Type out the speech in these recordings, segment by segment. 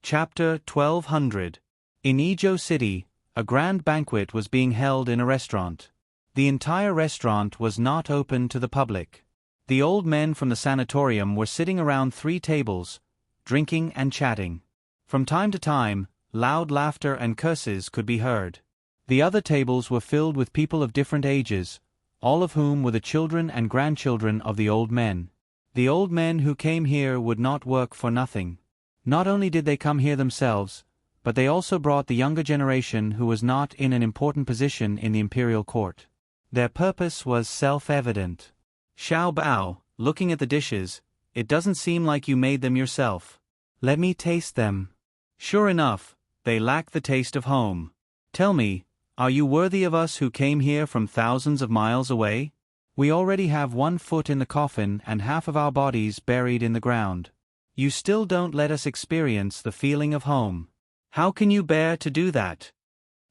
Chapter 1200. In Ijo City, a grand banquet was being held in a restaurant. The entire restaurant was not open to the public. The old men from the sanatorium were sitting around 3 tables, drinking and chatting. From time to time, loud laughter and curses could be heard. The other tables were filled with people of different ages, all of whom were the children and grandchildren of the old men. The old men who came here would not work for nothing. Not only did they come here themselves, but they also brought the younger generation who was not in an important position in the imperial court. Their purpose was self-evident. Xiao Bao, looking at the dishes, "It doesn't seem like you made them yourself. Let me taste them." Sure enough, they lack the taste of home. Tell me, are you worthy of us who came here from thousands of miles away? We already have 1 foot in the coffin and half of our bodies buried in the ground. You still don't let us experience the feeling of home. How can you bear to do that?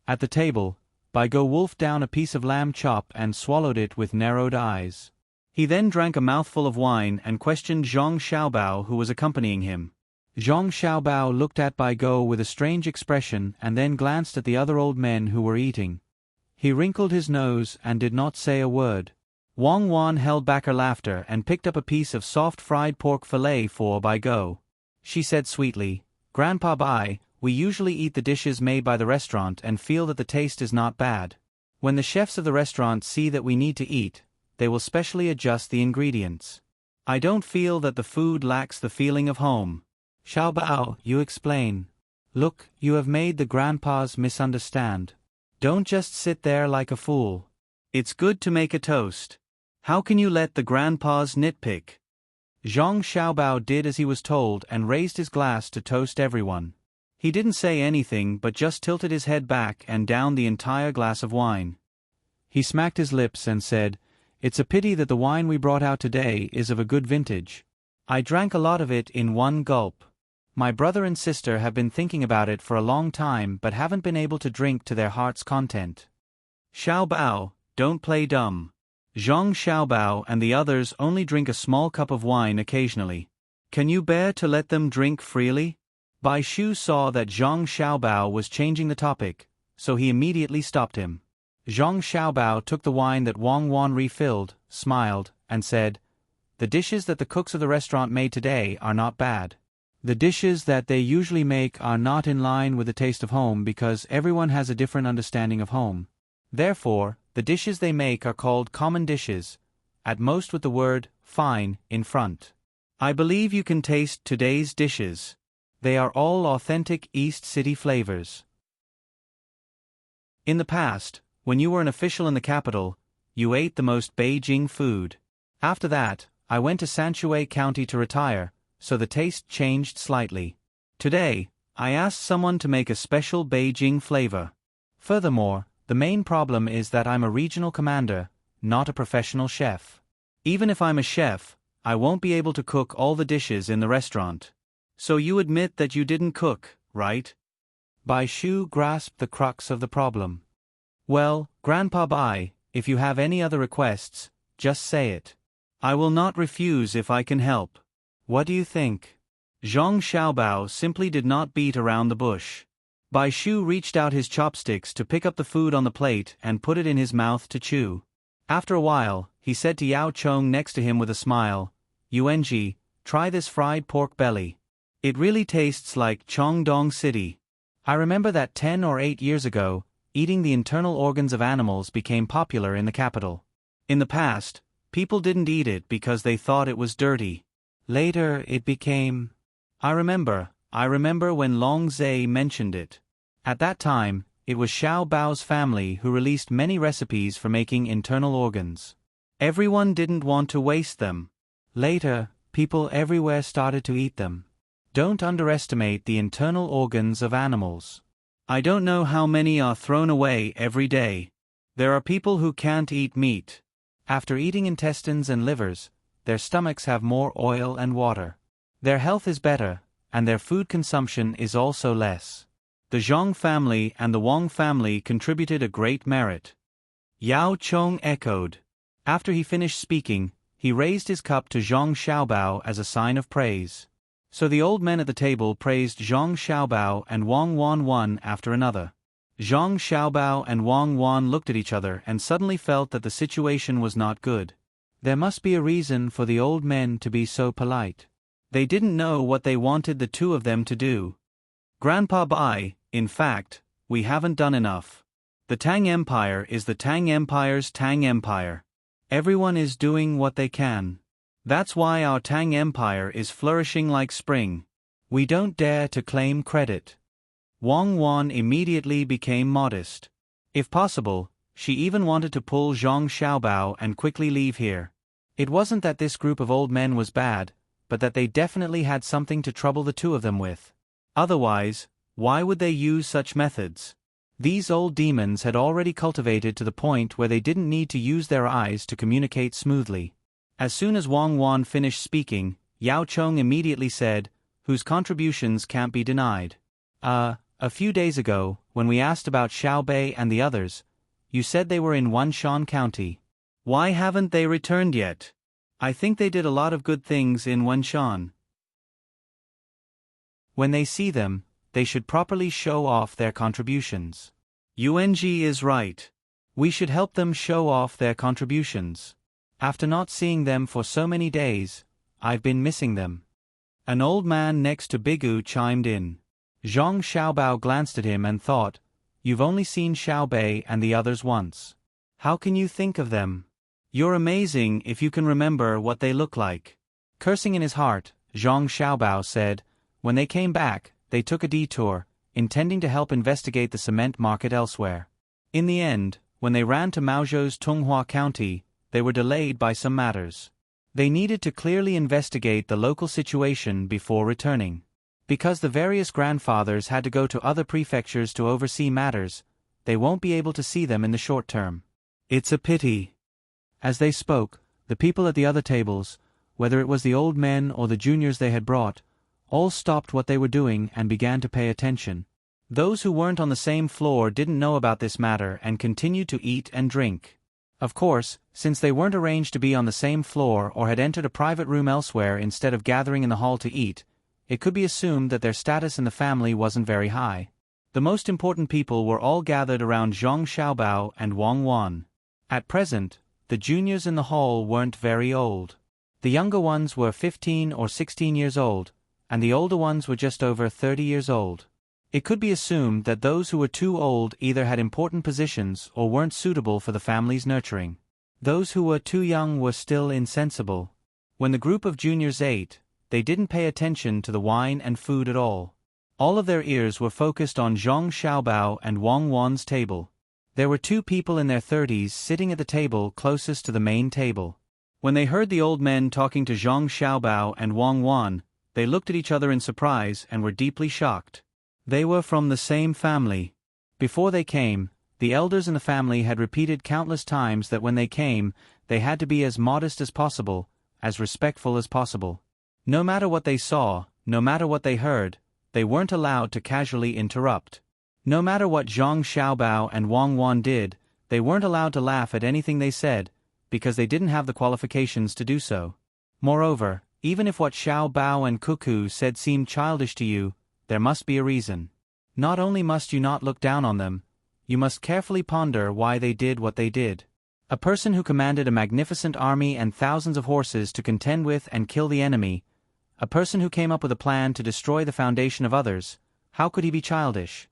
At the table, Baigo wolfed down a piece of lamb chop and swallowed it with narrowed eyes. He then drank a mouthful of wine and questioned Zhang Xiaobao, who was accompanying him. Zhang Xiaobao looked at Baigo with a strange expression and then glanced at the other old men who were eating. He wrinkled his nose and did not say a word. Wang Wan held back her laughter and picked up a piece of soft fried pork fillet for Baigo. She said sweetly, "Grandpa Bai, we usually eat the dishes made by the restaurant and feel that the taste is not bad. When the chefs of the restaurant see that we need to eat, they will specially adjust the ingredients. I don't feel that the food lacks the feeling of home." "Xiao Bao, you explain. Look, you have made the grandpas misunderstand. Don't just sit there like a fool. It's good to make a toast. How can you let the grandpas nitpick?" Zhang Xiaobao did as he was told and raised his glass to toast everyone. He didn't say anything but just tilted his head back and downed the entire glass of wine. He smacked his lips and said, "It's a pity that the wine we brought out today is of a good vintage. I drank a lot of it in 1 gulp. My brother and sister have been thinking about it for a long time but haven't been able to drink to their heart's content." "Xiao Bao, don't play dumb. Zhang Xiaobao and the others only drink a small cup of wine occasionally. Can you bear to let them drink freely?" Bai Shu saw that Zhang Xiaobao was changing the topic, so he immediately stopped him. Zhang Xiaobao took the wine that Wang Wan refilled, smiled, and said, "The dishes that the cooks of the restaurant made today are not bad. The dishes that they usually make are not in line with the taste of home because everyone has a different understanding of home. Therefore, the dishes they make are called common dishes, at most with the word 'fine' in front. I believe you can taste today's dishes. They are all authentic East City flavors. In the past, when you were an official in the capital, you ate the most Beijing food. After that, I went to Sanshui County to retire, so the taste changed slightly. Today, I asked someone to make a special Beijing flavor. Furthermore, the main problem is that I'm a regional commander, not a professional chef. Even if I'm a chef, I won't be able to cook all the dishes in the restaurant. So you admit that you didn't cook, right?" Bai Shu grasped the crux of the problem. "Well, Grandpa Bai, if you have any other requests, just say it. I will not refuse if I can help. What do you think?" Zhang Xiaobao simply did not beat around the bush. Bai Shu reached out his chopsticks to pick up the food on the plate and put it in his mouth to chew. After a while, he said to Yao Chong next to him with a smile, "Yuanji, try this fried pork belly. It really tastes like Chongdong City." I remember that 10 or 8 years ago, eating the internal organs of animals became popular in the capital. In the past, people didn't eat it because they thought it was dirty. Later it became... I remember when Long Zhe mentioned it. At that time, it was Xiao Bao's family who released many recipes for making internal organs. Everyone didn't want to waste them. Later, people everywhere started to eat them. Don't underestimate the internal organs of animals. I don't know how many are thrown away every day. There are people who can't eat meat. After eating intestines and livers, their stomachs have more oil and water. Their health is better, and their food consumption is also less. The Zhang family and the Wang family contributed a great merit." Yao Chong echoed. After he finished speaking, he raised his cup to Zhang Xiaobao as a sign of praise. So the old men at the table praised Zhang Xiaobao and Wang Wan one after another. Zhang Xiaobao and Wang Wan looked at each other and suddenly felt that the situation was not good. There must be a reason for the old men to be so polite. They didn't know what they wanted the two of them to do. Grandpa Bai, in fact, we haven't done enough. The Tang Empire is the Tang Empire's Tang Empire. Everyone is doing what they can. That's why our Tang Empire is flourishing like spring. We don't dare to claim credit. Wang Wan immediately became modest. If possible, she even wanted to pull Zhang Xiaobao and quickly leave here. It wasn't that this group of old men was bad, but that they definitely had something to trouble the two of them with. Otherwise, why would they use such methods? These old demons had already cultivated to the point where they didn't need to use their eyes to communicate smoothly. As soon as Wang Wan finished speaking, Yao Chong immediately said, "Whose contributions can't be denied. A few days ago, when we asked about Xiao Bei and the others, you said they were in Wanshan County. Why haven't they returned yet? I think they did a lot of good things in Wanshan. When they see them, they should properly show off their contributions. Yung is right. We should help them show off their contributions. After not seeing them for so many days, I've been missing them." An old man next to Bigu chimed in. Zhang Xiaobao glanced at him and thought, "You've only seen Xiao Bei and the others once. How can you think of them? You're amazing if you can remember what they look like." Cursing in his heart, Zhang Xiaobao said, "When they came back, they took a detour, intending to help investigate the cement market elsewhere. In the end, when they ran to Maozhou's Tunghua County, they were delayed by some matters. They needed to clearly investigate the local situation before returning. Because the various grandfathers had to go to other prefectures to oversee matters, they won't be able to see them in the short term. It's a pity." As they spoke, the people at the other tables, whether it was the old men or the juniors they had brought, all stopped what they were doing and began to pay attention. Those who weren't on the same floor didn't know about this matter and continued to eat and drink. Of course, since they weren't arranged to be on the same floor or had entered a private room elsewhere instead of gathering in the hall to eat, it could be assumed that their status in the family wasn't very high. The most important people were all gathered around Zhang Xiaobao and Wang Wan. At present, the juniors in the hall weren't very old. The younger ones were 15 or 16 years old, and the older ones were just over 30 years old. It could be assumed that those who were too old either had important positions or weren't suitable for the family's nurturing. Those who were too young were still insensible. When the group of juniors ate, they didn't pay attention to the wine and food at all. All of their ears were focused on Zhang Xiaobao and Wang Wan's table. There were two people in their 30s sitting at the table closest to the main table. When they heard the old men talking to Zhang Xiaobao and Wang Wan, they looked at each other in surprise and were deeply shocked. They were from the same family. Before they came, the elders in the family had repeated countless times that when they came, they had to be as modest as possible, as respectful as possible. No matter what they saw, no matter what they heard, they weren't allowed to casually interrupt. No matter what Zhang Xiaobao and Wang Wan did, they weren't allowed to laugh at anything they said, because they didn't have the qualifications to do so. Moreover, even if what Xiao Bao and Cuckoo said seemed childish to you, there must be a reason. Not only must you not look down on them, you must carefully ponder why they did what they did. A person who commanded a magnificent army and thousands of horses to contend with and kill the enemy, a person who came up with a plan to destroy the foundation of others, how could he be childish?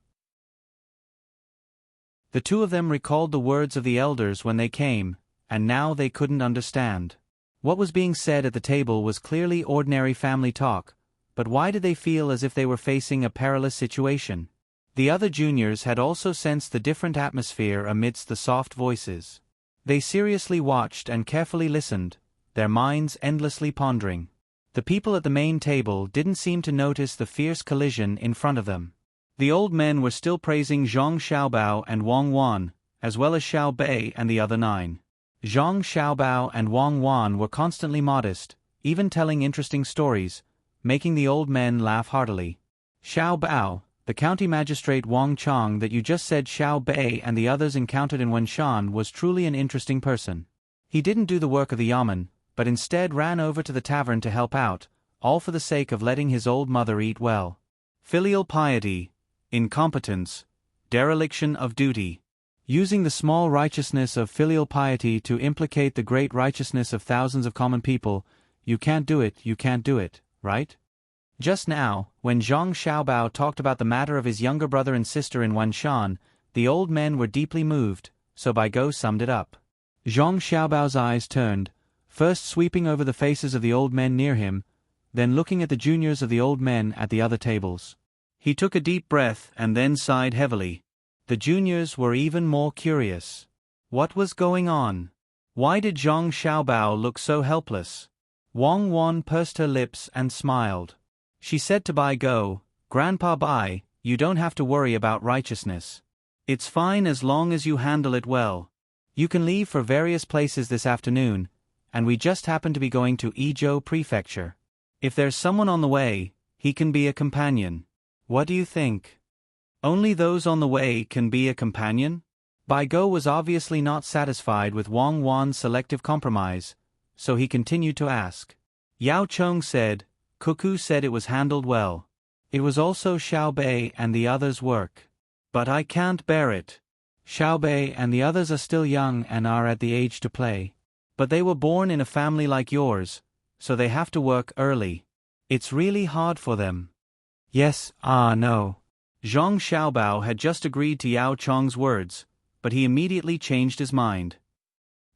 The two of them recalled the words of the elders when they came, and now they couldn't understand. What was being said at the table was clearly ordinary family talk, but why did they feel as if they were facing a perilous situation? The other juniors had also sensed the different atmosphere amidst the soft voices. They seriously watched and carefully listened, their minds endlessly pondering. The people at the main table didn't seem to notice the fierce collision in front of them. The old men were still praising Zhang Xiaobao and Wang Wan, as well as Xiao Bei and the other 9. Zhang Xiaobao and Wang Wan were constantly modest, even telling interesting stories, making the old men laugh heartily. Xiao Bao, the county magistrate Wang Chang that you just said Xiao Bei and the others encountered in Wenshan was truly an interesting person. He didn't do the work of the yamen, but instead ran over to the tavern to help out, all for the sake of letting his old mother eat well. Filial piety, incompetence, dereliction of duty. Using the small righteousness of filial piety to implicate the great righteousness of thousands of common people, you can't do it, right? Just now, when Zhang Xiaobao talked about the matter of his younger brother and sister in Wanshan, the old men were deeply moved, so Bai Go summed it up. Zhang Xiaobao's eyes turned, first sweeping over the faces of the old men near him, then looking at the juniors of the old men at the other tables. He took a deep breath and then sighed heavily. The juniors were even more curious. What was going on? Why did Zhang Xiaobao look so helpless? Wang Wan pursed her lips and smiled. She said to Bai Go, "Grandpa Bai, you don't have to worry about righteousness. It's fine as long as you handle it well. You can leave for various places this afternoon, and we just happen to be going to Izhou Prefecture. If there's someone on the way, he can be a companion. What do you think?" Only those on the way can be a companion? Bai Go was obviously not satisfied with Wang Wan's selective compromise, so he continued to ask. Yao Chong said, "Cuckoo said it was handled well. It was also Xiao Bei and the others' work. But I can't bear it. Xiao Bei and the others are still young and are at the age to play. But they were born in a family like yours, so they have to work early. It's really hard for them." Yes, no. Zhang Xiaobao had just agreed to Yao Chong's words, but he immediately changed his mind.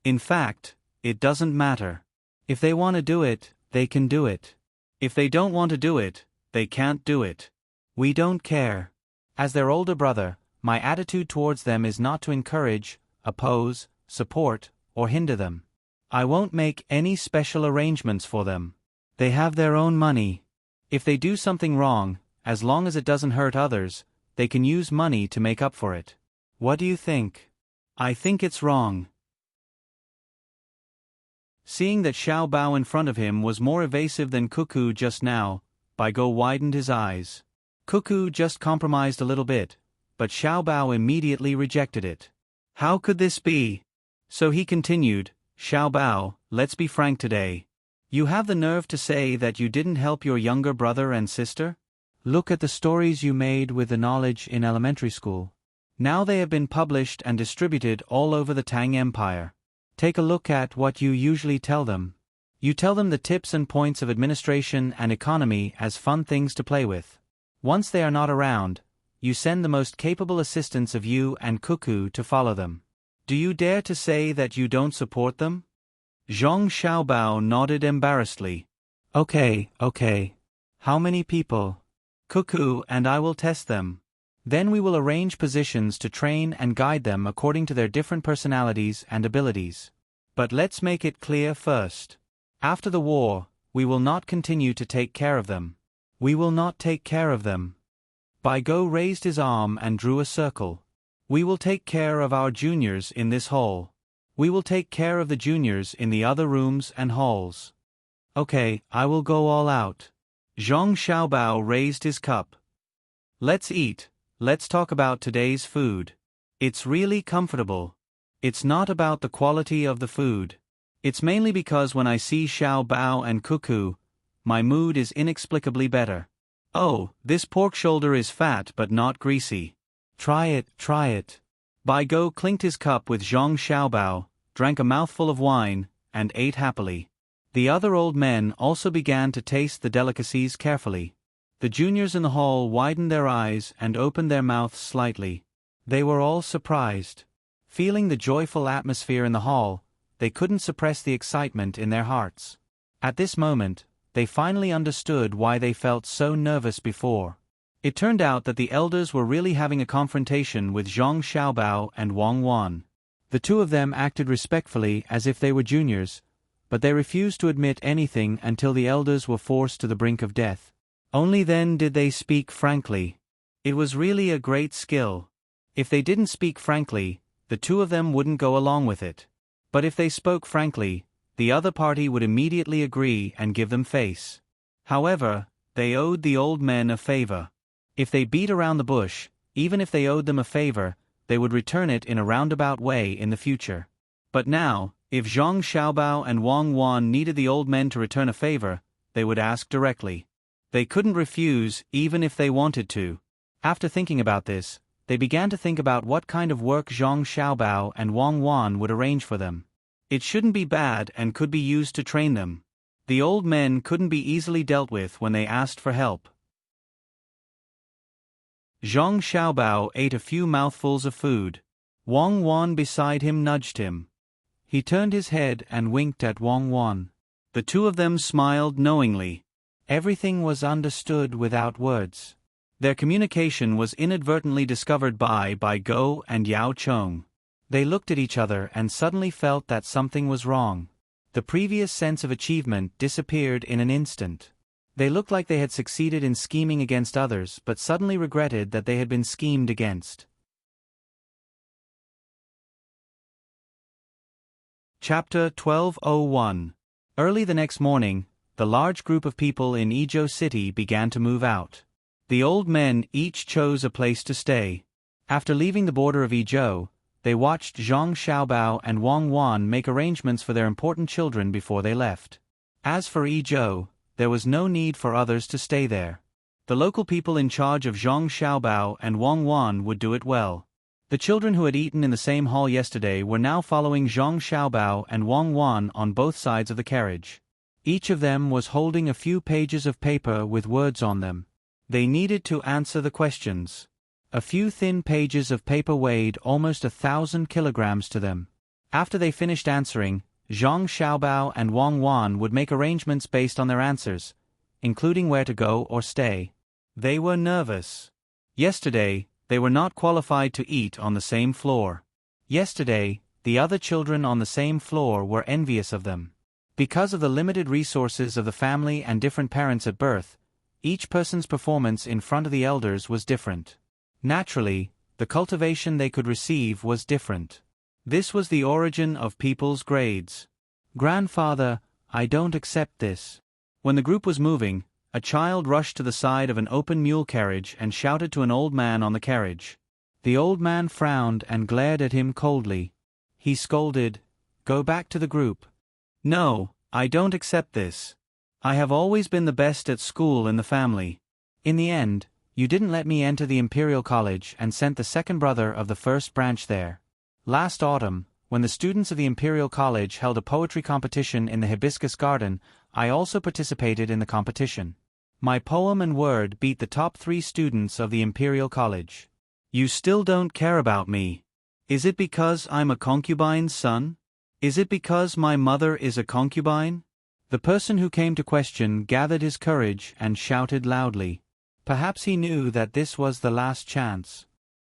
In fact, it doesn't matter. If they want to do it, they can do it. If they don't want to do it, they can't do it. We don't care. As their older brother, my attitude towards them is not to encourage, oppose, support, or hinder them. I won't make any special arrangements for them. They have their own money. If they do something wrong, as long as it doesn't hurt others, they can use money to make up for it. What do you think? I think it's wrong. Seeing that Xiao Bao in front of him was more evasive than Cuckoo just now, Bai Go widened his eyes. Cuckoo just compromised a little bit, but Xiao Bao immediately rejected it. How could this be? So he continued, "Xiao Bao, let's be frank today. You have the nerve to say that you didn't help your younger brother and sister? Look at the stories you made with the knowledge in elementary school. Now they have been published and distributed all over the Tang Empire. Take a look at what you usually tell them. You tell them the tips and points of administration and economy as fun things to play with. Once they are not around, you send the most capable assistants of you and Cuckoo to follow them. Do you dare to say that you don't support them?" Zhang Xiaobao nodded embarrassedly. Okay. How many people? Cuckoo and I will test them. Then we will arrange positions to train and guide them according to their different personalities and abilities. But let's make it clear first. After the war, we will not continue to take care of them. We will not take care of them. Bai Go raised his arm and drew a circle. We will take care of our juniors in this hall. We will take care of the juniors in the other rooms and halls. Okay, I will go all out. Zhang Xiaobao raised his cup. Let's eat. Let's talk about today's food. It's really comfortable. It's not about the quality of the food. It's mainly because when I see Xiao Bao and Cuckoo, my mood is inexplicably better. Oh, this pork shoulder is fat but not greasy. Try it. Bai Go clinked his cup with Zhang Xiaobao, drank a mouthful of wine, and ate happily. The other old men also began to taste the delicacies carefully. The juniors in the hall widened their eyes and opened their mouths slightly. They were all surprised. Feeling the joyful atmosphere in the hall, they couldn't suppress the excitement in their hearts. At this moment, they finally understood why they felt so nervous before. It turned out that the elders were really having a confrontation with Zhang Xiaobao and Wang Wan. The two of them acted respectfully as if they were juniors, but they refused to admit anything until the elders were forced to the brink of death. Only then did they speak frankly. It was really a great skill. If they didn't speak frankly, the two of them wouldn't go along with it. But if they spoke frankly, the other party would immediately agree and give them face. However, they owed the old men a favor. If they beat around the bush, even if they owed them a favor, they would return it in a roundabout way in the future. But now, if Zhang Xiaobao and Wang Wan needed the old men to return a favor, they would ask directly. They couldn't refuse, even if they wanted to. After thinking about this, they began to think about what kind of work Zhang Xiaobao and Wang Wan would arrange for them. It shouldn't be bad and could be used to train them. The old men couldn't be easily dealt with when they asked for help. Zhang Xiaobao ate a few mouthfuls of food. Wang Wan beside him nudged him. He turned his head and winked at Wang Wan. The two of them smiled knowingly. Everything was understood without words. Their communication was inadvertently discovered by Go and Yao Chong. They looked at each other and suddenly felt that something was wrong. The previous sense of achievement disappeared in an instant. They looked like they had succeeded in scheming against others but suddenly regretted that they had been schemed against. Chapter 1201. Early the next morning, the large group of people in Izhou City began to move out. The old men each chose a place to stay. After leaving the border of Izhou, they watched Zhang Xiaobao and Wang Wan make arrangements for their important children before they left. As for Izhou, there was no need for others to stay there. The local people in charge of Zhang Xiaobao and Wang Wan would do it well. The children who had eaten in the same hall yesterday were now following Zhang Xiaobao and Wang Wan on both sides of the carriage. Each of them was holding a few pages of paper with words on them. They needed to answer the questions. A few thin pages of paper weighed almost 1,000 kilograms to them. After they finished answering, Zhang Xiaobao and Wang Wan would make arrangements based on their answers, including where to go or stay. They were nervous. Yesterday, they were not qualified to eat on the same floor. Yesterday, the other children on the same floor were envious of them. Because of the limited resources of the family and different parents at birth, each person's performance in front of the elders was different. Naturally, the cultivation they could receive was different. This was the origin of people's grades. "Grandfather, I don't accept this." When the group was moving, a child rushed to the side of an open mule carriage and shouted to an old man on the carriage. The old man frowned and glared at him coldly. He scolded, "Go back to the group." "No, I don't accept this. I have always been the best at school in the family. In the end, you didn't let me enter the Imperial College and sent the second brother of the first branch there. Last autumn, when the students of the Imperial College held a poetry competition in the Hibiscus Garden, I also participated in the competition. My poem and word beat the top 3 students of the Imperial College. You still don't care about me. Is it because I'm a concubine's son? Is it because my mother is a concubine?" The person who came to question gathered his courage and shouted loudly. Perhaps he knew that this was the last chance.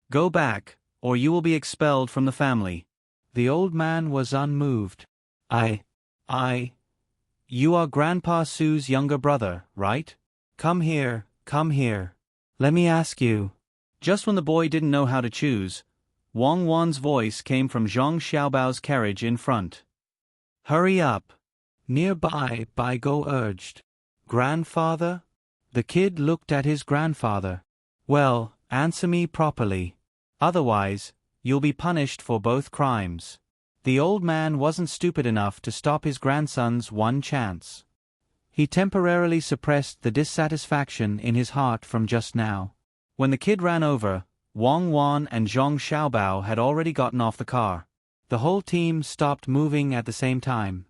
"Go back, or you will be expelled from the family." The old man was unmoved. You are Grandpa Su's younger brother, right? Come here, come here. Let me ask you." Just when the boy didn't know how to choose, Wang Wan's voice came from Zhang Xiaobao's carriage in front. "Hurry up." Nearby, Go urged. "Grandfather?" The kid looked at his grandfather. "Well, answer me properly. Otherwise, you'll be punished for both crimes." The old man wasn't stupid enough to stop his grandson's one chance. He temporarily suppressed the dissatisfaction in his heart from just now. When the kid ran over, Wang Wan and Zhang Xiaobao had already gotten off the car. The whole team stopped moving at the same time.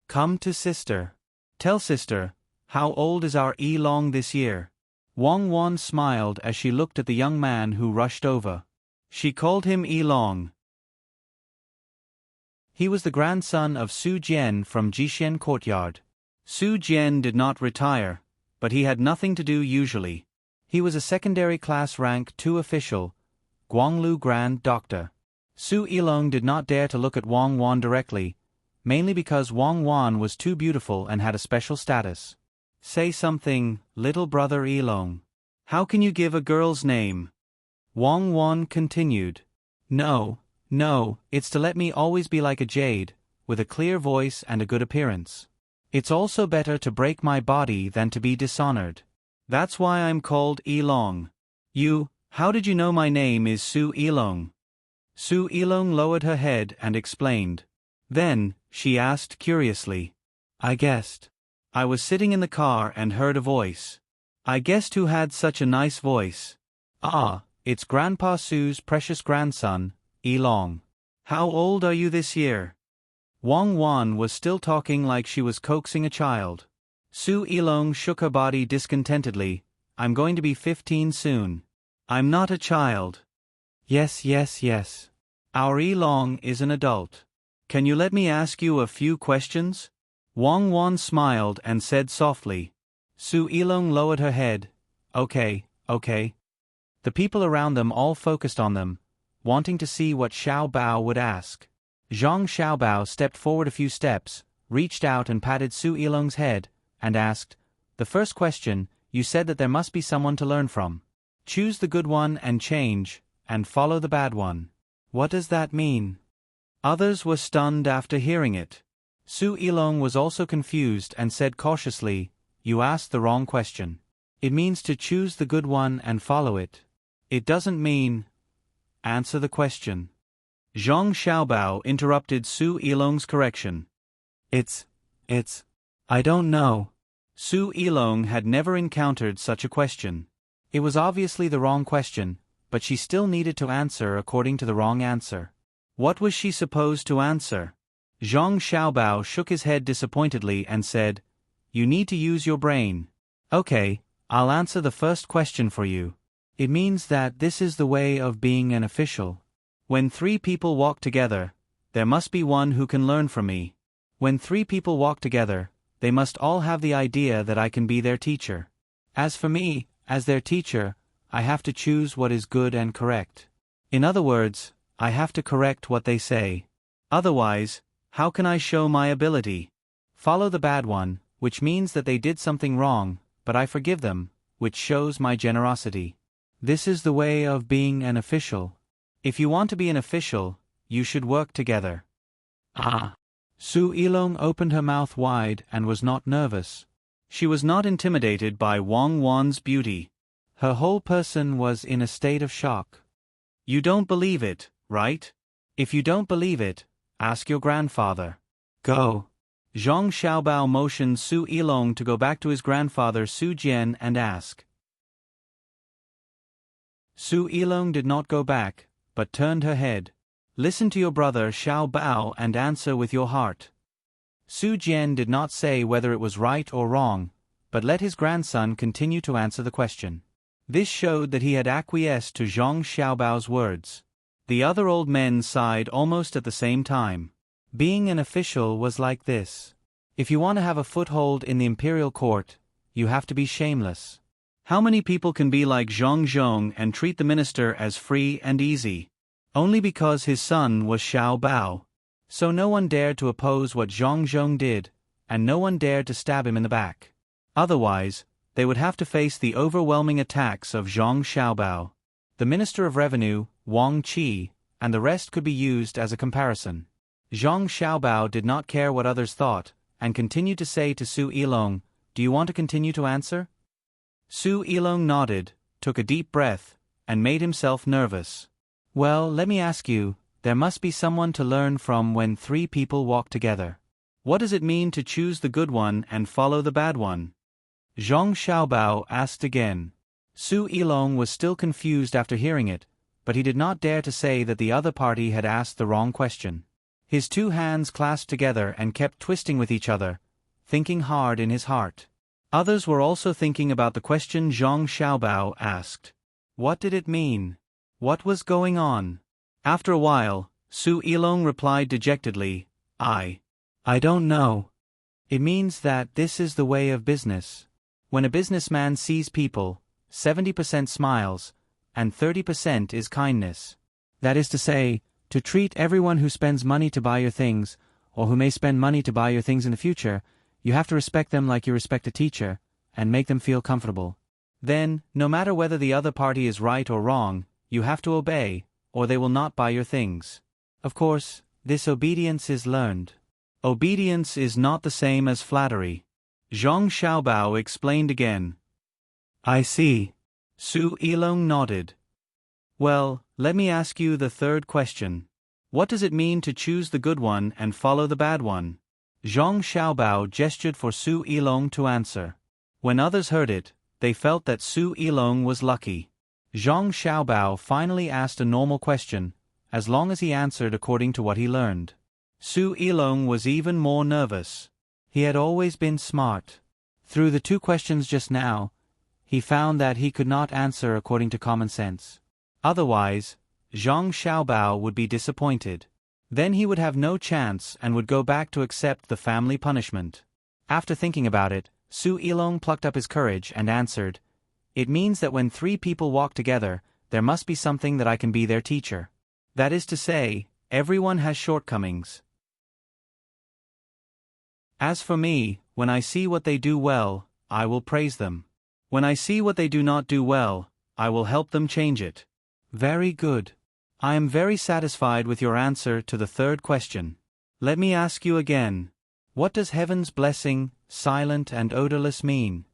"Come to sister. Tell sister, how old is our Yilong this year?" Wang Wan smiled as she looked at the young man who rushed over. She called him Yilong. He was the grandson of Su Jian from Jixian Courtyard. Su Jian did not retire, but he had nothing to do usually. He was a secondary class rank 2 official, Guanglu Grand Doctor. Su Yilong did not dare to look at Wang Wan directly, mainly because Wang Wan was too beautiful and had a special status. "Say something, little brother Yilong. How can you give a girl's name?" Wang Wan continued. No, it's to let me always be like a jade, with a clear voice and a good appearance. It's also better to break my body than to be dishonored. That's why I'm called Yilong. How did you know my name is Su Yilong?" Su Yilong lowered her head and explained. Then, she asked curiously, "I guessed. I was sitting in the car and heard a voice. I guessed who had such a nice voice. Ah, it's Grandpa Su's precious grandson, Elong. How old are you this year? Wang Wan was still talking like she was coaxing a child. Su Elong shook her body discontentedly. I'm going to be 15 soon. I'm not a child. Yes, yes, yes. Our Elong is an adult. Can you let me ask you a few questions? Wang Wan smiled and said softly. Su Elong lowered her head. Okay, okay. The people around them all focused on them, wanting to see what Xiao Bao would ask. Zhang Xiaobao stepped forward a few steps, reached out and patted Su Elong's head, and asked, The first question, you said that there must be someone to learn from. Choose the good one and change, and follow the bad one. What does that mean? Others were stunned after hearing it. Su Elong was also confused and said cautiously, You asked the wrong question. It means to choose the good one and follow it. It doesn't mean... Answer the question. Zhang Xiaobao interrupted Su Elong's correction. I don't know. Su Elong had never encountered such a question. It was obviously the wrong question, but she still needed to answer according to the wrong answer. What was she supposed to answer? Zhang Xiaobao shook his head disappointedly and said, You need to use your brain. Okay, I'll answer the first question for you. It means that this is the way of being an official. When 3 people walk together, there must be one who can learn from me. When 3 people walk together, they must all have the idea that I can be their teacher. As for me, as their teacher, I have to choose what is good and correct. In other words, I have to correct what they say. Otherwise, how can I show my ability? Follow the bad one, which means that they did something wrong, but I forgive them, which shows my generosity. This is the way of being an official. If you want to be an official, you should work together. Ah. Su Elong opened her mouth wide and was not nervous. She was not intimidated by Wang Wan's beauty. Her whole person was in a state of shock. You don't believe it, right? If you don't believe it, ask your grandfather. Go. Zhang Xiaobao motioned Su Elong to go back to his grandfather Su Jian and ask. Su Elong did not go back, but turned her head. Listen to your brother Xiao Bao and answer with your heart. Su Jian did not say whether it was right or wrong, but let his grandson continue to answer the question. This showed that he had acquiesced to Zhang Xiaobao's words. The other old men sighed almost at the same time. Being an official was like this. If you want to have a foothold in the imperial court, you have to be shameless. How many people can be like Zhang Zhong and treat the minister as free and easy? Only because his son was Xiao Bao. So no one dared to oppose what Zhang Zhong did, and no one dared to stab him in the back. Otherwise, they would have to face the overwhelming attacks of Zhang Xiaobao, the Minister of Revenue, Wang Qi, and the rest could be used as a comparison. Zhang Xiaobao did not care what others thought, and continued to say to Su Elong, Do you want to continue to answer? Su Elong nodded, took a deep breath, and made himself nervous. Well, let me ask you, there must be someone to learn from when 3 people walk together. What does it mean to choose the good one and follow the bad one? Zhang Xiaobao asked again. Su Elong was still confused after hearing it, but he did not dare to say that the other party had asked the wrong question. His 2 hands clasped together and kept twisting with each other, thinking hard in his heart. Others were also thinking about the question Zhang Xiaobao asked. What did it mean? What was going on? After a while, Su Elong replied dejectedly, I don't know. It means that this is the way of business. When a businessman sees people, 70% smiles, and 30% is kindness. That is to say, to treat everyone who spends money to buy your things, or who may spend money to buy your things in the future, you have to respect them like you respect a teacher, and make them feel comfortable. Then, no matter whether the other party is right or wrong, you have to obey, or they will not buy your things. Of course, this obedience is learned. Obedience is not the same as flattery. Zhang Xiaobao explained again. I see. Su Elong nodded. Well, let me ask you the third question. What does it mean to choose the good one and follow the bad one? Zhang Xiaobao gestured for Su Yilong to answer. When others heard it, they felt that Su Yilong was lucky. Zhang Xiaobao finally asked a normal question, as long as he answered according to what he learned. Su Yilong was even more nervous. He had always been smart. Through the 2 questions just now, he found that he could not answer according to common sense. Otherwise, Zhang Xiaobao would be disappointed. Then he would have no chance and would go back to accept the family punishment. After thinking about it, Su Yilong plucked up his courage and answered, "It means that when 3 people walk together, there must be something that I can be their teacher. That is to say, everyone has shortcomings. As for me, when I see what they do well, I will praise them. When I see what they do not do well, I will help them change it." Very good. I am very satisfied with your answer to the 3rd question. Let me ask you again. What does heaven's blessing, silent and odorless, mean?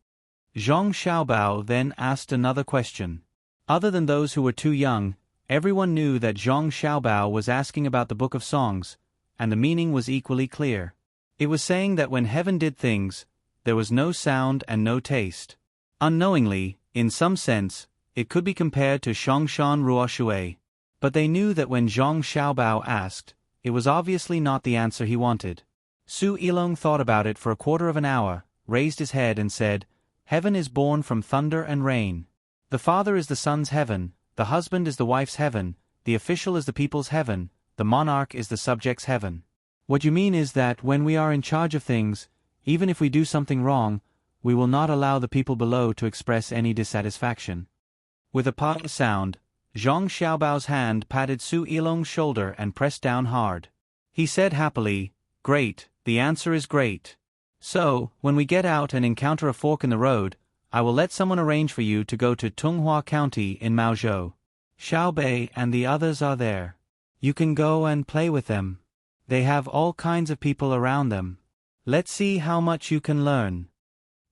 Zhang Xiaobao then asked another question. Other than those who were too young, everyone knew that Zhang Xiaobao was asking about the Book of Songs, and the meaning was equally clear. It was saying that when heaven did things, there was no sound and no taste. Unknowingly, in some sense, it could be compared to Shongshan Ruoshui. But they knew that when Zhang Xiaobao asked, it was obviously not the answer he wanted. Su Yilong thought about it for a quarter of an hour, raised his head and said, "Heaven is born from thunder and rain. The father is the son's heaven, the husband is the wife's heaven, the official is the people's heaven, the monarch is the subject's heaven." What you mean is that when we are in charge of things, even if we do something wrong, we will not allow the people below to express any dissatisfaction. With a pah sound, Zhang Xiaobao's hand patted Su Yilong's shoulder and pressed down hard. He said happily, "Great, the answer is great. So, when we get out and encounter a fork in the road, I will let someone arrange for you to go to Tunghua County in Maozhou. Xiaobei and the others are there. You can go and play with them. They have all kinds of people around them. Let's see how much you can learn."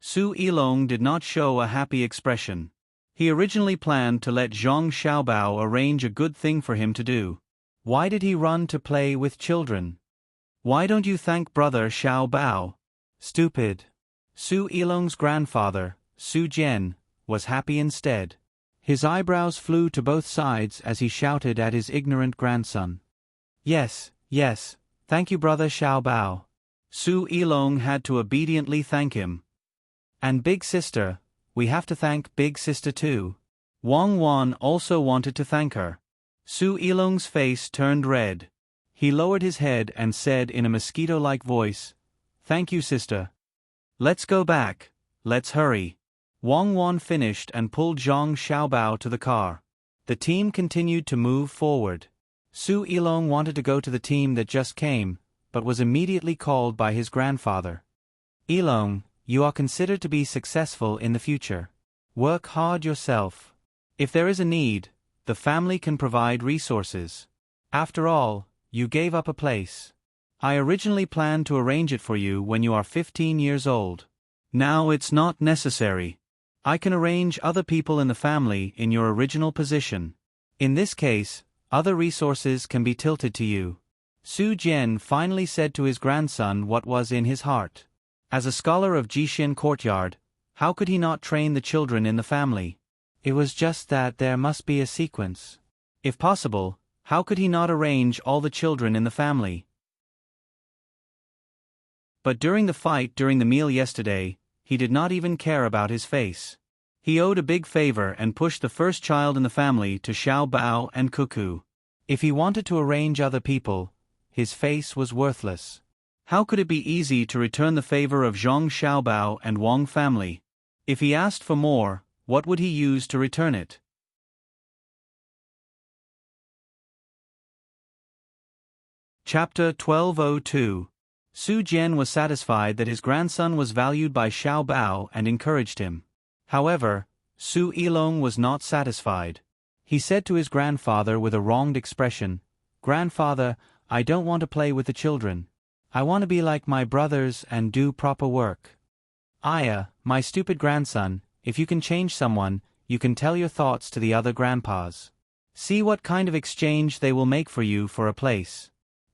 Su Yilong did not show a happy expression. He originally planned to let Zhang Xiaobao arrange a good thing for him to do. Why did he run to play with children? Why don't you thank brother Xiaobao? Stupid. Su Yilong's grandfather, Su Jian, was happy instead. His eyebrows flew to both sides as he shouted at his ignorant grandson. "Yes, yes, thank you brother Xiaobao." Su Yilong had to obediently thank him. "And big sister, we have to thank big sister too." Wang Wan also wanted to thank her. Su Yilong's face turned red. He lowered his head and said in a mosquito-like voice, "Thank you sister. Let's go back, let's hurry." Wang Wan finished and pulled Zhang Xiaobao to the car. The team continued to move forward. Su Yilong wanted to go to the team that just came, but was immediately called by his grandfather. "Yilong, you are considered to be successful in the future. Work hard yourself. If there is a need, the family can provide resources. After all, you gave up a place. I originally planned to arrange it for you when you are 15 years old. Now it's not necessary. I can arrange other people in the family in your original position. In this case, other resources can be tilted to you." Su Jian finally said to his grandson what was in his heart. As a scholar of Jixin Courtyard, how could he not train the children in the family? It was just that there must be a sequence. If possible, how could he not arrange all the children in the family? But during the fight during the meal yesterday, he did not even care about his face. He owed a big favor and pushed the first child in the family to Xiao Bao and Cuckoo. If he wanted to arrange other people, his face was worthless. How could it be easy to return the favor of Zhang Xiaobao and Wang family? If he asked for more, what would he use to return it? Chapter 1202. Su Jian was satisfied that his grandson was valued by Xiao Bao and encouraged him. However, Su Yilong was not satisfied. He said to his grandfather with a wronged expression, "Grandfather, I don't want to play with the children. I want to be like my brothers and do proper work." "Aya, my stupid grandson, if you can change someone, you can tell your thoughts to the other grandpas. See what kind of exchange they will make for you for a place."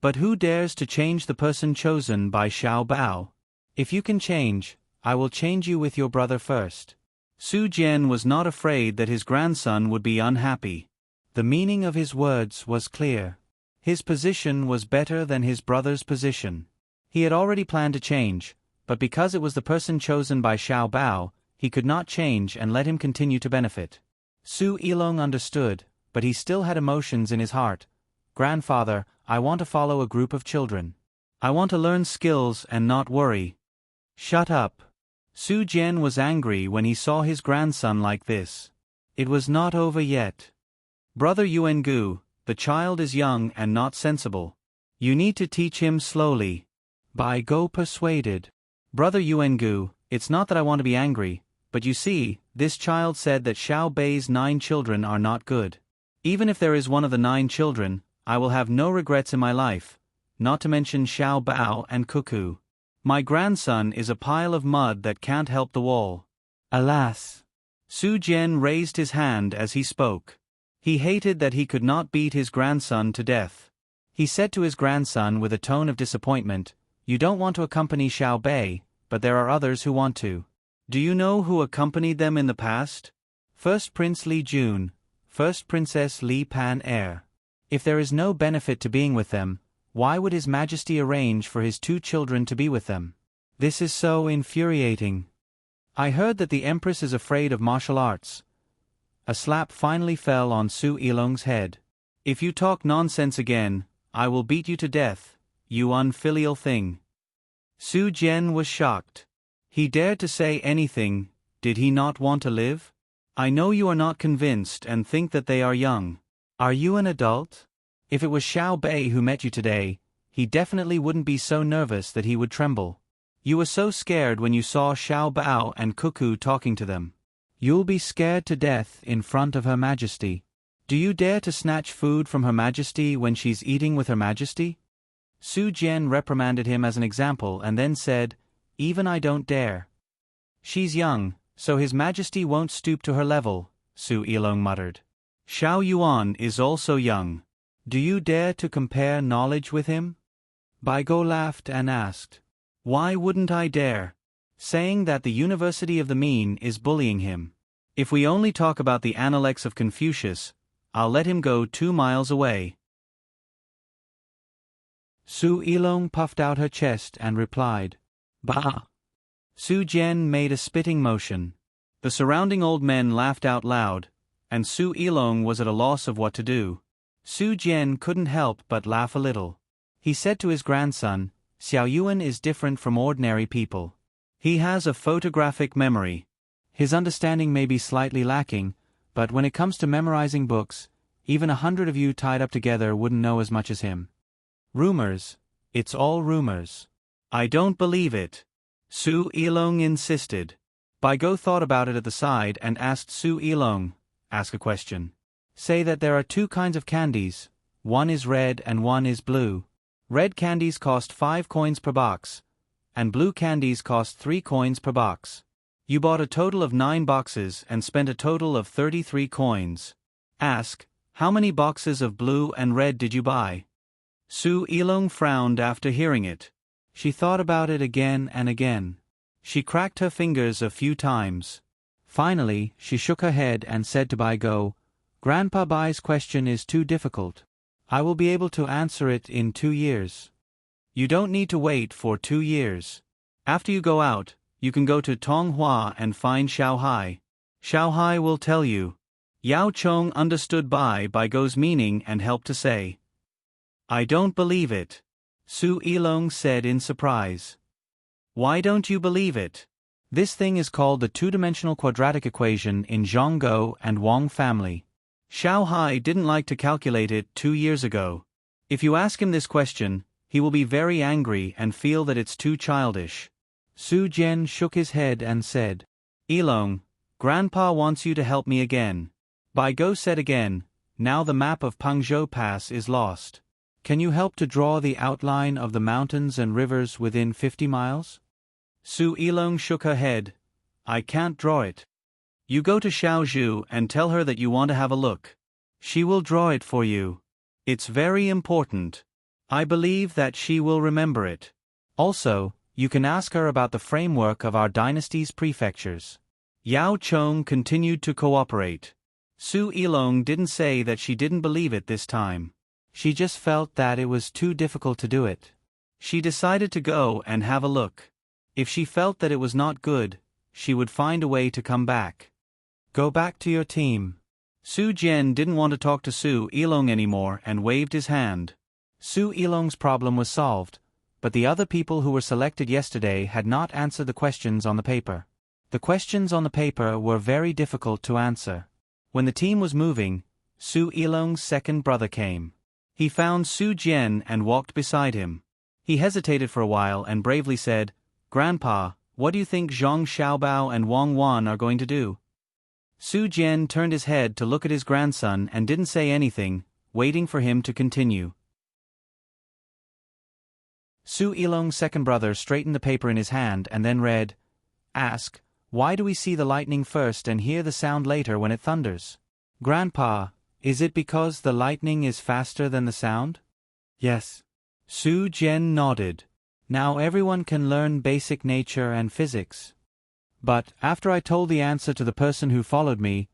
But who dares to change the person chosen by Xiao Bao? If you can change, I will change you with your brother first. Su Jian was not afraid that his grandson would be unhappy. The meaning of his words was clear. His position was better than his brother's position. He had already planned to change, but because it was the person chosen by Xiao Bao, he could not change and let him continue to benefit. Su Yilong understood, but he still had emotions in his heart. Grandfather, I want to follow a group of children. I want to learn skills and not worry. Shut up. Su Jian was angry when he saw his grandson like this. It was not over yet. Brother Yuangu, the child is young and not sensible. You need to teach him slowly. Bai Go persuaded. Brother Yuangu, it's not that I want to be angry, but you see, this child said that Xiao Bei's 9 children are not good. Even if there is one of the 9 children, I will have no regrets in my life, not to mention Xiao Bao and Cuckoo. My grandson is a pile of mud that can't help the wall. Alas! Su Jian raised his hand as he spoke. He hated that he could not beat his grandson to death. He said to his grandson with a tone of disappointment, "You don't want to accompany Xiao Bei, but there are others who want to. Do you know who accompanied them in the past? First Prince Li Jun, First Princess Li Pan Er. If there is no benefit to being with them, why would His Majesty arrange for his 2 children to be with them? This is so infuriating. I heard that the Empress is afraid of martial arts." A slap finally fell on Su Yilong's head. "If you talk nonsense again, I will beat you to death, you unfilial thing." Su Jian was shocked. He dared to say anything. Did he not want to live? "I know you are not convinced and think that they are young. Are you an adult? If it was Xiao Bei who met you today, he definitely wouldn't be so nervous that he would tremble. You were so scared when you saw Xiao Bao and Cuckoo talking to them. You'll be scared to death in front of Her Majesty. Do you dare to snatch food from Her Majesty when she's eating with Her Majesty?" Su Jian reprimanded him as an example and then said, "Even I don't dare." "She's young, so His Majesty won't stoop to her level," Su Yilong muttered. "Xiao Yuan is also young. Do you dare to compare knowledge with him?" Bai Go laughed and asked, "Why wouldn't I dare?" Saying that the University of the Mean is bullying him. "If we only talk about the Analects of Confucius, I'll let him go 2 miles away." Su Yilong puffed out her chest and replied, "Bah!" Su Jian made a spitting motion. The surrounding old men laughed out loud, and Su Yilong was at a loss of what to do. Su Jian couldn't help but laugh a little. He said to his grandson, "Xiao Yuan is different from ordinary people. He has a photographic memory. His understanding may be slightly lacking, but when it comes to memorizing books, even 100 of you tied up together wouldn't know as much as him." "Rumors. It's all rumors." "I don't believe it," Su Yilong insisted. Bai Go thought about it at the side and asked Su Yilong, "Ask a question. Say that there are 2 kinds of candies, one is red and one is blue. Red candies cost 5 coins per box, and blue candies cost 3 coins per box. You bought a total of 9 boxes and spent a total of 33 coins. Ask, how many boxes of blue and red did you buy?" Su Yilong frowned after hearing it. She thought about it again and again. She cracked her fingers a few times. Finally, she shook her head and said to Bai Go, "Grandpa Bai's question is too difficult. I will be able to answer it in 2 years." "You don't need to wait for 2 years. After you go out, you can go to Tonghua and find Xiao Hai. Xiao Hai will tell you." Yao Chong understood Bai Go's meaning and helped to say, "I don't believe it," Su Yilong said in surprise. "Why don't you believe it?" This thing is called the 2-dimensional quadratic equation in Zhongguo and Wang family. Xiao Hai didn't like to calculate it 2 years ago. If you ask him this question, he will be very angry and feel that it's too childish. Su Jian shook his head and said, "Yilong, Grandpa wants you to help me again." Bai Go said again, "Now the map of Pangzhou Pass is lost. Can you help to draw the outline of the mountains and rivers within 50 miles? Su Yilong shook her head. "I can't draw it. You go to Xiaozhu and tell her that you want to have a look. She will draw it for you. It's very important." I believe that she will remember it. Also, you can ask her about the framework of our dynasty's prefectures. Yao Chong continued to cooperate. Su Ilong didn't say that she didn't believe it this time. She just felt that it was too difficult to do it. She decided to go and have a look. If she felt that it was not good, she would find a way to come back. Go back to your team. Su Jian didn't want to talk to Su Ilong anymore and waved his hand. Su Ilong's problem was solved, but the other people who were selected yesterday had not answered the questions on the paper. The questions on the paper were very difficult to answer. When the team was moving, Su Ilong's second brother came. He found Su Jian and walked beside him. He hesitated for a while and bravely said, "Grandpa, what do you think Zhang Xiaobao and Wang Wan are going to do?" Su Jian turned his head to look at his grandson and didn't say anything, waiting for him to continue. Su Ilong's second brother straightened the paper in his hand and then read, "Ask, why do we see the lightning first and hear the sound later when it thunders? Grandpa, is it because the lightning is faster than the sound?" "Yes." Su Jian nodded. "Now everyone can learn basic nature and physics." But after I told the answer to the person who followed me,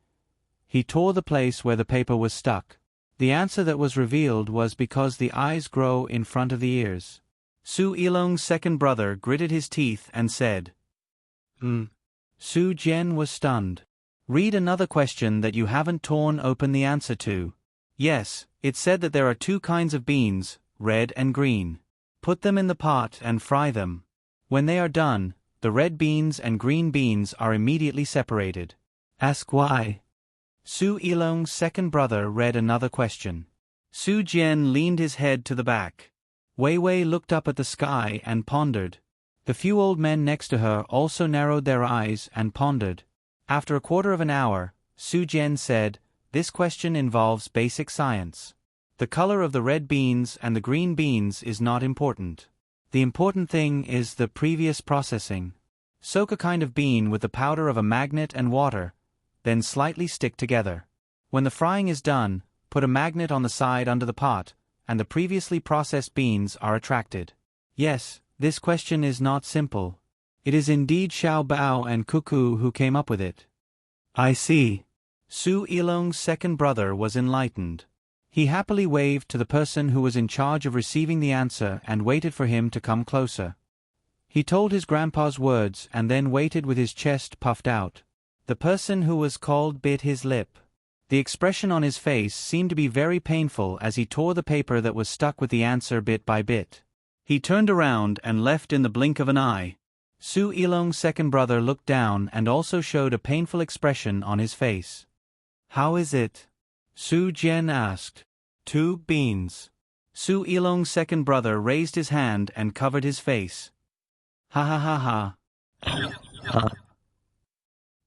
he tore the place where the paper was stuck. The answer that was revealed was because the eyes grow in front of the ears. Su Ilong's second brother gritted his teeth and said, Su Jian was stunned. "Read another question that you haven't torn open the answer to." "Yes, it said that there are two kinds of beans, red and green. Put them in the pot and fry them. When they are done, the red beans and green beans are immediately separated. Ask why." Su Ilong's second brother read another question. Su Jian leaned his head to the back. Wei Wei looked up at the sky and pondered. The few old men next to her also narrowed their eyes and pondered. After a quarter of an hour, Su Jian said, "This question involves basic science. The color of the red beans and the green beans is not important. The important thing is the previous processing. Soak a kind of bean with the powder of a magnet and water, then slightly stick together. When the frying is done, put a magnet on the side under the pot, and the previously processed beans are attracted." Yes, this question is not simple. It is indeed Xiao Bao and Cuckoo who came up with it. I see. Su Ilong's second brother was enlightened. He happily waved to the person who was in charge of receiving the answer and waited for him to come closer. He told his grandpa's words and then waited with his chest puffed out. The person who was called bit his lip. The expression on his face seemed to be very painful as he tore the paper that was stuck with the answer bit by bit. He turned around and left in the blink of an eye. Su Ilong's second brother looked down and also showed a painful expression on his face. "How is it?" Su Jian asked. "Two beans." Su Ilong's second brother raised his hand and covered his face. "Ha ha ha ha."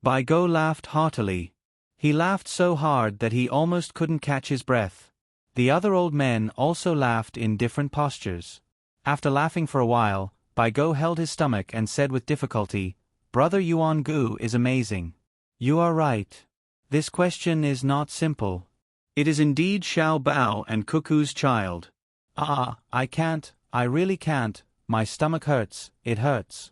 Bai Go laughed heartily. He laughed so hard that he almost couldn't catch his breath. The other old men also laughed in different postures. After laughing for a while, Bai Go held his stomach and said with difficulty, "Brother Yuan Gu is amazing. You are right. This question is not simple. It is indeed Xiao Bao and Cuckoo's child. I can't, I really can't, my stomach hurts, it hurts.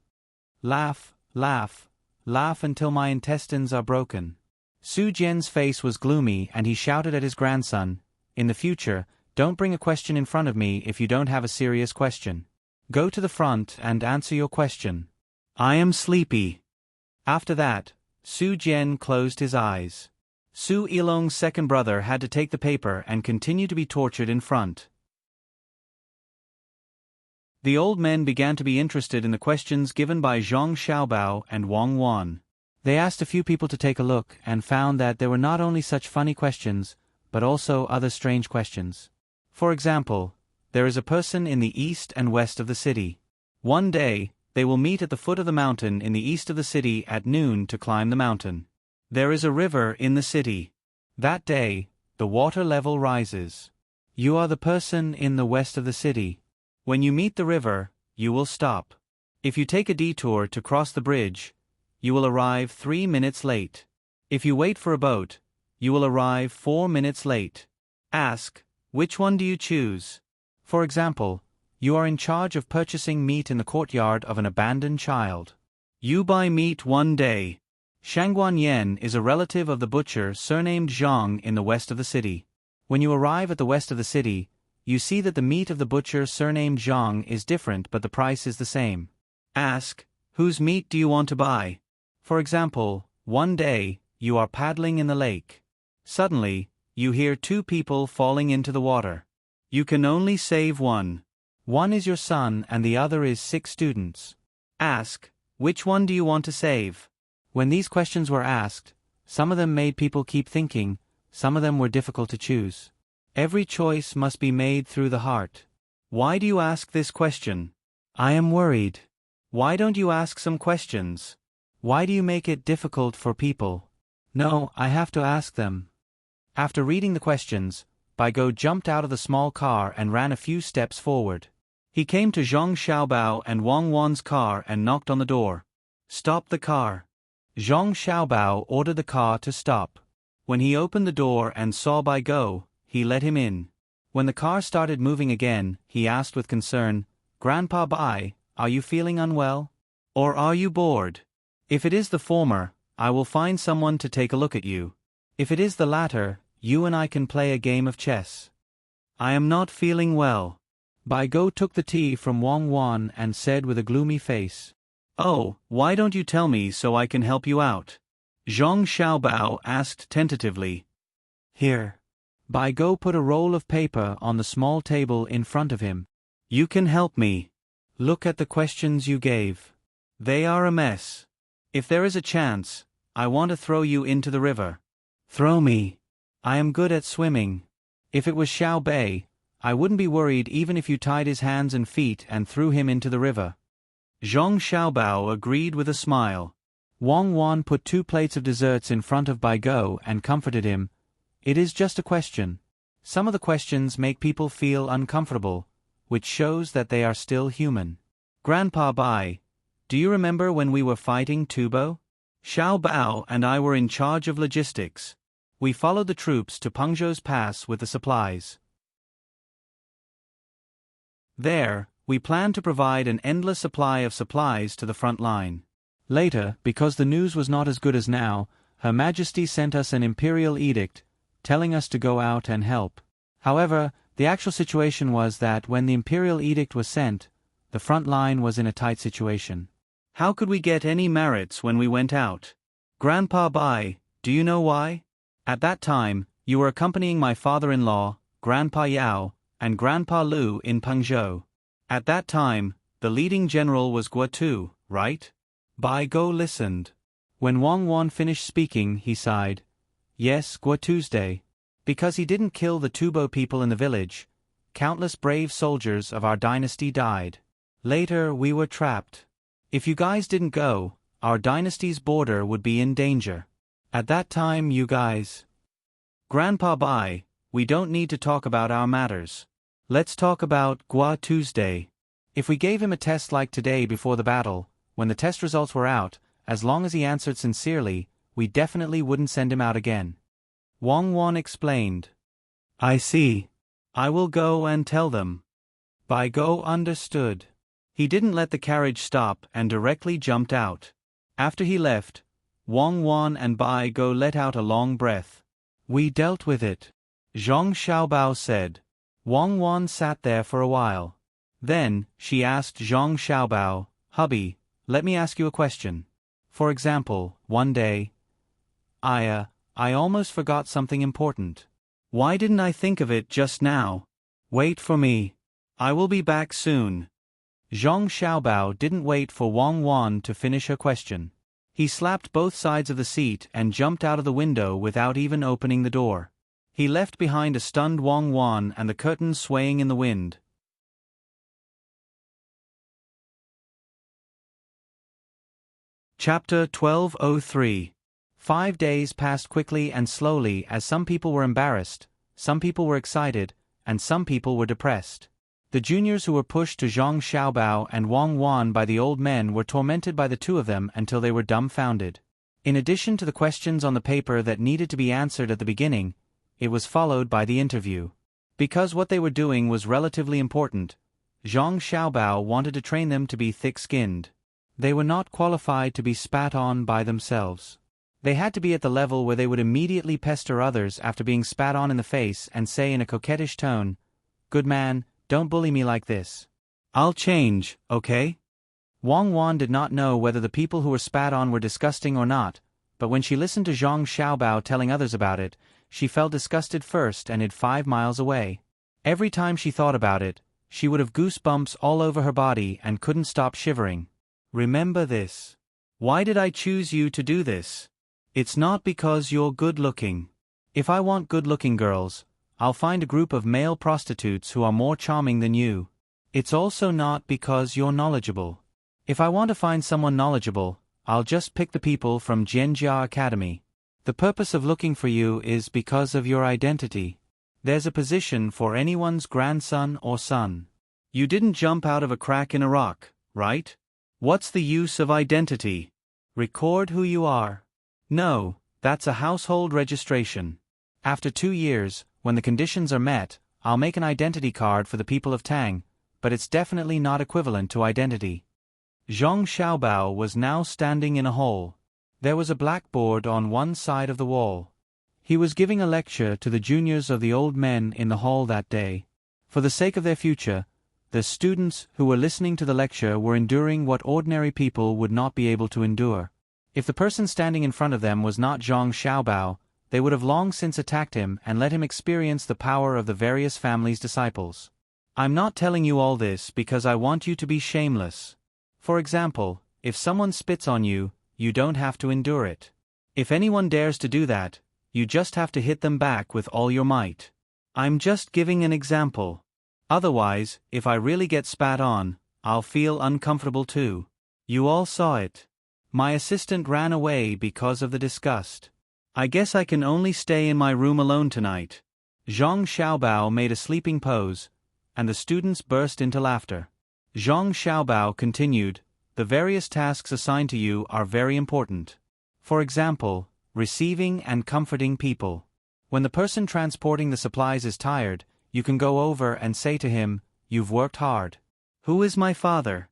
Laugh, laugh, laugh until my intestines are broken." Su Jian's face was gloomy and he shouted at his grandson, "In the future, don't bring a question in front of me if you don't have a serious question. Go to the front and answer your question. I am sleepy." After that, Su Jian closed his eyes. Su Ilong's second brother had to take the paper and continue to be tortured in front. The old men began to be interested in the questions given by Zhang Xiaobao and Wang Wan. They asked a few people to take a look and found that there were not only such funny questions, but also other strange questions. For example, there is a person in the east and west of the city. One day, they will meet at the foot of the mountain in the east of the city at noon to climb the mountain. There is a river in the city. That day, the water level rises. You are the person in the west of the city. When you meet the river, you will stop. If you take a detour to cross the bridge, you will arrive 3 minutes late. If you wait for a boat, you will arrive 4 minutes late. Ask, which one do you choose? For example, you are in charge of purchasing meat in the courtyard of an abandoned child. You buy meat one day. Shangguan Yan is a relative of the butcher surnamed Zhang in the west of the city. When you arrive at the west of the city, you see that the meat of the butcher surnamed Zhang is different but the price is the same. Ask, whose meat do you want to buy? For example, one day, you are paddling in the lake. Suddenly, you hear two people falling into the water. You can only save one. One is your son and the other is 6 students. Ask, which one do you want to save? When these questions were asked, some of them made people keep thinking, some of them were difficult to choose. Every choice must be made through the heart. Why do you ask this question? I am worried. Why don't you ask some questions? Why do you make it difficult for people? No, I have to ask them. After reading the questions, Baigo jumped out of the small car and ran a few steps forward. He came to Zhang Xiaobao and Wang Wan's car and knocked on the door. Stop the car. Zhang Xiaobao ordered the car to stop. When he opened the door and saw Baigo, he let him in. When the car started moving again, he asked with concern, Grandpa Bai, are you feeling unwell? Or are you bored? If it is the former, I will find someone to take a look at you. If it is the latter, you and I can play a game of chess. I am not feeling well. Baigo took the tea from Wang Wan and said with a gloomy face, Oh, why don't you tell me so I can help you out? Zhang Xiaobao asked tentatively. Here. Baigo put a roll of paper on the small table in front of him. You can help me. Look at the questions you gave. They are a mess. If there is a chance, I want to throw you into the river. Throw me. I am good at swimming. If it was Xiao Bei, I wouldn't be worried even if you tied his hands and feet and threw him into the river. Zhang Xiaobao agreed with a smile. Wang Wan put 2 plates of desserts in front of Baigo and comforted him. It is just a question. Some of the questions make people feel uncomfortable, which shows that they are still human. Grandpa Bai, do you remember when we were fighting Tubo? Xiao Bao and I were in charge of logistics. We followed the troops to Pengzhou's pass with the supplies. There, we planned to provide an endless supply of supplies to the front line. Later, because the news was not as good as now, Her Majesty sent us an imperial edict, telling us to go out and help. However, the actual situation was that when the imperial edict was sent, the front line was in a tight situation. How could we get any merits when we went out? Grandpa Bai, do you know why? At that time, you were accompanying my father-in-law, Grandpa Yao, and Grandpa Lu in Pengzhou. At that time, the leading general was Guotu, right? Baigo listened. When Wang Wan finished speaking, he sighed. Yes, Guotu's day. Because he didn't kill the Tubo people in the village, countless brave soldiers of our dynasty died. Later, we were trapped. If you guys didn't go, our dynasty's border would be in danger. At that time, you guys... Grandpa Bai, we don't need to talk about our matters. Let's talk about Gua Tuesday. If we gave him a test like today before the battle, when the test results were out, as long as he answered sincerely, we definitely wouldn't send him out again. Wang Wan explained. I see. I will go and tell them. Baigo understood. He didn't let the carriage stop and directly jumped out. After he left, Wang Wan and Baigo let out a long breath. We dealt with it. Zhang Xiaobao said. Wang Wan sat there for a while. Then, she asked Zhang Xiaobao, Hubby, let me ask you a question. For example, one day, I almost forgot something important. Why didn't I think of it just now? Wait for me. I will be back soon. Zhang Xiaobao didn't wait for Wang Wan to finish her question. He slapped both sides of the seat and jumped out of the window without even opening the door. He left behind a stunned Wang Wan and the curtains swaying in the wind. Chapter 1203. 5 days passed quickly and slowly as some people were embarrassed, some people were excited, and some people were depressed. The juniors who were pushed to Zhang Xiaobao and Wang Wan by the old men were tormented by the two of them until they were dumbfounded. In addition to the questions on the paper that needed to be answered at the beginning, it was followed by the interview. Because what they were doing was relatively important, Zhang Xiaobao wanted to train them to be thick-skinned. They were not qualified to be spat on by themselves. They had to be at the level where they would immediately pester others after being spat on in the face and say in a coquettish tone, "Good man, don't bully me like this. I'll change, okay?" Wang Wan did not know whether the people who were spat on were disgusting or not, but when she listened to Zhang Xiaobao telling others about it, she felt disgusted first and hid 5 miles away. Every time she thought about it, she would have goosebumps all over her body and couldn't stop shivering. Remember this. Why did I choose you to do this? It's not because you're good-looking. If I want good-looking girls, I'll find a group of male prostitutes who are more charming than you. It's also not because you're knowledgeable. If I want to find someone knowledgeable, I'll just pick the people from Jianjia Academy. The purpose of looking for you is because of your identity. There's a position for anyone's grandson or son. You didn't jump out of a crack in a rock, right? What's the use of identity? Record who you are. No, that's a household registration. After 2 years, when the conditions are met, I'll make an identity card for the people of Tang, but it's definitely not equivalent to identity. Zhang Xiaobao was now standing in a hall. There was a blackboard on one side of the wall. He was giving a lecture to the juniors of the old men in the hall that day. For the sake of their future, the students who were listening to the lecture were enduring what ordinary people would not be able to endure. If the person standing in front of them was not Zhang Xiaobao, they would have long since attacked him and let him experience the power of the various families' disciples. I'm not telling you all this because I want you to be shameless. For example, if someone spits on you, you don't have to endure it. If anyone dares to do that, you just have to hit them back with all your might. I'm just giving an example. Otherwise, if I really get spat on, I'll feel uncomfortable too. You all saw it. My assistant ran away because of the disgust. I guess I can only stay in my room alone tonight. Zhang Xiaobao made a sleeping pose, and the students burst into laughter. Zhang Xiaobao continued, "The various tasks assigned to you are very important. For example, receiving and comforting people. When the person transporting the supplies is tired, you can go over and say to him, 'You've worked hard.' Who is my father?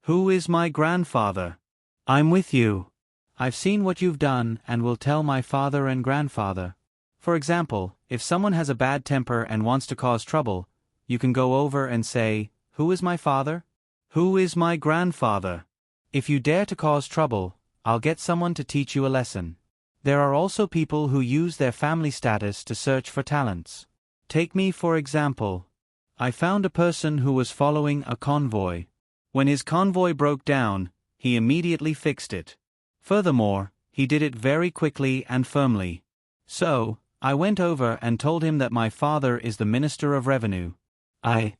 Who is my grandfather? I'm with you. I've seen what you've done and will tell my father and grandfather." For example, if someone has a bad temper and wants to cause trouble, you can go over and say, "Who is my father? Who is my grandfather? If you dare to cause trouble, I'll get someone to teach you a lesson." There are also people who use their family status to search for talents. Take me for example. I found a person who was following a convoy. When his convoy broke down, he immediately fixed it. Furthermore, he did it very quickly and firmly. So, I went over and told him that my father is the Minister of Revenue. I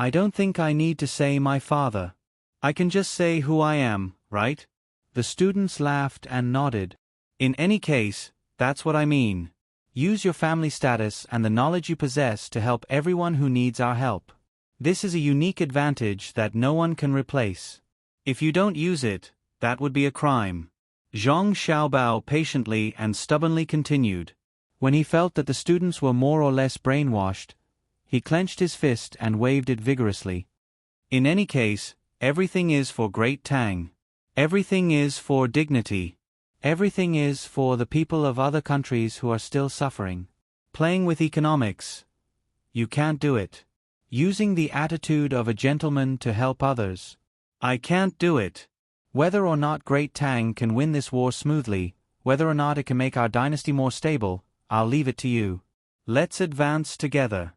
don't think I need to say my father. I can just say who I am, right? The students laughed and nodded. In any case, that's what I mean. Use your family status and the knowledge you possess to help everyone who needs our help. This is a unique advantage that no one can replace. If you don't use it, that would be a crime. Zhang Xiaobao patiently and stubbornly continued. When he felt that the students were more or less brainwashed, he clenched his fist and waved it vigorously. In any case, everything is for Great Tang. Everything is for dignity. Everything is for the people of other countries who are still suffering. Playing with economics. You can't do it. Using the attitude of a gentleman to help others. I can't do it. Whether or not Great Tang can win this war smoothly, whether or not it can make our dynasty more stable, I'll leave it to you. Let's advance together.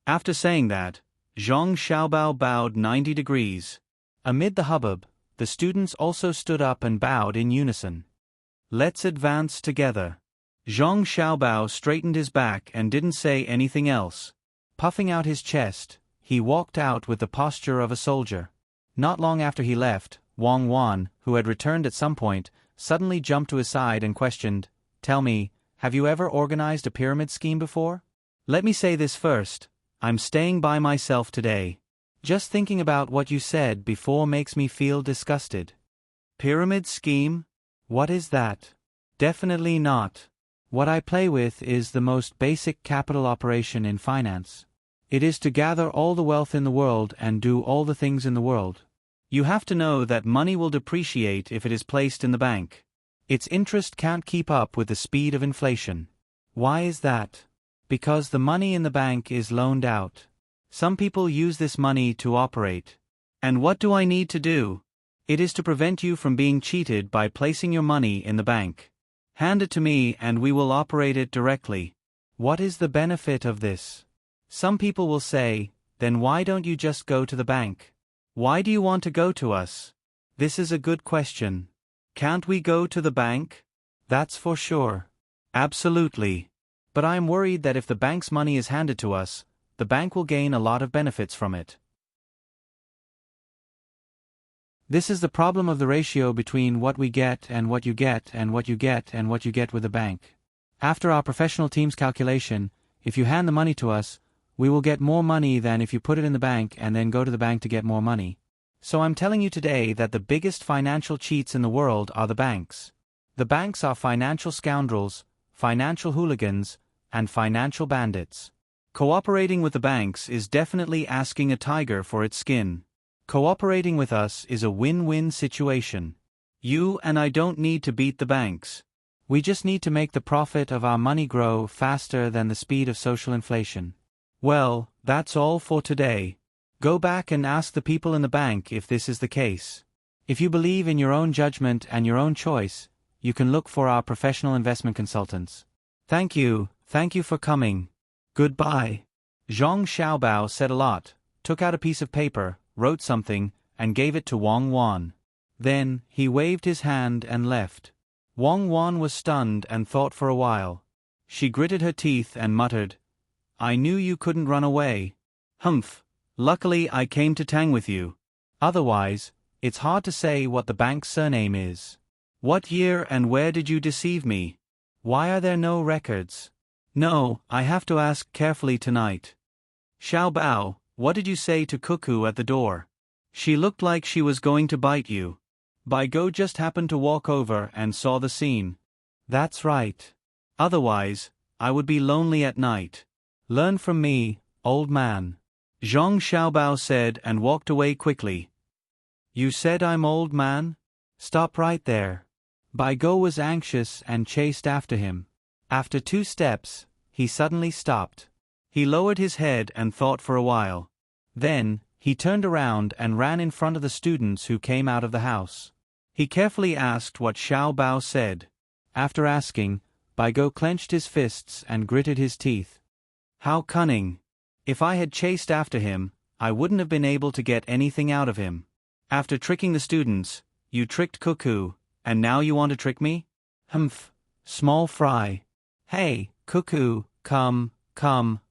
After saying that, Zhang Xiaobao bowed 90 degrees. Amid the hubbub, the students also stood up and bowed in unison. Let's advance together. Zhang Xiaobao straightened his back and didn't say anything else. Puffing out his chest, he walked out with the posture of a soldier. Not long after he left, Wang Wan, who had returned at some point, suddenly jumped to his side and questioned, "Tell me, have you ever organized a pyramid scheme before?" Let me say this first, I'm staying by myself today. Just thinking about what you said before makes me feel disgusted. Pyramid scheme? What is that? Definitely not. What I play with is the most basic capital operation in finance. It is to gather all the wealth in the world and do all the things in the world. You have to know that money will depreciate if it is placed in the bank. Its interest can't keep up with the speed of inflation. Why is that? Because the money in the bank is loaned out. Some people use this money to operate. And what do I need to do? It is to prevent you from being cheated by placing your money in the bank. Hand it to me and we will operate it directly. What is the benefit of this? Some people will say, then why don't you just go to the bank? Why do you want to go to us? This is a good question. Can't we go to the bank? That's for sure. Absolutely. But I am worried that if the bank's money is handed to us, the bank will gain a lot of benefits from it. This is the problem of the ratio between what we get and what you get and what you get and what you get with the bank. After our professional team's calculation, if you hand the money to us, we will get more money than if you put it in the bank and then go to the bank to get more money. So I'm telling you today that the biggest financial cheats in the world are the banks. The banks are financial scoundrels, financial hooligans, and financial bandits. Cooperating with the banks is definitely asking a tiger for its skin. Cooperating with us is a win-win situation. You and I don't need to beat the banks. We just need to make the profit of our money grow faster than the speed of social inflation. Well, that's all for today. Go back and ask the people in the bank if this is the case. If you believe in your own judgment and your own choice, you can look for our professional investment consultants. Thank you for coming. Goodbye. Zhang Xiaobao said a lot, took out a piece of paper, wrote something, and gave it to Wang Wan. Then, he waved his hand and left. Wang Wan was stunned and thought for a while. She gritted her teeth and muttered, I knew you couldn't run away. Humph. Luckily I came to Tang with you. Otherwise, it's hard to say what the bank's surname is. What year and where did you deceive me? Why are there no records? No, I have to ask carefully tonight. Xiaobao, what did you say to Cuckoo at the door? She looked like she was going to bite you. Bai Go just happened to walk over and saw the scene. That's right. Otherwise, I would be lonely at night. Learn from me, old man. Zhang Xiaobao said and walked away quickly. You said I'm old man? Stop right there. Bai Go was anxious and chased after him. After 2 steps, he suddenly stopped. He lowered his head and thought for a while. Then, he turned around and ran in front of the students who came out of the house. He carefully asked what Xiaobao said. After asking, Bai Go clenched his fists and gritted his teeth. How cunning. If I had chased after him, I wouldn't have been able to get anything out of him. After tricking the students, you tricked Cuckoo, and now you want to trick me? Humph, small fry. Hey, Cuckoo, come,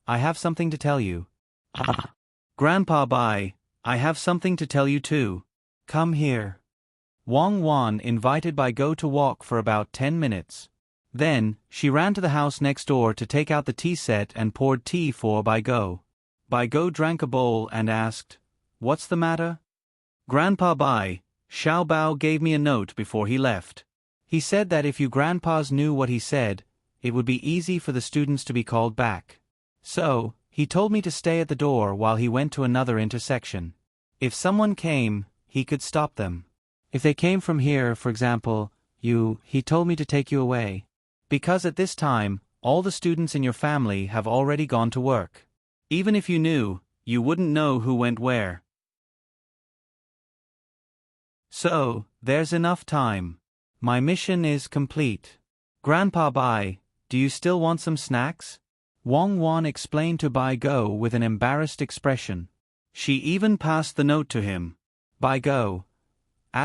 I have something to tell you. Ah. Grandpa Bai, I have something to tell you too. Come here. Wang Wan invited Bai Go to walk for about 10 minutes. Then, she ran to the house next door to take out the tea set and poured tea for Bai Go. Bai Go drank a bowl and asked, What's the matter? Grandpa Bai, Xiaobao gave me a note before he left. He said that if you grandpas knew what he said, it would be easy for the students to be called back. So, he told me to stay at the door while he went to another intersection. If someone came, he could stop them. If they came from here, for example, he told me to take you away. Because at this time, all the students in your family have already gone to work. Even if you knew, you wouldn't know who went where. So, there's enough time. My mission is complete. Grandpa Bai, do you still want some snacks? Wang Wan explained to Bai Go with an embarrassed expression. She even passed the note to him. Bai Go. *********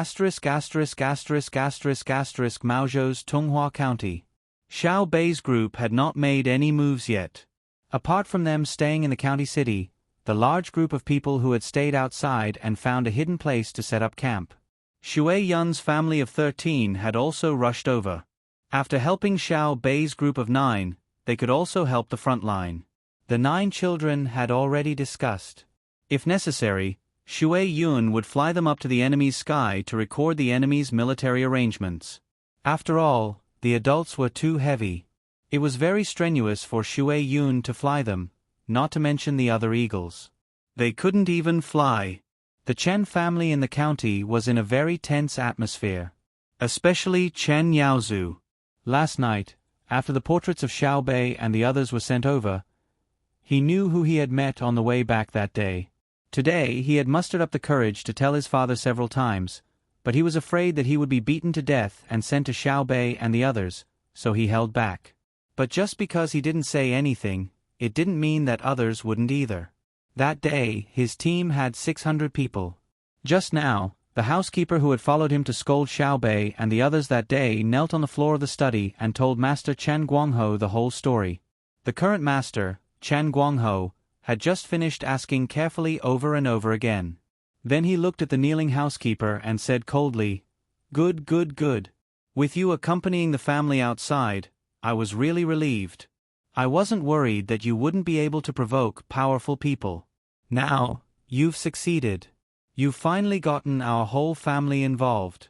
Maozhou's Tonghua County. Xiao Bei's group had not made any moves yet. Apart from them staying in the county city, the large group of people who had stayed outside and found a hidden place to set up camp. Shui Yun's family of 13 had also rushed over. After helping Xiao Bei's group of 9, they could also help the front line. The 9 children had already discussed. If necessary, Shui Yun would fly them up to the enemy's sky to record the enemy's military arrangements. After all, the adults were too heavy. It was very strenuous for Shui Yun to fly them, not to mention the other eagles. They couldn't even fly. The Chen family in the county was in a very tense atmosphere. Especially Chen Yaozu. Last night, after the portraits of Xiao Bei and the others were sent over, he knew who he had met on the way back that day. Today he had mustered up the courage to tell his father several times, but he was afraid that he would be beaten to death and sent to Xiao Bei and the others, so he held back. But just because he didn't say anything, it didn't mean that others wouldn't either. That day, his team had 600 people. Just now, the housekeeper who had followed him to scold Xiao Bei and the others that day knelt on the floor of the study and told Master Chen Guangho the whole story. The current master, Chen Guangho, had just finished asking carefully over and over again. Then he looked at the kneeling housekeeper and said coldly, "Good, good, good. With you accompanying the family outside, I was really relieved. I wasn't worried that you wouldn't be able to provoke powerful people. Now, you've succeeded. You've finally gotten our whole family involved.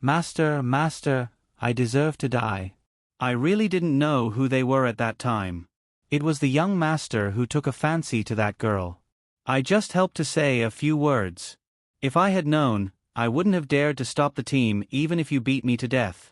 Master, I deserve to die. I really didn't know who they were at that time. It was the young master who took a fancy to that girl. I just helped to say a few words. If I had known, I wouldn't have dared to stop the team even if you beat me to death."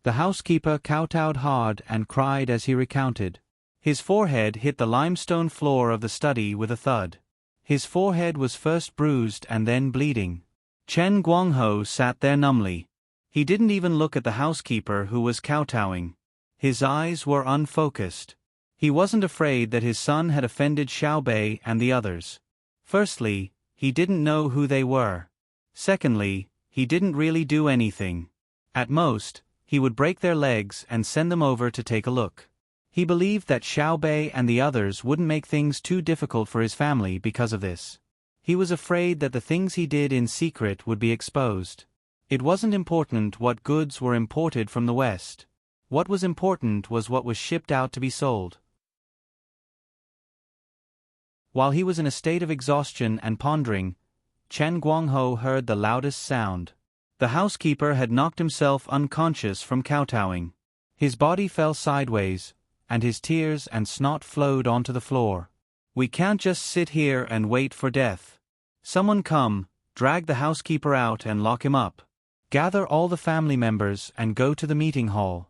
The housekeeper kowtowed hard and cried as he recounted. His forehead hit the limestone floor of the study with a thud. His forehead was first bruised and then bleeding. Chen Guangho sat there numbly. He didn't even look at the housekeeper who was kowtowing. His eyes were unfocused. He wasn't afraid that his son had offended Xiao Bei and the others. Firstly, he didn't know who they were. Secondly, he didn't really do anything. At most, he would break their legs and send them over to take a look. He believed that Xiao Bei and the others wouldn't make things too difficult for his family because of this. He was afraid that the things he did in secret would be exposed. It wasn't important what goods were imported from the West. What was important was what was shipped out to be sold. While he was in a state of exhaustion and pondering, Chen Guangho heard the loudest sound. The housekeeper had knocked himself unconscious from kowtowing. His body fell sideways, and his tears and snot flowed onto the floor. "We can't just sit here and wait for death. Someone come, drag the housekeeper out and lock him up. Gather all the family members and go to the meeting hall."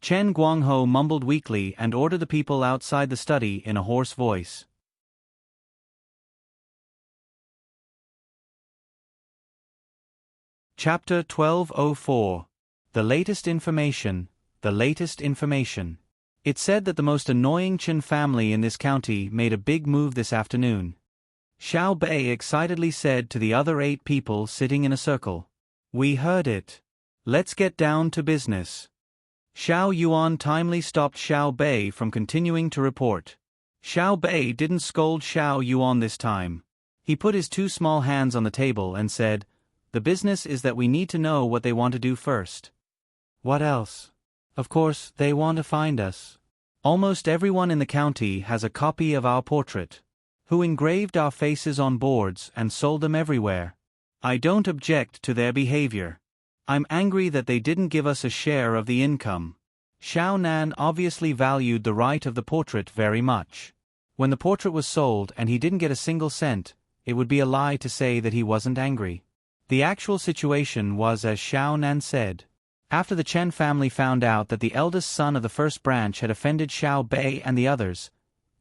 Chen Guangho mumbled weakly and ordered the people outside the study in a hoarse voice. Chapter 1204. The latest information. It said that the most annoying Chen family in this county made a big move this afternoon. Xiao Bei excitedly said to the other 8 people sitting in a circle. "We heard it. Let's get down to business." Xiao Yuan timely stopped Xiao Bei from continuing to report. Xiao Bei didn't scold Xiao Yuan this time. He put his 2 small hands on the table and said, "The business is that we need to know what they want to do first." "What else?" "Of course, they want to find us. Almost everyone in the county has a copy of our portrait. Who engraved our faces on boards and sold them everywhere. I don't object to their behavior. I'm angry that they didn't give us a share of the income." Xiao Nan obviously valued the right of the portrait very much. When the portrait was sold and he didn't get a single cent, it would be a lie to say that he wasn't angry. The actual situation was as Xiao Nan said. After the Chen family found out that the eldest son of the first branch had offended Xiao Bei and the others,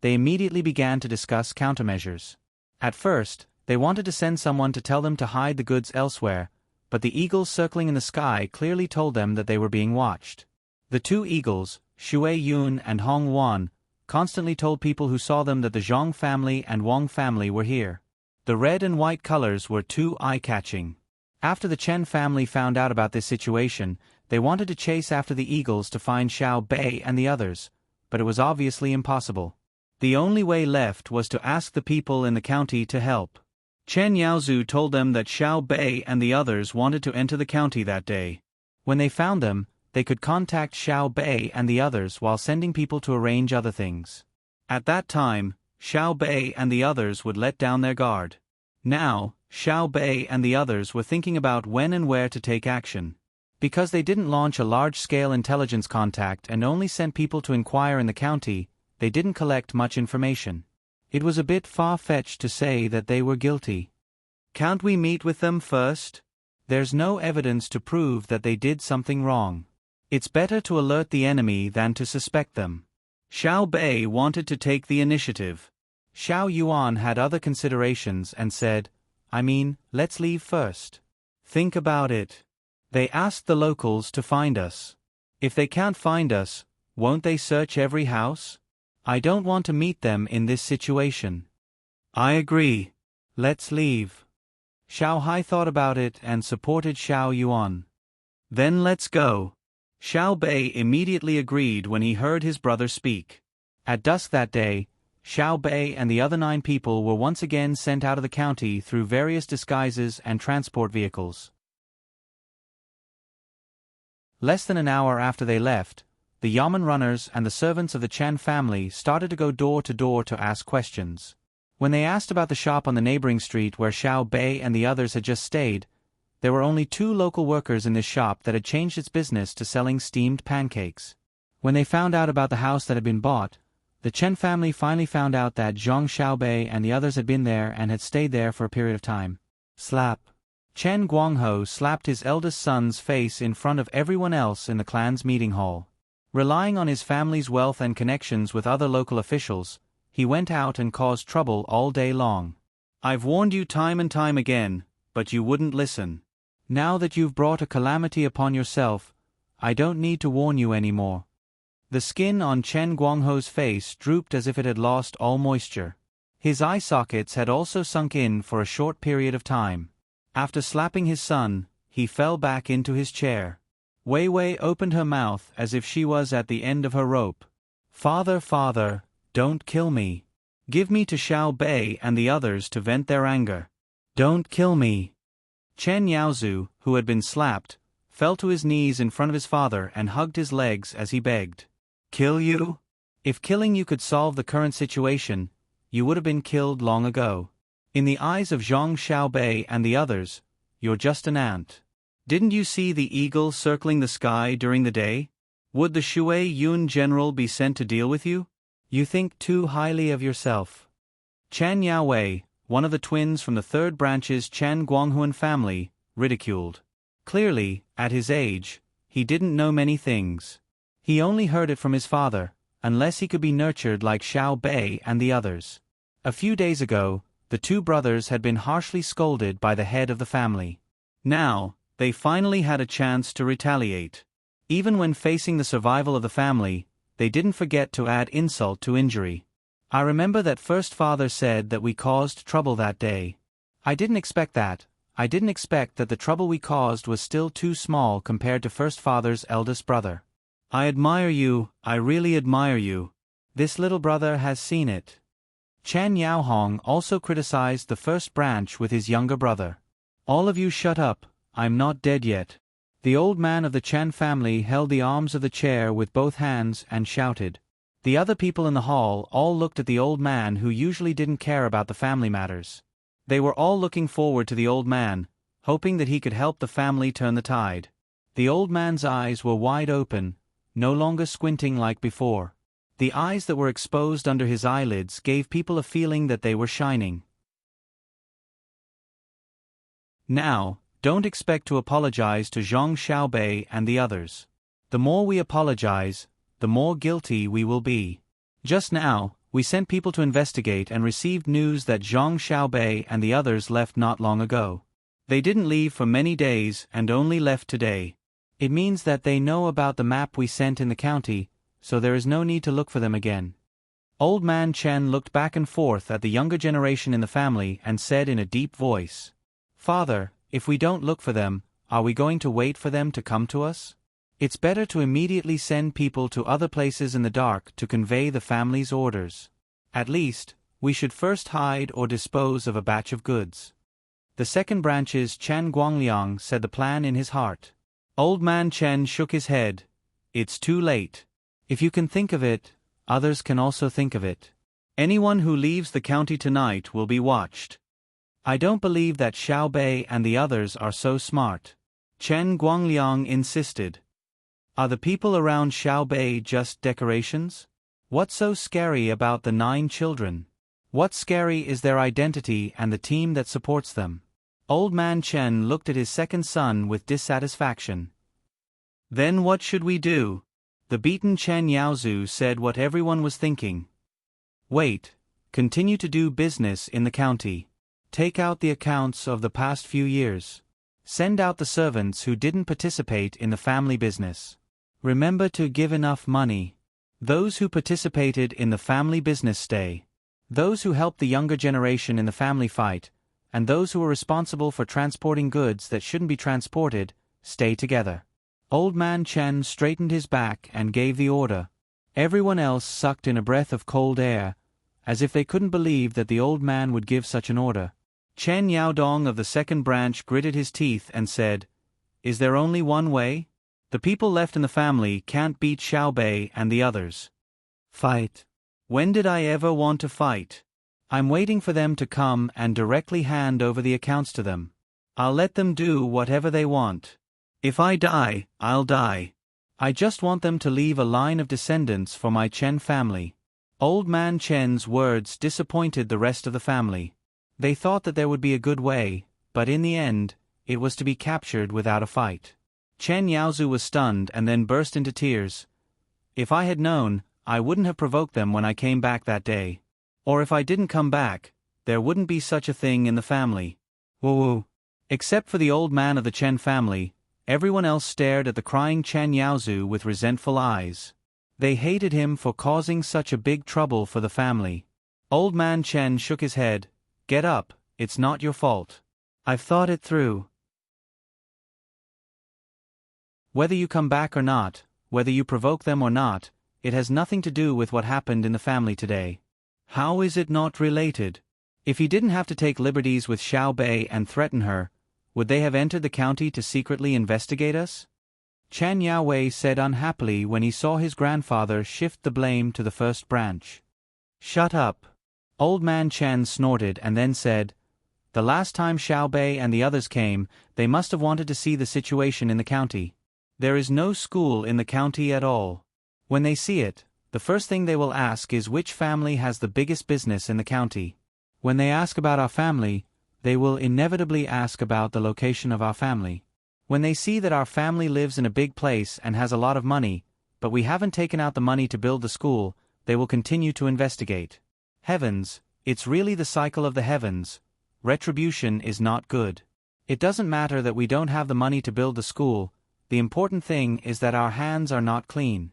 they immediately began to discuss countermeasures. At first, they wanted to send someone to tell them to hide the goods elsewhere, but the eagles circling in the sky clearly told them that they were being watched. The 2 eagles, Shui Yun and Hong Wan, constantly told people who saw them that the Zhang family and Wang family were here. The red and white colors were too eye-catching. After the Chen family found out about this situation, they wanted to chase after the eagles to find Xiao Bei and the others, but it was obviously impossible. The only way left was to ask the people in the county to help. Chen Yaozu told them that Xiao Bei and the others wanted to enter the county that day. When they found them, they could contact Xiao Bei and the others while sending people to arrange other things. At that time, Xiao Bei and the others would let down their guard. Now, Xiao Bei and the others were thinking about when and where to take action. Because they didn't launch a large-scale intelligence contact and only sent people to inquire in the county, they didn't collect much information. It was a bit far-fetched to say that they were guilty. Can't we meet with them first? There's no evidence to prove that they did something wrong. It's better to alert the enemy than to suspect them. Xiao Bei wanted to take the initiative. Xiao Yuan had other considerations and said, let's leave first. Think about it. They asked the locals to find us. If they can't find us, won't they search every house? I don't want to meet them in this situation. I agree. Let's leave. Xiao Hai thought about it and supported Xiao Yuan. Then let's go. Xiao Bei immediately agreed when he heard his brother speak. At dusk that day, Xiao Bei and the other 9 people were once again sent out of the county through various disguises and transport vehicles. Less than an hour after they left, the Yamen runners and the servants of the Chen family started to go door to door to ask questions. When they asked about the shop on the neighboring street where Xiao Bei and the others had just stayed, there were only 2 local workers in this shop that had changed its business to selling steamed pancakes. When they found out about the house that had been bought, the Chen family finally found out that Zhang Xiaobei and the others had been there and had stayed there for a period of time. Slap. Chen Guangho slapped his eldest son's face in front of everyone else in the clan's meeting hall. Relying on his family's wealth and connections with other local officials, he went out and caused trouble all day long. I've warned you time and time again, but you wouldn't listen. Now that you've brought a calamity upon yourself, I don't need to warn you anymore. The skin on Chen Guangho's face drooped as if it had lost all moisture. His eye sockets had also sunk in for a short period of time. After slapping his son, he fell back into his chair. Wei Wei opened her mouth as if she was at the end of her rope. Father, father, don't kill me. Give me to Xiao Bei and the others to vent their anger. Don't kill me. Chen Yaozu, who had been slapped, fell to his knees in front of his father and hugged his legs as he begged. Kill you? If killing you could solve the current situation, you would have been killed long ago. In the eyes of Zhang Xiaobei and the others, you're just an ant. Didn't you see the eagle circling the sky during the day? Would the Shui Yun general be sent to deal with you? You think too highly of yourself. Chan Yaowei, one of the twins from the 3rd branch's Chan Guanghuan family, ridiculed. Clearly, at his age, he didn't know many things. He only heard it from his father, unless he could be nurtured like Xiao Bei and the others. A few days ago, the 2 brothers had been harshly scolded by the head of the family. Now, they finally had a chance to retaliate. Even when facing the survival of the family, they didn't forget to add insult to injury. I remember that first father said that we caused trouble that day. I didn't expect that. I didn't expect that the trouble we caused was still too small compared to first father's eldest brother. I admire you, I really admire you. This little brother has seen it. Chen Yaohong also criticized the 1st branch with his younger brother. All of you shut up, I'm not dead yet. The old man of the Chen family held the arms of the chair with both hands and shouted. The other people in the hall all looked at the old man who usually didn't care about the family matters. They were all looking forward to the old man, hoping that he could help the family turn the tide. The old man's eyes were wide open, no longer squinting like before. The eyes that were exposed under his eyelids gave people a feeling that they were shining. Now, don't expect to apologize to Zhang Xiaobei and the others. The more we apologize, the more guilty we will be. Just now, we sent people to investigate and received news that Zhang Xiaobei and the others left not long ago. They didn't leave for many days and only left today. It means that they know about the map we sent in the county, so there is no need to look for them again. Old man Chen looked back and forth at the younger generation in the family and said in a deep voice, Father, if we don't look for them, are we going to wait for them to come to us? It's better to immediately send people to other places in the dark to convey the family's orders. At least, we should first hide or dispose of a batch of goods. The 2nd branch's Chen Guangliang said the plan in his heart. Old man Chen shook his head. It's too late. If you can think of it, others can also think of it. Anyone who leaves the county tonight will be watched. I don't believe that Xiao Bei and the others are so smart. Chen Guangliang insisted. Are the people around Xiaobei just decorations? What's so scary about the 9 children? What's scary is their identity and the team that supports them. Old man Chen looked at his second son with dissatisfaction. Then what should we do? The beaten Chen Yaozu said what everyone was thinking. Wait, continue to do business in the county. Take out the accounts of the past few years. Send out the servants who didn't participate in the family business. Remember to give enough money. Those who participated in the family business stay. Those who helped the younger generation in the family fight, and those who were responsible for transporting goods that shouldn't be transported, stay together. Old man Chen straightened his back and gave the order. Everyone else sucked in a breath of cold air, as if they couldn't believe that the old man would give such an order. Chen Yaodong of the second branch gritted his teeth and said, "Is there only one way? The people left in the family can't beat Xiaobei and the others. Fight. When did I ever want to fight? I'm waiting for them to come and directly hand over the accounts to them. I'll let them do whatever they want. If I die, I'll die. I just want them to leave a line of descendants for my Chen family." Old man Chen's words disappointed the rest of the family. They thought that there would be a good way, but in the end, it was to be captured without a fight. Chen Yaozu was stunned and then burst into tears. If I had known, I wouldn't have provoked them when I came back that day. Or if I didn't come back, there wouldn't be such a thing in the family. Woo-woo. Except for the old man of the Chen family, everyone else stared at the crying Chen Yaozu with resentful eyes. They hated him for causing such a big trouble for the family. Old man Chen shook his head. "Get up, it's not your fault. I've thought it through. Whether you come back or not, whether you provoke them or not, it has nothing to do with what happened in the family today." "How is it not related? If he didn't have to take liberties with Xiaobei and threaten her, would they have entered the county to secretly investigate us?" Chan Yaowei said unhappily when he saw his grandfather shift the blame to the first branch. "Shut up." Old man Chen snorted and then said, "The last time Xiaobei and the others came, they must have wanted to see the situation in the county. There is no school in the county at all. When they see it, the first thing they will ask is which family has the biggest business in the county. When they ask about our family, they will inevitably ask about the location of our family. When they see that our family lives in a big place and has a lot of money, but we haven't taken out the money to build the school, they will continue to investigate. Heavens, it's really the cycle of the heavens. Retribution is not good. It doesn't matter that we don't have the money to build the school, the important thing is that our hands are not clean.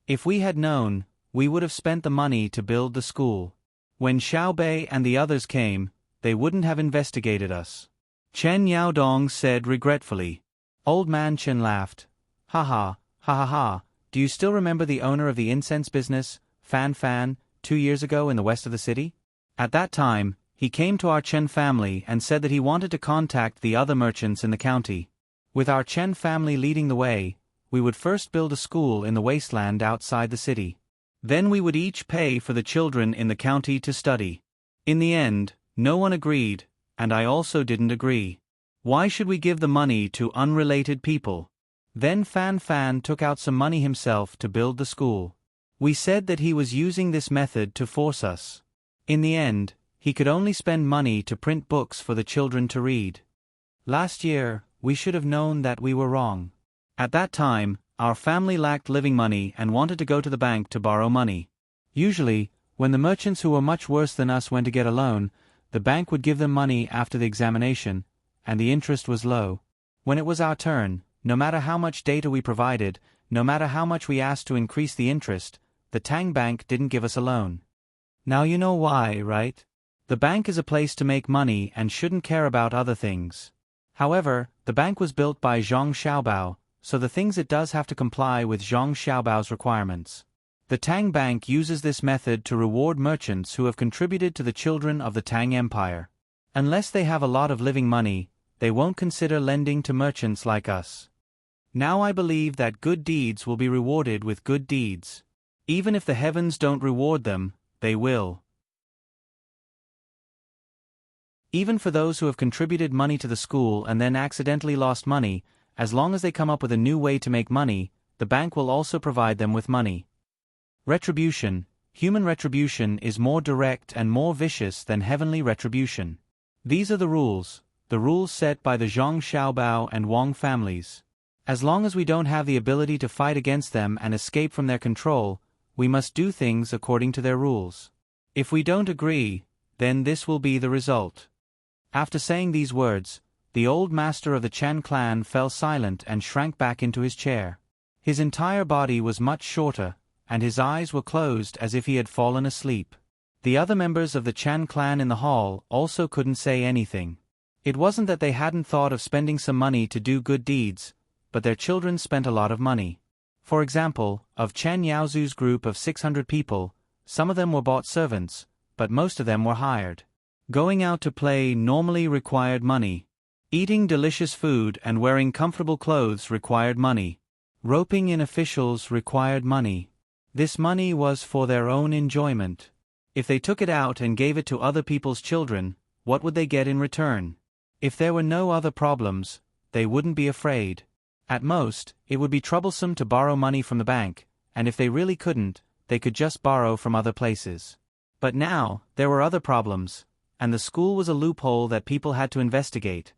If we had known, we would have spent the money to build the school. When Xiaobei and the others came, they wouldn't have investigated us." Chen Yaodong said regretfully. Old man Chen laughed. "Ha ha, ha ha ha, do you still remember the owner of the incense business, Fan Fan, 2 years ago in the west of the city? At that time, he came to our Chen family and said that he wanted to contact the other merchants in the county. With our Chen family leading the way, we would first build a school in the wasteland outside the city. Then we would each pay for the children in the county to study. In the end, no one agreed, and I also didn't agree. Why should we give the money to unrelated people? Then Fan Fan took out some money himself to build the school. We said that he was using this method to force us. In the end, he could only spend money to print books for the children to read. Last year, we should have known that we were wrong. At that time, our family lacked living money and wanted to go to the bank to borrow money. Usually, when the merchants who were much worse than us went to get a loan, the bank would give them money after the examination, and the interest was low. When it was our turn, no matter how much data we provided, no matter how much we asked to increase the interest, the Tang bank didn't give us a loan. Now you know why, right? The bank is a place to make money and shouldn't care about other things. However, the bank was built by Zhang Xiaobao, so the things it does have to comply with Zhang Xiaobao's requirements. The Tang Bank uses this method to reward merchants who have contributed to the children of the Tang Empire. Unless they have a lot of living money, they won't consider lending to merchants like us. Now I believe that good deeds will be rewarded with good deeds. Even if the heavens don't reward them, they will. Even for those who have contributed money to the school and then accidentally lost money, As long as they come up with a new way to make money, the bank will also provide them with money. Retribution. Human retribution is more direct and more vicious than heavenly retribution. These are the rules set by the Zhang Xiaobao and Wang families. As long as we don't have the ability to fight against them and escape from their control, we must do things according to their rules. If we don't agree, then this will be the result. After saying these words, the old master of the Chan clan fell silent and shrank back into his chair. His entire body was much shorter, and his eyes were closed as if he had fallen asleep. The other members of the Chan clan in the hall also couldn't say anything. It wasn't that they hadn't thought of spending some money to do good deeds, but their children spent a lot of money. For example, of Chen Yaozu's group of 600 people, some of them were bought servants, but most of them were hired. Going out to play normally required money. Eating delicious food and wearing comfortable clothes required money. Roping in officials required money. This money was for their own enjoyment. If they took it out and gave it to other people's children, what would they get in return? If there were no other problems, they wouldn't be afraid. At most, it would be troublesome to borrow money from the bank, and if they really couldn't, they could just borrow from other places. But now, there were other problems, and the school was a loophole that people had to investigate.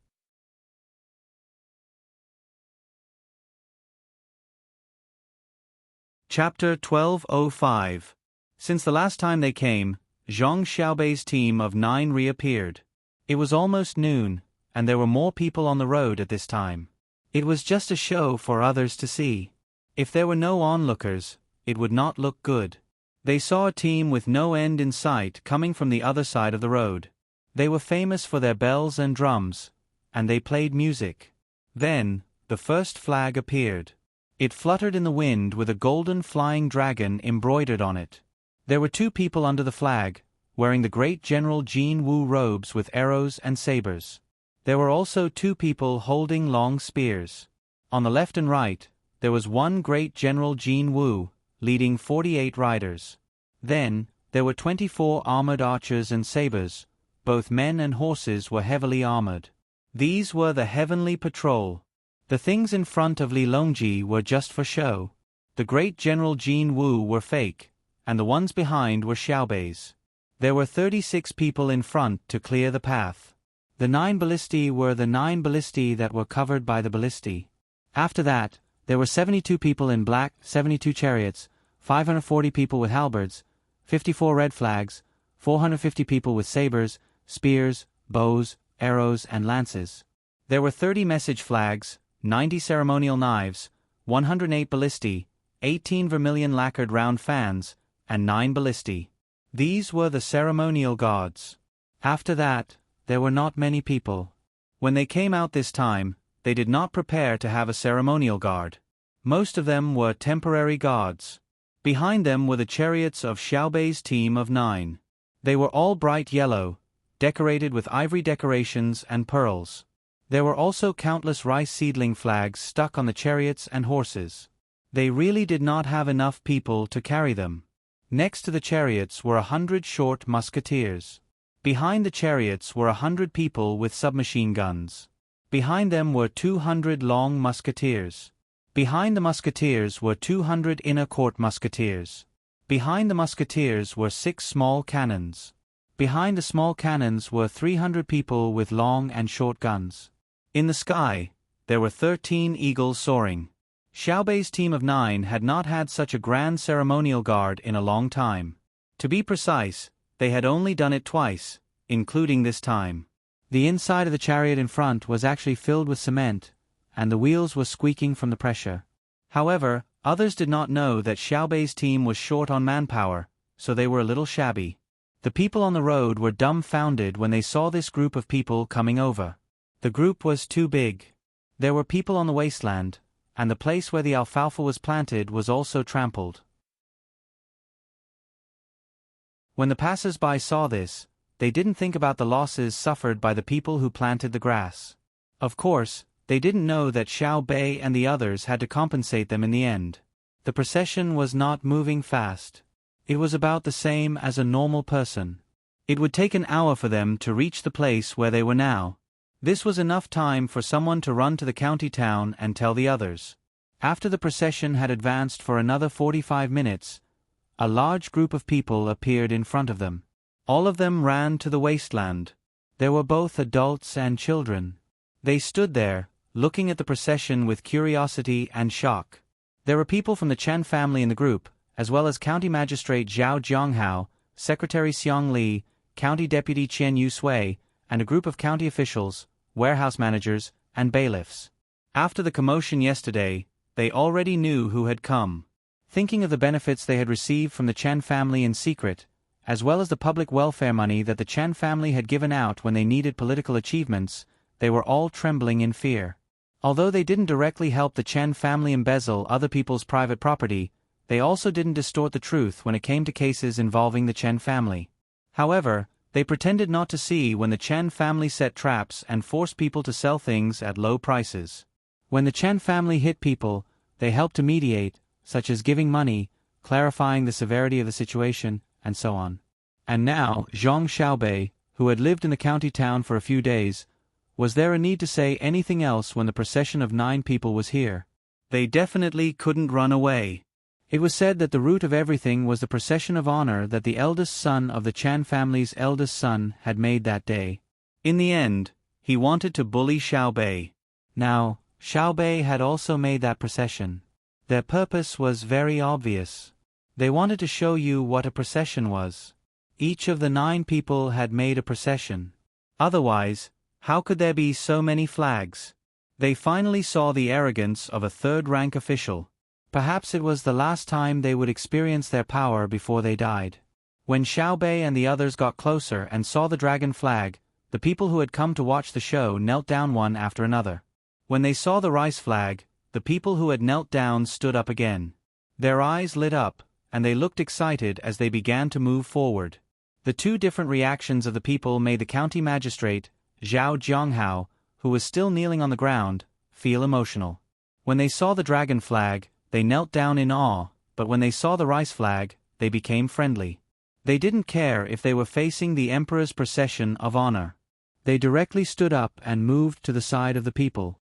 Chapter 1205. Since the last time they came, Zhang Xiaobei's team of 9 reappeared. It was almost noon, and there were more people on the road at this time. It was just a show for others to see. If there were no onlookers, it would not look good. They saw a team with no end in sight coming from the other side of the road. They were famous for their bells and drums, and they played music. Then, the first flag appeared. It fluttered in the wind with a golden flying dragon embroidered on it. There were 2 people under the flag, wearing the great General Jin Wu robes with arrows and sabers. There were also 2 people holding long spears. On the left and right, there was one great General Jin Wu, leading 48 riders. Then, there were 24 armored archers and sabers. Both men and horses were heavily armored. These were the heavenly patrol. The things in front of Li Longji were just for show. The great General Jin Wu were fake, and the ones behind were Xiaobei's. There were 36 people in front to clear the path. The 9 ballistae were the 9 ballistae that were covered by the ballistae. After that, there were 72 people in black, 72 chariots, 540 people with halberds, 54 red flags, 450 people with sabers, spears, bows, arrows, and lances. There were 30 message flags, 90 ceremonial knives, 108 ballistae, 18 vermilion lacquered round fans, and 9 ballistae. These were the ceremonial guards. After that, there were not many people. When they came out this time, they did not prepare to have a ceremonial guard. Most of them were temporary guards. Behind them were the chariots of Xiaobei's team of 9. They were all bright yellow, decorated with ivory decorations and pearls. There were also countless rice seedling flags stuck on the chariots and horses. They really did not have enough people to carry them. Next to the chariots were 100 short musketeers. Behind the chariots were 100 people with submachine guns. Behind them were 200 long musketeers. Behind the musketeers were 200 inner court musketeers. Behind the musketeers were 6 small cannons. Behind the small cannons were 300 people with long and short guns. In the sky, there were 13 eagles soaring. Xiaobei's team of 9 had not had such a grand ceremonial guard in a long time. To be precise, they had only done it twice, including this time. The inside of the chariot in front was actually filled with cement, and the wheels were squeaking from the pressure. However, others did not know that Xiaobei's team was short on manpower, so they were a little shabby. The people on the road were dumbfounded when they saw this group of people coming over. The group was too big. There were people on the wasteland, and the place where the alfalfa was planted was also trampled. When the passers-by saw this, they didn't think about the losses suffered by the people who planted the grass. Of course, they didn't know that Xiaobei and the others had to compensate them in the end. The procession was not moving fast. It was about the same as a normal person. It would take an hour for them to reach the place where they were now. This was enough time for someone to run to the county town and tell the others. After the procession had advanced for another 45 minutes, a large group of people appeared in front of them. All of them ran to the wasteland. There were both adults and children. They stood there, looking at the procession with curiosity and shock. There were people from the Chen family in the group, as well as County Magistrate Zhao Jianghao, Secretary Xiang Li, County Deputy Qian Yusui, and a group of county officials, warehouse managers, and bailiffs. After the commotion yesterday, they already knew who had come. Thinking of the benefits they had received from the Chen family in secret, as well as the public welfare money that the Chen family had given out when they needed political achievements, they were all trembling in fear. Although they didn't directly help the Chen family embezzle other people's private property, they also didn't distort the truth when it came to cases involving the Chen family. However, they pretended not to see when the Chen family set traps and forced people to sell things at low prices. When the Chen family hit people, they helped to mediate, such as giving money, clarifying the severity of the situation, and so on. And now, Zhang Xiaobei, who had lived in the county town for a few days, was there a need to say anything else when the procession of 9 people was here? They definitely couldn't run away. It was said that the root of everything was the procession of honor that the eldest son of the Chan family's eldest son had made that day. In the end, he wanted to bully Xiaobei. Now, Xiaobei had also made that procession. Their purpose was very obvious. They wanted to show you what a procession was. Each of the 9 people had made a procession. Otherwise, how could there be so many flags? They finally saw the arrogance of a third-rank official. Perhaps it was the last time they would experience their power before they died. When Xiaobei and the others got closer and saw the dragon flag, the people who had come to watch the show knelt down one after another. When they saw the rice flag, the people who had knelt down stood up again. Their eyes lit up, and they looked excited as they began to move forward. The 2 different reactions of the people made the county magistrate, Zhao Jianghao, who was still kneeling on the ground, feel emotional. When they saw the dragon flag, they knelt down in awe, but when they saw the rice flag, they became friendly. They didn't care if they were facing the emperor's procession of honor. They directly stood up and moved to the side of the people.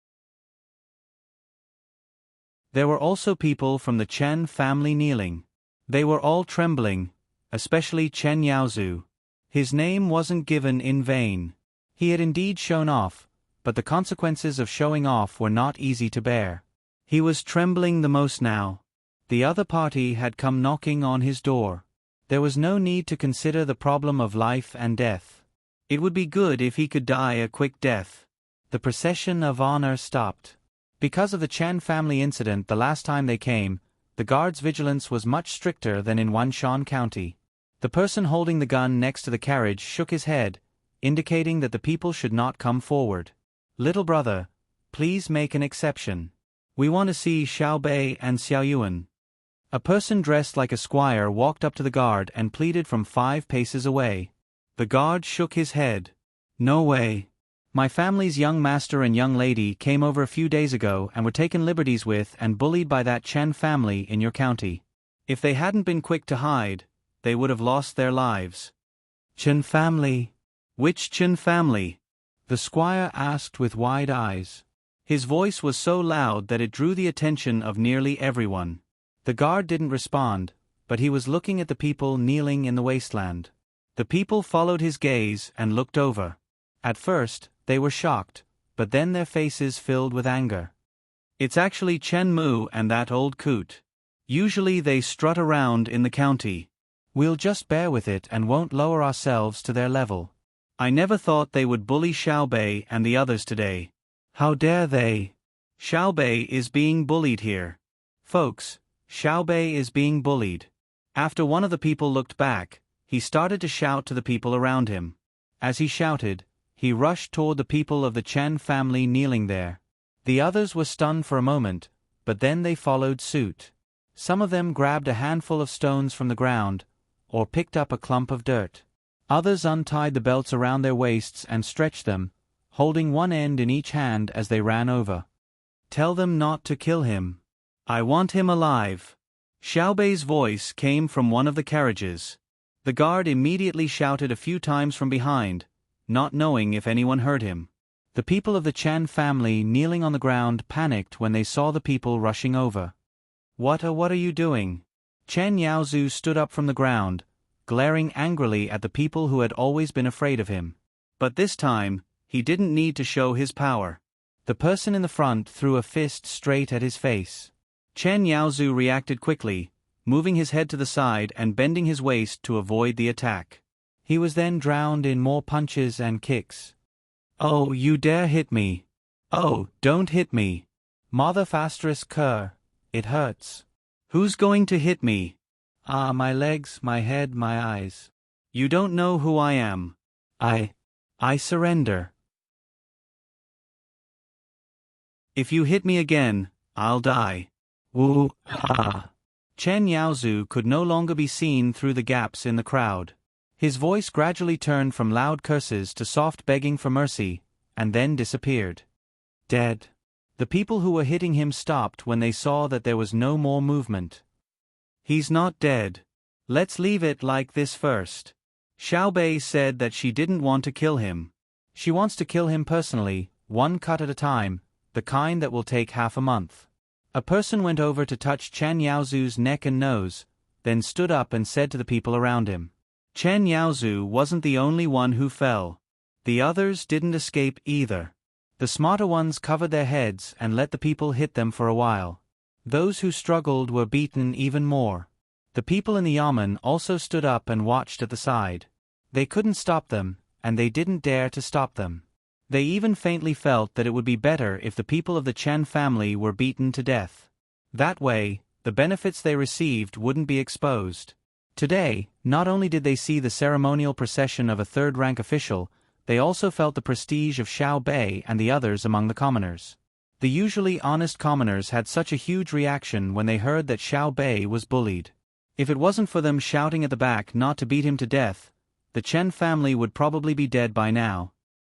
There were also people from the Chen family kneeling. They were all trembling, especially Chen Yaozu. His name wasn't given in vain. He had indeed shown off, but the consequences of showing off were not easy to bear. He was trembling the most now. The other party had come knocking on his door. There was no need to consider the problem of life and death. It would be good if he could die a quick death. The procession of honor stopped. Because of the Chen family incident the last time they came, the guards' vigilance was much stricter than in Wanshan County. The person holding the gun next to the carriage shook his head, indicating that the people should not come forward. "Little brother, please make an exception. We want to see Xiaobei and Xiaoyuan." A person dressed like a squire walked up to the guard and pleaded from 5 paces away. The guard shook his head. "No way. My family's young master and young lady came over a few days ago and were taken liberties with and bullied by that Chen family in your county. If they hadn't been quick to hide, they would have lost their lives." "Chen family? Which Chen family?" the squire asked with wide eyes. His voice was so loud that it drew the attention of nearly everyone. The guard didn't respond, but he was looking at the people kneeling in the wasteland. The people followed his gaze and looked over. At first, they were shocked, but then their faces filled with anger. "It's actually Chen Mu and that old coot. Usually they strut around in the county. We'll just bear with it and won't lower ourselves to their level. I never thought they would bully Xiaobei and the others today. How dare they? Xiaobei is being bullied here. Folks, Xiaobei is being bullied." After one of the people looked back, he started to shout to the people around him. As he shouted, he rushed toward the people of the Chen family kneeling there. The others were stunned for a moment, but then they followed suit. Some of them grabbed a handful of stones from the ground, or picked up a clump of dirt. Others untied the belts around their waists and stretched them, holding one end in each hand as they ran over. "Tell them not to kill him. I want him alive." Xiaobei's voice came from one of the carriages. The guard immediately shouted a few times from behind, not knowing if anyone heard him. The people of the Chen family kneeling on the ground panicked when they saw the people rushing over. What are you doing? Chen Yaozu stood up from the ground, glaring angrily at the people who had always been afraid of him. But this time, he didn't need to show his power. The person in the front threw a fist straight at his face. Chen Yaozu reacted quickly, moving his head to the side and bending his waist to avoid the attack. He was then drowned in more punches and kicks. Oh, you dare hit me! Oh, don't hit me! Mother ***, it hurts. Who's going to hit me? Ah, my legs, my head, my eyes. You don't know who I am. I surrender. If you hit me again, I'll die. Woo, ha. Chen Yaozu could no longer be seen through the gaps in the crowd. His voice gradually turned from loud curses to soft begging for mercy, and then disappeared. Dead. The people who were hitting him stopped when they saw that there was no more movement. He's not dead. Let's leave it like this first. Xiao Bei said that she didn't want to kill him. She wants to kill him personally, one cut at a time, the kind that will take half a month. A person went over to touch Chen Yaozu's neck and nose, then stood up and said to the people around him. Chen Yaozu wasn't the only one who fell. The others didn't escape either. The smarter ones covered their heads and let the people hit them for a while. Those who struggled were beaten even more. The people in the yamen also stood up and watched at the side. They couldn't stop them, and they didn't dare to stop them. They even faintly felt that it would be better if the people of the Chen family were beaten to death. That way, the benefits they received wouldn't be exposed. Today, not only did they see the ceremonial procession of a third-rank official, they also felt the prestige of Xiao Bei and the others among the commoners. The usually honest commoners had such a huge reaction when they heard that Xiao Bei was bullied. If it wasn't for them shouting at the back not to beat him to death, the Chen family would probably be dead by now.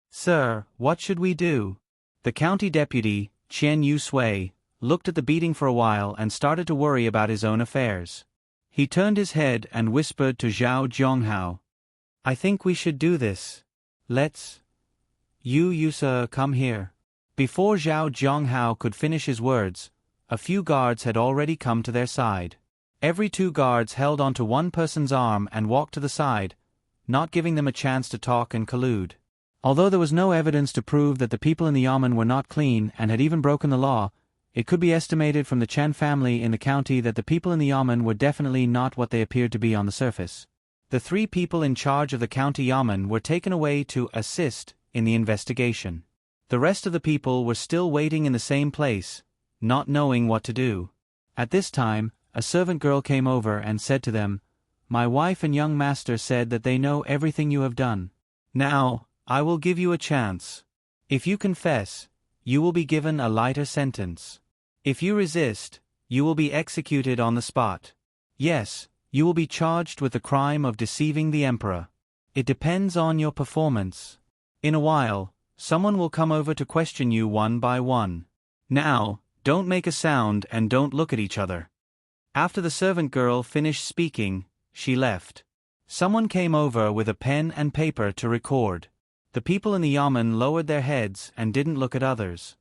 Sir, what should we do? The county deputy, Chen Yusui, looked at the beating for a while and started to worry about his own affairs. He turned his head and whispered to Zhao Zhonghao. I think we should do this. Let's. You sir, come here. Before Zhao Zhonghao could finish his words, a few guards had already come to their side. Every 2 guards held onto one person's arm and walked to the side, not giving them a chance to talk and collude. Although there was no evidence to prove that the people in the yamen were not clean and had even broken the law, it could be estimated from the Chen family in the county that the people in the yamen were definitely not what they appeared to be on the surface. The 3 people in charge of the county yamen were taken away to assist in the investigation. The rest of the people were still waiting in the same place, not knowing what to do. At this time, a servant girl came over and said to them, My wife and young master said that they know everything you have done. Now, I will give you a chance. If you confess, you will be given a lighter sentence. If you resist, you will be executed on the spot. Yes, you will be charged with the crime of deceiving the emperor. It depends on your performance. In a while, someone will come over to question you one by one. Now, don't make a sound and don't look at each other. After the servant girl finished speaking, she left. Someone came over with a pen and paper to record. The people in the yamen lowered their heads and didn't look at others.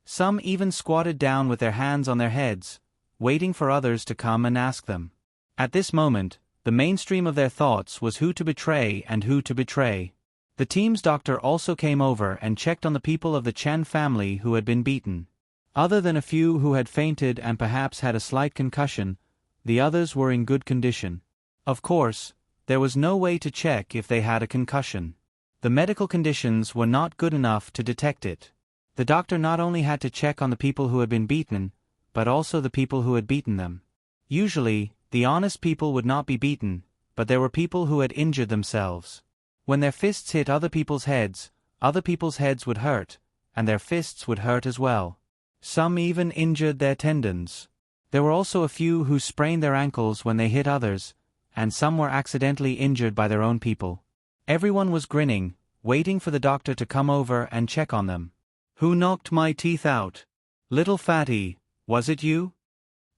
Some even squatted down with their hands on their heads, waiting for others to come and ask them. At this moment, the mainstream of their thoughts was who to betray and who to betray. The team's doctor also came over and checked on the people of the Chen family who had been beaten. Other than a few who had fainted and perhaps had a slight concussion, the others were in good condition. Of course, there was no way to check if they had a concussion. The medical conditions were not good enough to detect it. The doctor not only had to check on the people who had been beaten, but also the people who had beaten them. Usually, the honest people would not be beaten, but there were people who had injured themselves. When their fists hit other people's heads would hurt, and their fists would hurt as well. Some even injured their tendons. There were also a few who sprained their ankles when they hit others, and some were accidentally injured by their own people. Everyone was grinning, waiting for the doctor to come over and check on them. Who knocked my teeth out? Little fatty, was it you?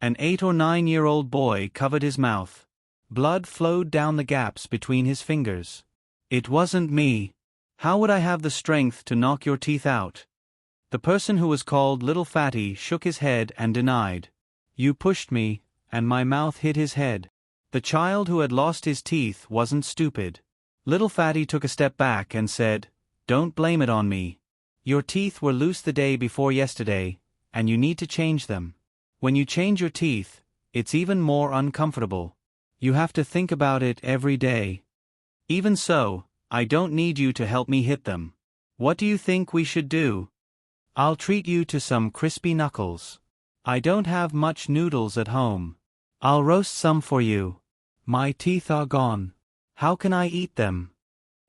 An 8 or 9-year-old boy covered his mouth. Blood flowed down the gaps between his fingers. It wasn't me. How would I have the strength to knock your teeth out? The person who was called Little Fatty shook his head and denied. You pushed me, and my mouth hit his head. The child who had lost his teeth wasn't stupid. Little Fatty took a step back and said, Don't blame it on me. Your teeth were loose the day before yesterday, and you need to change them. When you change your teeth, it's even more uncomfortable. You have to think about it every day. Even so, I don't need you to help me hit them. What do you think we should do? I'll treat you to some crispy knuckles. I don't have much noodles at home. I'll roast some for you. My teeth are gone. How can I eat them?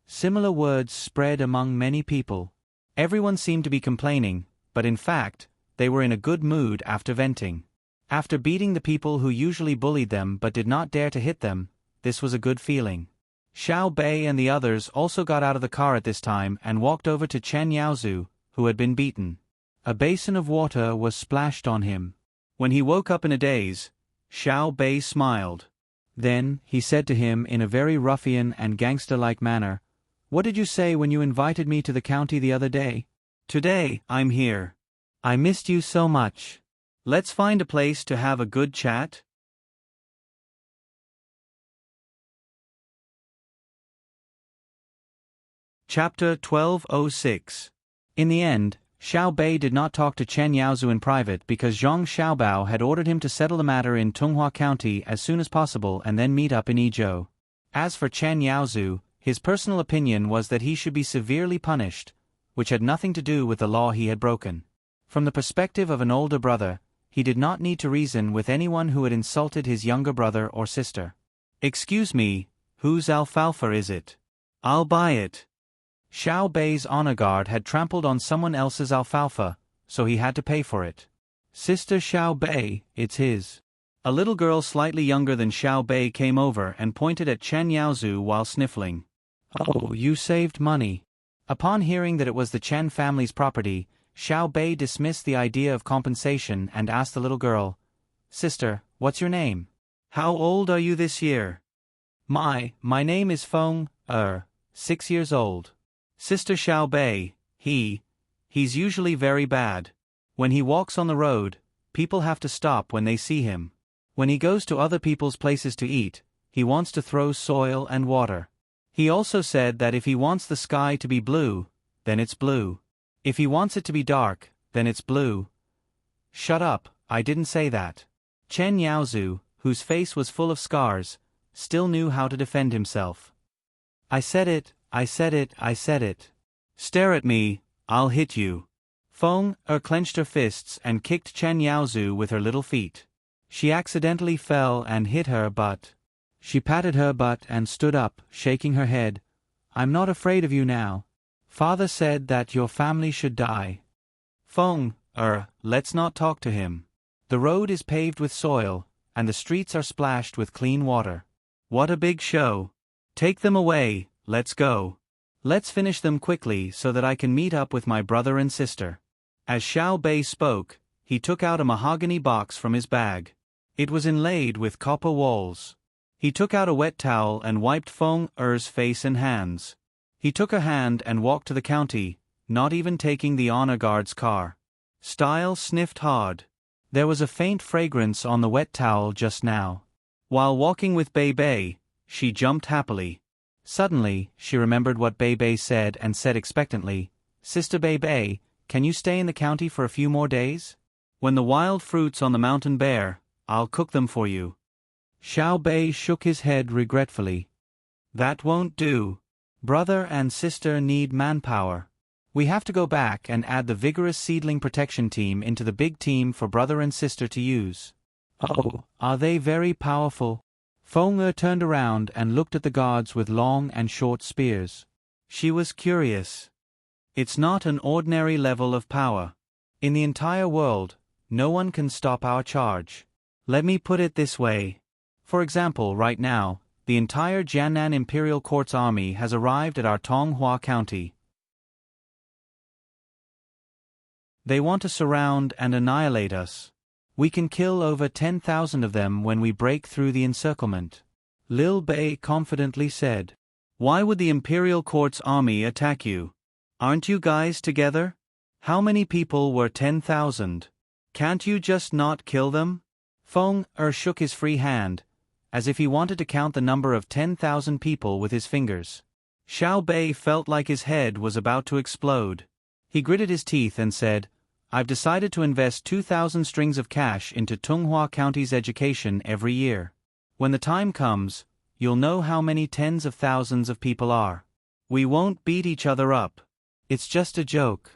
Similar words spread among many people. Everyone seemed to be complaining, but in fact, they were in a good mood after venting. After beating the people who usually bullied them but did not dare to hit them, this was a good feeling. Xiao Bei and the others also got out of the car at this time and walked over to Chen Yaozu, who had been beaten. A basin of water was splashed on him. When he woke up in a daze, Xiao Bei smiled. Then, he said to him in a very ruffian and gangster-like manner, What did you say when you invited me to the county the other day? Today, I'm here. I missed you so much. Let's find a place to have a good chat. Chapter 1206. In the end, Xiao Bei did not talk to Chen Yaozu in private because Zhang Xiaobao had ordered him to settle the matter in Tunghua County as soon as possible and then meet up in Yizhou. As for Chen Yaozu, his personal opinion was that he should be severely punished, which had nothing to do with the law he had broken. From the perspective of an older brother, he did not need to reason with anyone who had insulted his younger brother or sister. Excuse me, whose alfalfa is it? I'll buy it. Xiao Bei's honor guard had trampled on someone else's alfalfa, so he had to pay for it. Sister Xiao Bei, it's his. A little girl slightly younger than Xiao Bei came over and pointed at Chen Yaozu while sniffling. Oh, you saved money. Upon hearing that it was the Chen family's property, Xiao Bei dismissed the idea of compensation and asked the little girl, Sister, what's your name? How old are you this year? My name is Feng, 6 years old. Sister Xiao Bei, he's usually very bad. When he walks on the road, people have to stop when they see him. When he goes to other people's places to eat, he wants to throw soil and water. He also said that if he wants the sky to be blue, then it's blue. If he wants it to be dark, then it's blue. Shut up, I didn't say that. Chen Yaozu, whose face was full of scars, still knew how to defend himself. I said it. Stare at me, I'll hit you. Feng clenched her fists and kicked Chen Yaozu with her little feet. She accidentally fell and hit her butt. She patted her butt and stood up, shaking her head. I'm not afraid of you now. Father said that your family should die. Feng, let's not talk to him. The road is paved with soil, and the streets are splashed with clean water. What a big show. Take them away. Let's go. Let's finish them quickly so that I can meet up with my brother and sister. As Xiao Bei spoke, he took out a mahogany box from his bag. It was inlaid with copper walls. He took out a wet towel and wiped Feng Er's face and hands. He took her hand and walked to the county, not even taking the honor guard's car. Style sniffed hard. There was a faint fragrance on the wet towel just now. While walking with Bei Bei, she jumped happily. Suddenly, she remembered what Bei Bei said and said expectantly, Sister Bei Bei, can you stay in the county for a few more days? When the wild fruits on the mountain bear, I'll cook them for you. Xiao Bei shook his head regretfully. That won't do. Brother and sister need manpower. We have to go back and add the vigorous seedling protection team into the big team for brother and sister to use. Oh, are they very powerful? Feng turned around and looked at the guards with long and short spears. She was curious. It's not an ordinary level of power. In the entire world, no one can stop our charge. Let me put it this way. For example, right now, the entire Jiannan Imperial Court's army has arrived at our Tonghua County. They want to surround and annihilate us. We can kill over 10,000 of them when we break through the encirclement. Lil Bei confidently said. Why would the imperial court's army attack you? Aren't you guys together? How many people were 10,000? Can't you just not kill them? Feng shook his free hand, as if he wanted to count the number of 10,000 people with his fingers. Xiao Bei felt like his head was about to explode. He gritted his teeth and said, I've decided to invest 2,000 strings of cash into Tunghua County's education every year. When the time comes, you'll know how many tens of thousands of people are. We won't beat each other up. It's just a joke.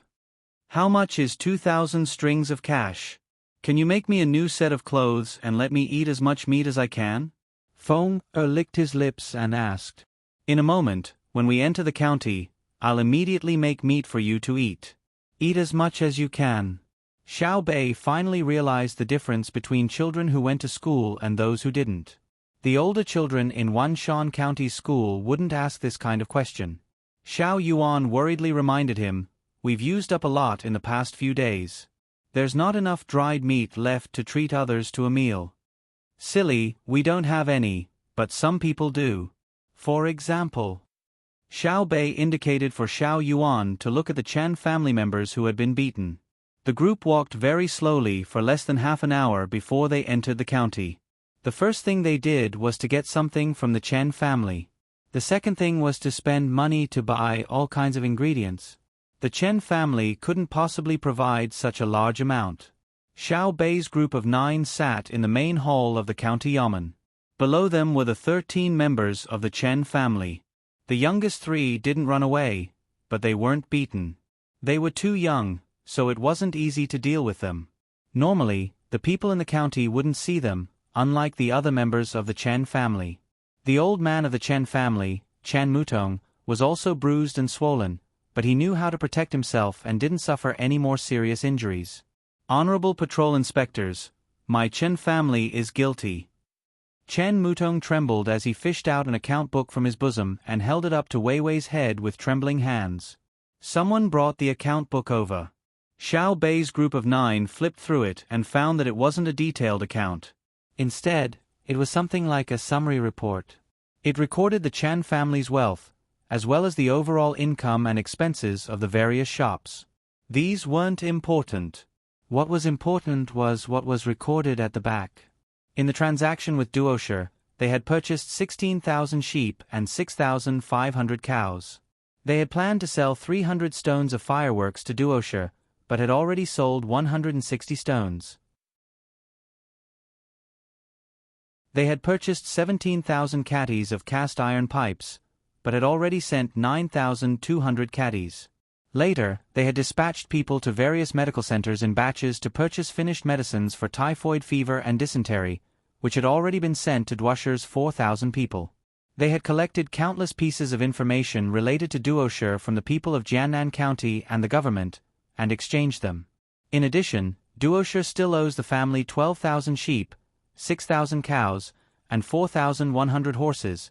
How much is 2,000 strings of cash? Can you make me a new set of clothes and let me eat as much meat as I can? Feng licked his lips and asked. In a moment, when we enter the county, I'll immediately make meat for you to eat. Eat as much as you can. Xiao Bei finally realized the difference between children who went to school and those who didn't. The older children in Wanshan County's school wouldn't ask this kind of question. Xiao Yuan worriedly reminded him, we've used up a lot in the past few days. There's not enough dried meat left to treat others to a meal. Silly, we don't have any, but some people do. For example. Xiao Bei indicated for Xiao Yuan to look at the Chen family members who had been beaten. The group walked very slowly for less than half an hour before they entered the county. The first thing they did was to get something from the Chen family. The second thing was to spend money to buy all kinds of ingredients. The Chen family couldn't possibly provide such a large amount. Xiao Bei's group of 9 sat in the main hall of the county yamen. Below them were the 13 members of the Chen family. The youngest 3 didn't run away, but they weren't beaten. They were too young, so it wasn't easy to deal with them. Normally, the people in the county wouldn't see them, unlike the other members of the Chen family. The old man of the Chen family, Chen Mutong, was also bruised and swollen, but he knew how to protect himself and didn't suffer any more serious injuries. Honorable patrol inspectors, my Chen family is guilty. Chen Mutong trembled as he fished out an account book from his bosom and held it up to Wei Wei's head with trembling hands. Someone brought the account book over. Xiao Bei's group of 9 flipped through it and found that it wasn't a detailed account. Instead, it was something like a summary report. It recorded the Chen family's wealth, as well as the overall income and expenses of the various shops. These weren't important. What was important was what was recorded at the back. In the transaction with Duosher, they had purchased 16,000 sheep and 6,500 cows. They had planned to sell 300 stones of fireworks to Duosher, but had already sold 160 stones. They had purchased 17,000 catties of cast iron pipes, but had already sent 9,200 catties. Later, they had dispatched people to various medical centers in batches to purchase finished medicines for typhoid fever and dysentery, which had already been sent to Duosher's 4,000 people. They had collected countless pieces of information related to Duosher from the people of Jiannan County and the government, and exchanged them. In addition, Duosher still owes the family 12,000 sheep, 6,000 cows, and 4,100 horses,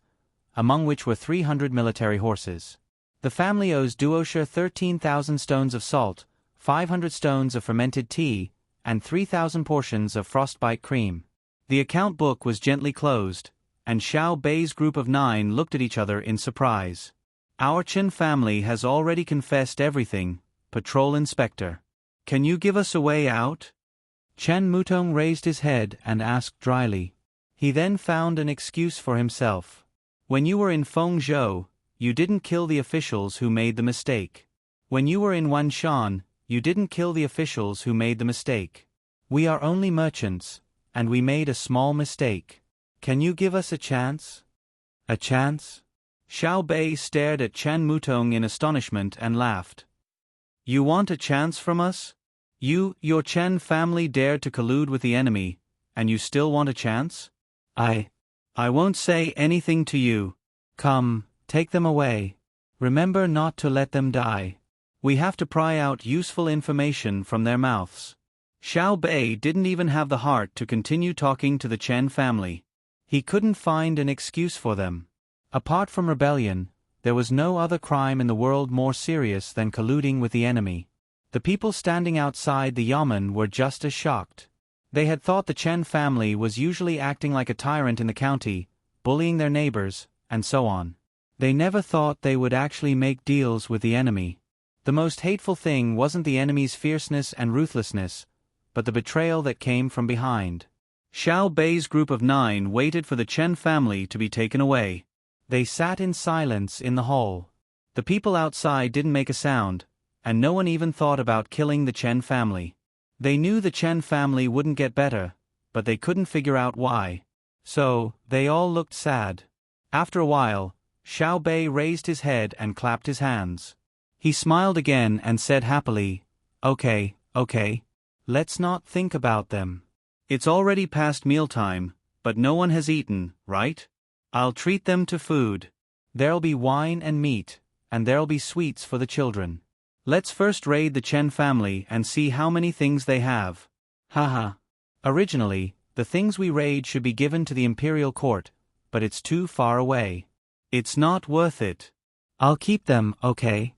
among which were 300 military horses. The family owes Duosher 13,000 stones of salt, 500 stones of fermented tea, and 3,000 portions of frostbite cream. The account book was gently closed, and Xiao Bei's group of 9 looked at each other in surprise. Our Chen family has already confessed everything, Patrol Inspector. Can you give us a way out? Chen Mutong raised his head and asked dryly. He then found an excuse for himself. When you were in Fengzhou, you didn't kill the officials who made the mistake. When you were in Wanshan, you didn't kill the officials who made the mistake. We are only merchants, and we made a small mistake. Can you give us a chance? A chance? Xiao Bei stared at Chen Mutong in astonishment and laughed. You want a chance from us? Your Chen family dared to collude with the enemy, and you still want a chance? I won't say anything to you. Come, take them away. Remember not to let them die. We have to pry out useful information from their mouths. Xiao Bei didn't even have the heart to continue talking to the Chen family. He couldn't find an excuse for them. Apart from rebellion, there was no other crime in the world more serious than colluding with the enemy. The people standing outside the yamen were just as shocked. They had thought the Chen family was usually acting like a tyrant in the county, bullying their neighbors, and so on. They never thought they would actually make deals with the enemy. The most hateful thing wasn't the enemy's fierceness and ruthlessness, but the betrayal that came from behind. Xiao Bei's group of 9 waited for the Chen family to be taken away. They sat in silence in the hall. The people outside didn't make a sound, and no one even thought about killing the Chen family. They knew the Chen family wouldn't get better, but they couldn't figure out why. So, they all looked sad. After a while, Xiao Bei raised his head and clapped his hands. He smiled again and said happily, Okay, let's not think about them. It's already past mealtime, but no one has eaten, right? I'll treat them to food. There'll be wine and meat, and there'll be sweets for the children. Let's first raid the Chen family and see how many things they have. Haha. Originally, the things we raid should be given to the imperial court, but it's too far away. It's not worth it. I'll keep them, okay?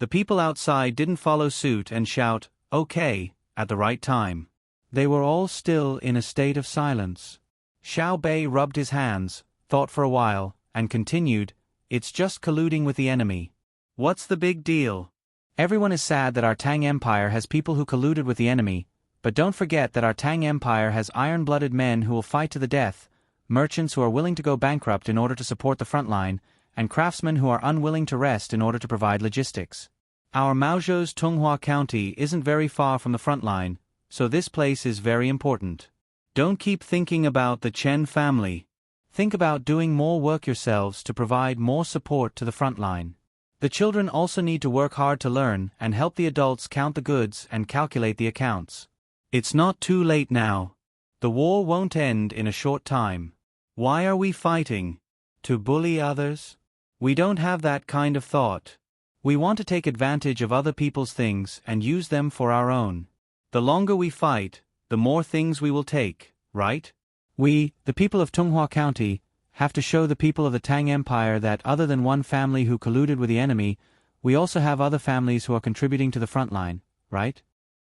The people outside didn't follow suit and shout, okay, at the right time. They were all still in a state of silence. Xiao Bei rubbed his hands, thought for a while, and continued, It's just colluding with the enemy. What's the big deal? Everyone is sad that our Tang Empire has people who colluded with the enemy, but don't forget that our Tang Empire has iron-blooded men who will fight to the death, merchants who are willing to go bankrupt in order to support the front line, and craftsmen who are unwilling to rest in order to provide logistics. Our Maozhou's Tunghua County isn't very far from the front line, so this place is very important. Don't keep thinking about the Chen family. Think about doing more work yourselves to provide more support to the front line. The children also need to work hard to learn and help the adults count the goods and calculate the accounts. It's not too late now. The war won't end in a short time. Why are we fighting? To bully others? We don't have that kind of thought. We want to take advantage of other people's things and use them for our own. The longer we fight, the more things we will take, right? We, the people of Tunghua County, have to show the people of the Tang Empire that other than one family who colluded with the enemy, we also have other families who are contributing to the front line, right?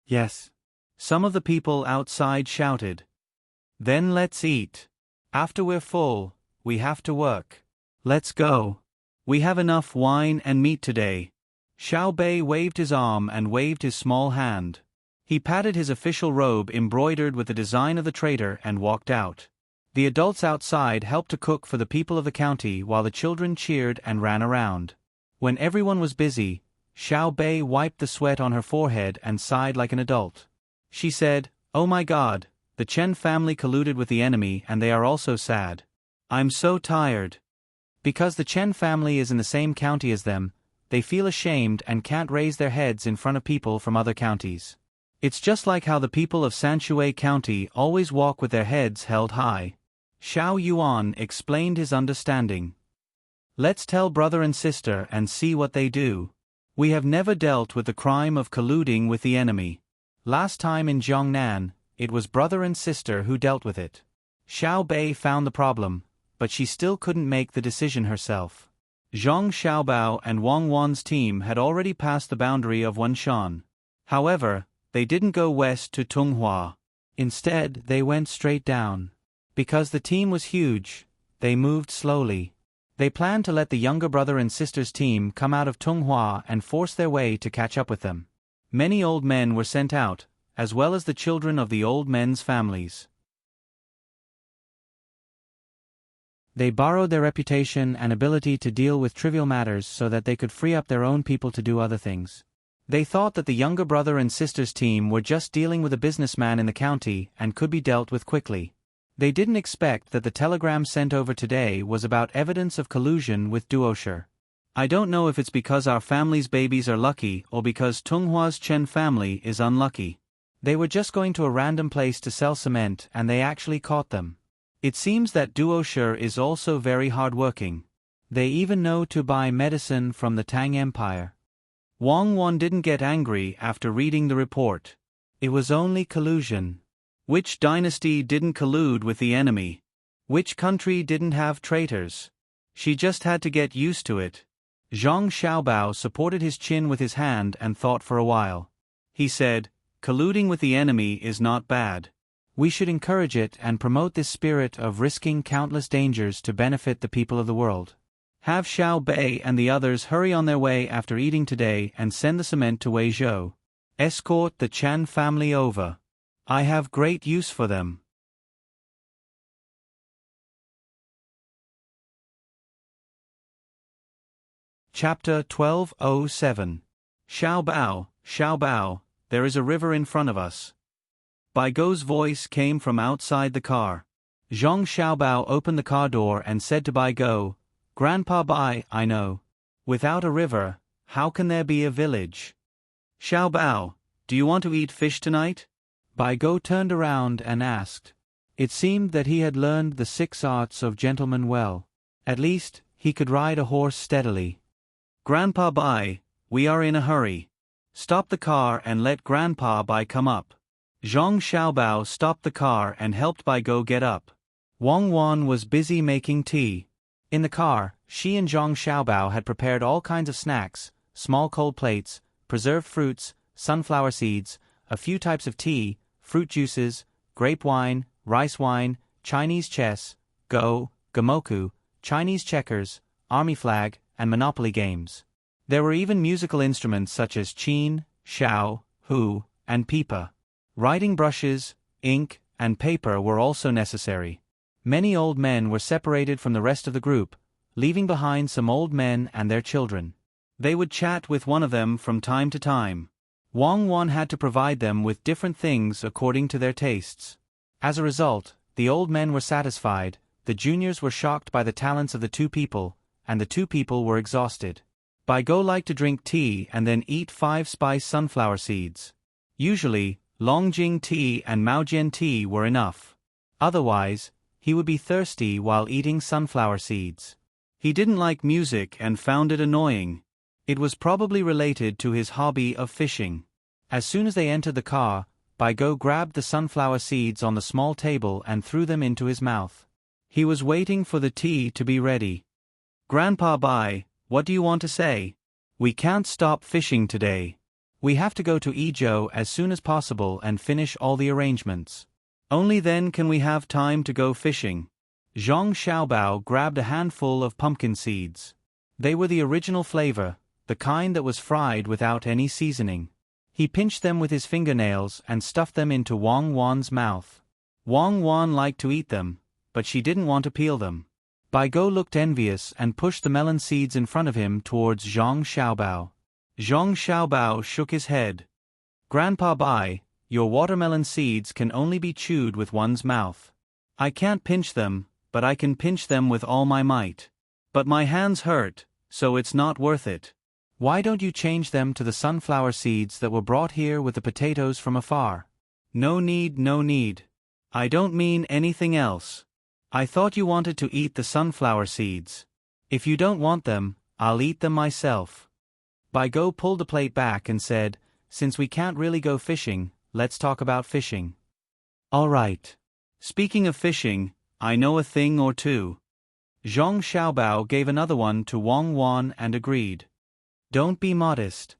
Yes. Some of the people outside shouted. Then let's eat. After we're full, we have to work. Let's go. We have enough wine and meat today. Xiao Bei waved his arm and waved his small hand. He patted his official robe embroidered with the design of the trader and walked out. The adults outside helped to cook for the people of the county while the children cheered and ran around. When everyone was busy, Xiao Bei wiped the sweat on her forehead and sighed like an adult. She said, Oh my God, the Chen family colluded with the enemy and they are also sad. I'm so tired. Because the Chen family is in the same county as them, they feel ashamed and can't raise their heads in front of people from other counties. It's just like how the people of Sanshui County always walk with their heads held high. Xiao Yuan explained his understanding. Let's tell brother and sister and see what they do. We have never dealt with the crime of colluding with the enemy. Last time in Jiangnan, it was brother and sister who dealt with it. Xiao Bei found the problem, but she still couldn't make the decision herself. Zhang Xiaobao and Wang Wan's team had already passed the boundary of Wenshan. However, they didn't go west to Tunghua. Instead, they went straight down. Because the team was huge, they moved slowly. They planned to let the younger brother and sister's team come out of Tunghua and force their way to catch up with them. Many old men were sent out, as well as the children of the old men's families. They borrowed their reputation and ability to deal with trivial matters so that they could free up their own people to do other things. They thought that the younger brother and sister's team were just dealing with a businessman in the county and could be dealt with quickly. They didn't expect that the telegram sent over today was about evidence of collusion with Duosher. I don't know if it's because our family's babies are lucky or because Tunghua's Chen family is unlucky. They were just going to a random place to sell cement and they actually caught them. It seems that Duosher is also very hardworking. They even know to buy medicine from the Tang Empire. Wang Wan didn't get angry after reading the report. It was only collusion. Which dynasty didn't collude with the enemy? Which country didn't have traitors? She just had to get used to it. Zhang Xiaobao supported his chin with his hand and thought for a while. He said, colluding with the enemy is not bad. We should encourage it and promote this spirit of risking countless dangers to benefit the people of the world. Have Xiao Bei and the others hurry on their way after eating today and send the cement to Weizhou. Escort the Chan family over. I have great use for them. Chapter 1207. Xiao Bao, there is a river in front of us. Bai Gou's voice came from outside the car. Zhong Xiaobao opened the car door and said to Bai Gou, Grandpa Bai, I know. Without a river, how can there be a village? Xiaobao, do you want to eat fish tonight? Bai Gou turned around and asked. It seemed that he had learned the 6 arts of gentleman well. At least, he could ride a horse steadily. Grandpa Bai, we are in a hurry. Stop the car and let Grandpa Bai come up. Zhong Xiaobao stopped the car and helped Bai Gou get up. Wang Wan was busy making tea. In the car, she and Zhong Xiaobao had prepared all kinds of snacks, small cold plates, preserved fruits, sunflower seeds, a few types of tea, fruit juices, grape wine, rice wine, Chinese chess, Go, Gamoku, Chinese checkers, army flag, and Monopoly games. There were even musical instruments such as qin, xiao, hu, and pipa. Writing brushes, ink, and paper were also necessary. Many old men were separated from the rest of the group, leaving behind some old men and their children. They would chat with one of them from time to time. Wang Wan had to provide them with different things according to their tastes. As a result, the old men were satisfied, the juniors were shocked by the talents of the 2 people, and the 2 people were exhausted. Bai Gou liked to drink tea and then eat 5-spice sunflower seeds. Usually, Longjing tea and Maojian tea were enough. Otherwise, he would be thirsty while eating sunflower seeds. He didn't like music and found it annoying. It was probably related to his hobby of fishing. As soon as they entered the car, Bai Gou grabbed the sunflower seeds on the small table and threw them into his mouth. He was waiting for the tea to be ready. Grandpa Bai, what do you want to say? We can't stop fishing today. We have to go to Yizhou as soon as possible and finish all the arrangements. Only then can we have time to go fishing. Zhong Xiaobao grabbed a handful of pumpkin seeds. They were the original flavor, the kind that was fried without any seasoning. He pinched them with his fingernails and stuffed them into Wang Wan's mouth. Wang Wan liked to eat them, but she didn't want to peel them. Bai Gou looked envious and pushed the melon seeds in front of him towards Zhong Xiaobao. Zhong Xiaobao shook his head. Grandpa Bai, your watermelon seeds can only be chewed with one's mouth. I can't pinch them, but I can pinch them with all my might. But my hands hurt, so it's not worth it. Why don't you change them to the sunflower seeds that were brought here with the potatoes from afar? No need, no need. I don't mean anything else. I thought you wanted to eat the sunflower seeds. If you don't want them, I'll eat them myself. Bai Gou pulled the plate back and said, Since we can't really go fishing, let's talk about fishing. All right. Speaking of fishing, I know a thing or two. Zhong Xiaobao gave another one to Wang Wan and agreed. Don't be modest.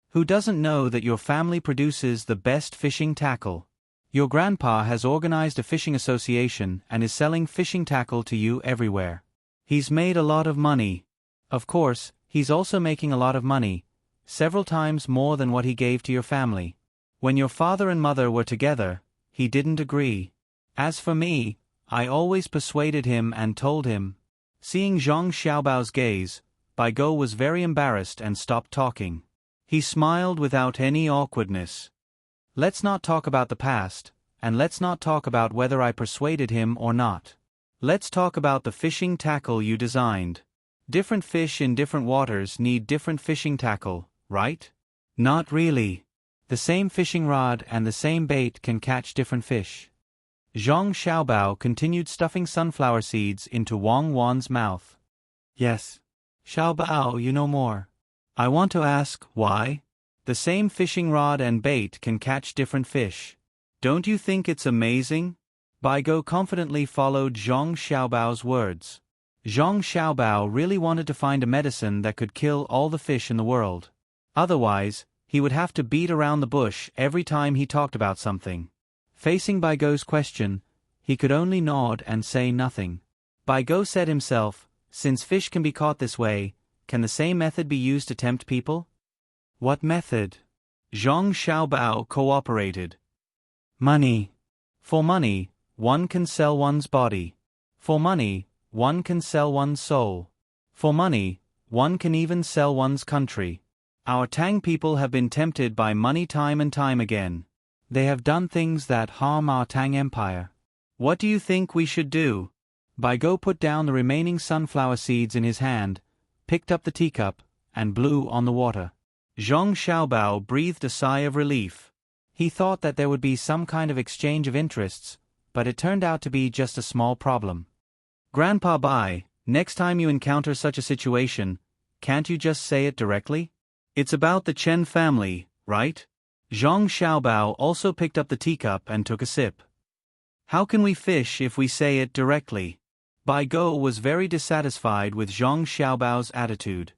Who doesn't know that your family produces the best fishing tackle? Your grandpa has organized a fishing association and is selling fishing tackle to you everywhere. He's made a lot of money. Of course, he's also making a lot of money, several times more than what he gave to your family. When your father and mother were together, he didn't agree. As for me, I always persuaded him and told him. Seeing Zhong Xiaobao's gaze, Bai Gou was very embarrassed and stopped talking. He smiled without any awkwardness. Let's not talk about the past, and let's not talk about whether I persuaded him or not. Let's talk about the fishing tackle you designed. Different fish in different waters need different fishing tackle, right? Not really. The same fishing rod and the same bait can catch different fish. Zhong Xiaobao continued stuffing sunflower seeds into Wang Wan's mouth. Yes. Xiaobao, you know more. I want to ask, why? The same fishing rod and bait can catch different fish. Don't you think it's amazing? Bai Gou confidently followed Zhong Xiaobao's words. Zhong Xiaobao really wanted to find a medicine that could kill all the fish in the world. Otherwise, he would have to beat around the bush every time he talked about something. Facing Bai Go's question, he could only nod and say nothing. Bai Go said himself, since fish can be caught this way, can the same method be used to tempt people? What method? Zhang Xiaobao cooperated. Money. For money, one can sell one's body. For money, one can sell one's soul. For money, one can even sell one's country. Our Tang people have been tempted by money time and time again. They have done things that harm our Tang Empire. What do you think we should do? Bai Go put down the remaining sunflower seeds in his hand, picked up the teacup, and blew on the water. Zhang Xiaobao breathed a sigh of relief. He thought that there would be some kind of exchange of interests, but it turned out to be just a small problem. Grandpa Bai, next time you encounter such a situation, can't you just say it directly? It's about the Chen family, right? Zhang Xiaobao also picked up the teacup and took a sip. How can we fish if we say it directly? Bai Go was very dissatisfied with Zhang Xiaobao's attitude.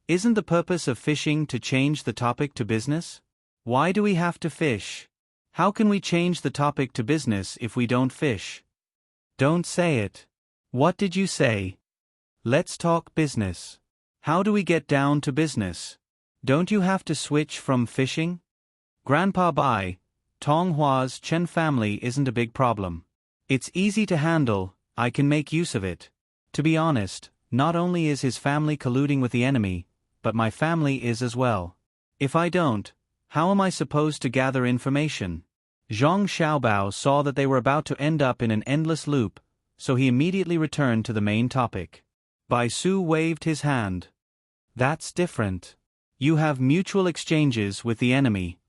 Isn't the purpose of fishing to change the topic to business? Why do we have to fish? How can we change the topic to business if we don't fish? Don't say it. What did you say? Let's talk business. How do we get down to business? Don't you have to switch from fishing? Grandpa Bai, Tonghua's Chen family isn't a big problem. It's easy to handle, I can make use of it. To be honest, not only is his family colluding with the enemy, but my family is as well. If I don't, how am I supposed to gather information? Zhang Xiaobao saw that they were about to end up in an endless loop, so he immediately returned to the main topic. Bai Su waved his hand. That's different. You have mutual exchanges with the enemy.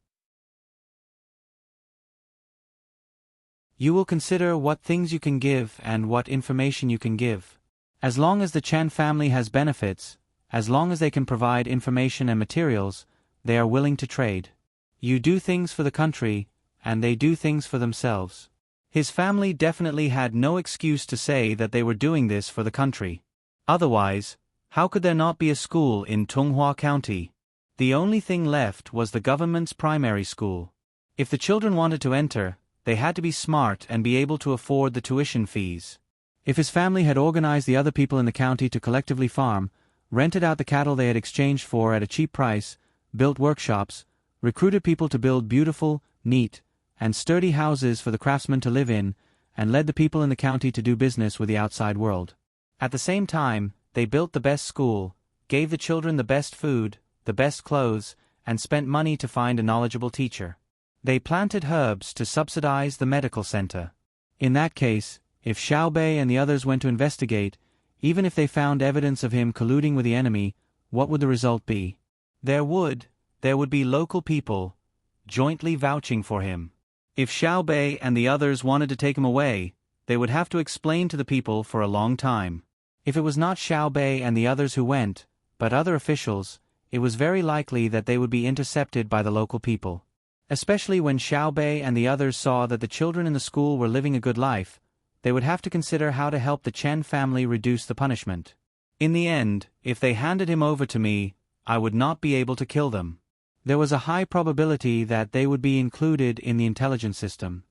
You will consider what things you can give and what information you can give. As long as the Chen family has benefits, as long as they can provide information and materials, they are willing to trade. You do things for the country, and they do things for themselves. His family definitely had no excuse to say that they were doing this for the country. Otherwise, how could there not be a school in Tonghua County? The only thing left was the government's primary school. If the children wanted to enter, they had to be smart and be able to afford the tuition fees. If his family had organized the other people in the county to collectively farm, rented out the cattle they had exchanged for at a cheap price, built workshops, recruited people to build beautiful, neat, and sturdy houses for the craftsmen to live in, and led the people in the county to do business with the outside world. At the same time, they built the best school, gave the children the best food, the best clothes, and spent money to find a knowledgeable teacher. They planted herbs to subsidize the medical center. In that case, if Xiao Bei and the others went to investigate, even if they found evidence of him colluding with the enemy, what would the result be? There would be local people, jointly vouching for him. If Xiao Bei and the others wanted to take him away, they would have to explain to the people for a long time. If it was not Xiao Bei and the others who went, but other officials, it was very likely that they would be intercepted by the local people. Especially when Xiao Bei and the others saw that the children in the school were living a good life, they would have to consider how to help the Chen family reduce the punishment. In the end, if they handed him over to me, I would not be able to kill them. There was a high probability that they would be included in the intelligence system.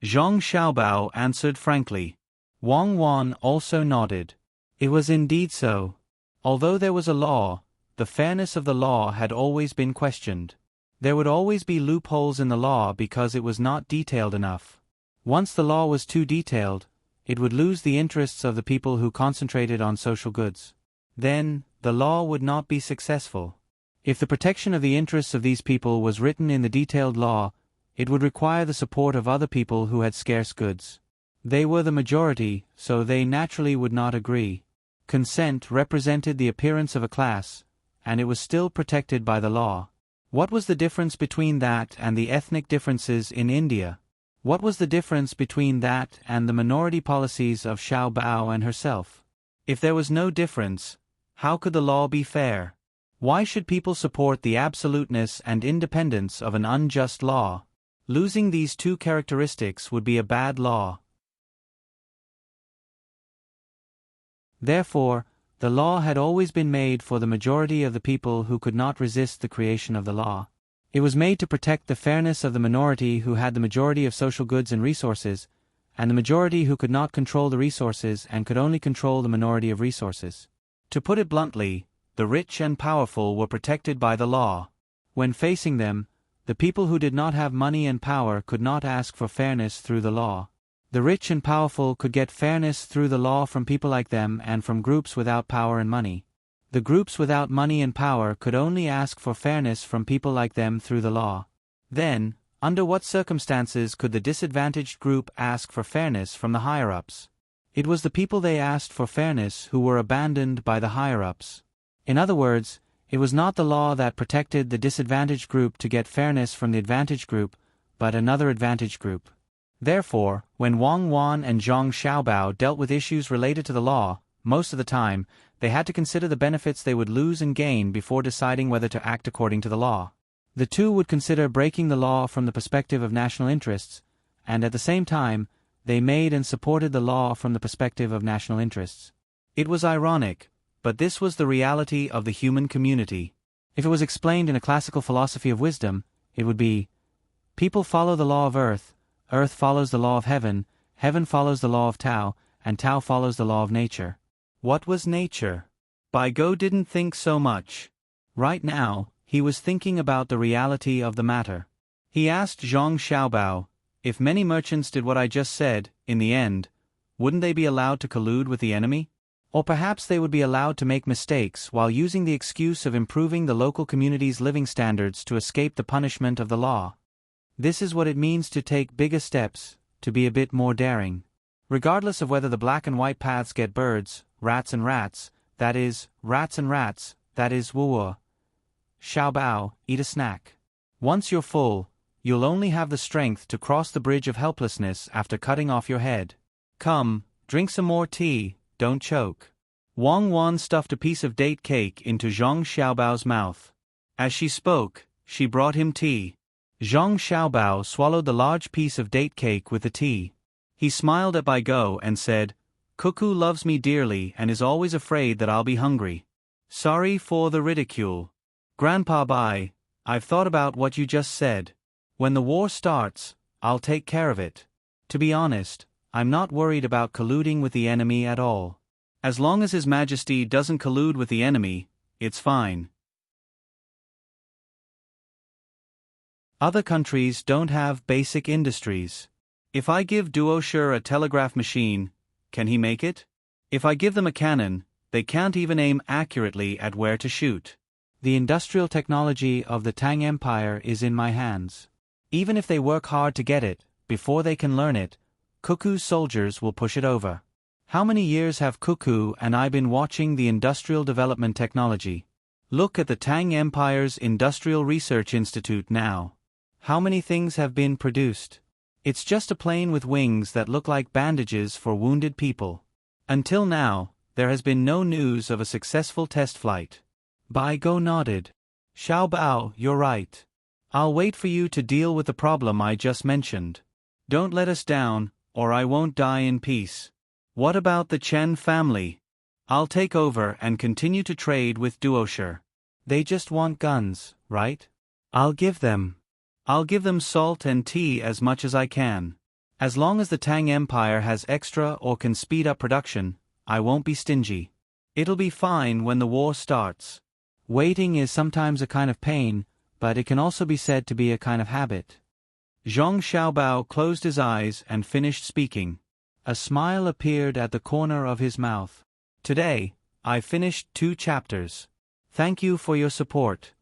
Zhang Xiaobao answered frankly. Wang Wan also nodded. It was indeed so. Although there was a law, the fairness of the law had always been questioned. There would always be loopholes in the law because it was not detailed enough. Once the law was too detailed, it would lose the interests of the people who concentrated on social goods. Then, the law would not be successful. If the protection of the interests of these people was written in the detailed law, it would require the support of other people who had scarce goods. They were the majority, so they naturally would not agree. Consent represented the appearance of a class, and it was still protected by the law. What was the difference between that and the ethnic differences in India? What was the difference between that and the minority policies of Xiao Bao and herself? If there was no difference, how could the law be fair? Why should people support the absoluteness and independence of an unjust law? Losing these two characteristics would be a bad law. Therefore, the law had always been made for the majority of the people who could not resist the creation of the law. It was made to protect the fairness of the minority who had the majority of social goods and resources, and the majority who could not control the resources and could only control the minority of resources. To put it bluntly, the rich and powerful were protected by the law. When facing them, the people who did not have money and power could not ask for fairness through the law. The rich and powerful could get fairness through the law from people like them and from groups without power and money. The groups without money and power could only ask for fairness from people like them through the law. Then, under what circumstances could the disadvantaged group ask for fairness from the higher-ups? It was the people they asked for fairness who were abandoned by the higher-ups. In other words, it was not the law that protected the disadvantaged group to get fairness from the advantaged group, but another advantaged group. Therefore, when Wang Wan and Zhang Xiaobao dealt with issues related to the law, most of the time, they had to consider the benefits they would lose and gain before deciding whether to act according to the law. The two would consider breaking the law from the perspective of national interests, and at the same time, they made and supported the law from the perspective of national interests. It was ironic, but this was the reality of the human community. If it was explained in a classical philosophy of wisdom, it would be, people follow the law of earth, earth follows the law of heaven, heaven follows the law of Tao, and Tao follows the law of nature. What was nature? Bai Go didn't think so much. Right now, he was thinking about the reality of the matter. He asked Zhang Xiaobao, if many merchants did what I just said, in the end, wouldn't they be allowed to collude with the enemy? Or perhaps they would be allowed to make mistakes while using the excuse of improving the local community's living standards to escape the punishment of the law. This is what it means to take bigger steps, to be a bit more daring. Regardless of whether the black and white paths get birds, rats and rats, that is, rats and rats, that is, wuwa. Xiaobao, eat a snack. Once you're full, you'll only have the strength to cross the bridge of helplessness after cutting off your head. Come, drink some more tea, don't choke. Wang Wan stuffed a piece of date cake into Zhang Xiaobao's mouth. As she spoke, she brought him tea. Zhang Xiaobao swallowed the large piece of date cake with the tea. He smiled at Bai Go and said, Cuckoo loves me dearly and is always afraid that I'll be hungry. Sorry for the ridicule. Grandpa Bai, I've thought about what you just said. When the war starts, I'll take care of it. To be honest, I'm not worried about colluding with the enemy at all. As long as His Majesty doesn't collude with the enemy, it's fine. Other countries don't have basic industries. If I give Duosher a telegraph machine, can he make it? If I give them a cannon, they can't even aim accurately at where to shoot. The industrial technology of the Tang Empire is in my hands. Even if they work hard to get it, before they can learn it, Cuckoo's soldiers will push it over. How many years have Cuckoo and I been watching the industrial development technology? Look at the Tang Empire's Industrial Research Institute now. How many things have been produced? It's just a plane with wings that look like bandages for wounded people. Until now, there has been no news of a successful test flight. Bai Go nodded. Xiaobao, you're right. I'll wait for you to deal with the problem I just mentioned. Don't let us down, or I won't die in peace. What about the Chen family? I'll take over and continue to trade with Duosher. They just want guns, right? I'll give them salt and tea as much as I can. As long as the Tang Empire has extra or can speed up production, I won't be stingy. It'll be fine when the war starts. Waiting is sometimes a kind of pain, but it can also be said to be a kind of habit. Zhang Xiaobao closed his eyes and finished speaking. A smile appeared at the corner of his mouth. Today, I finished 2 chapters. Thank you for your support.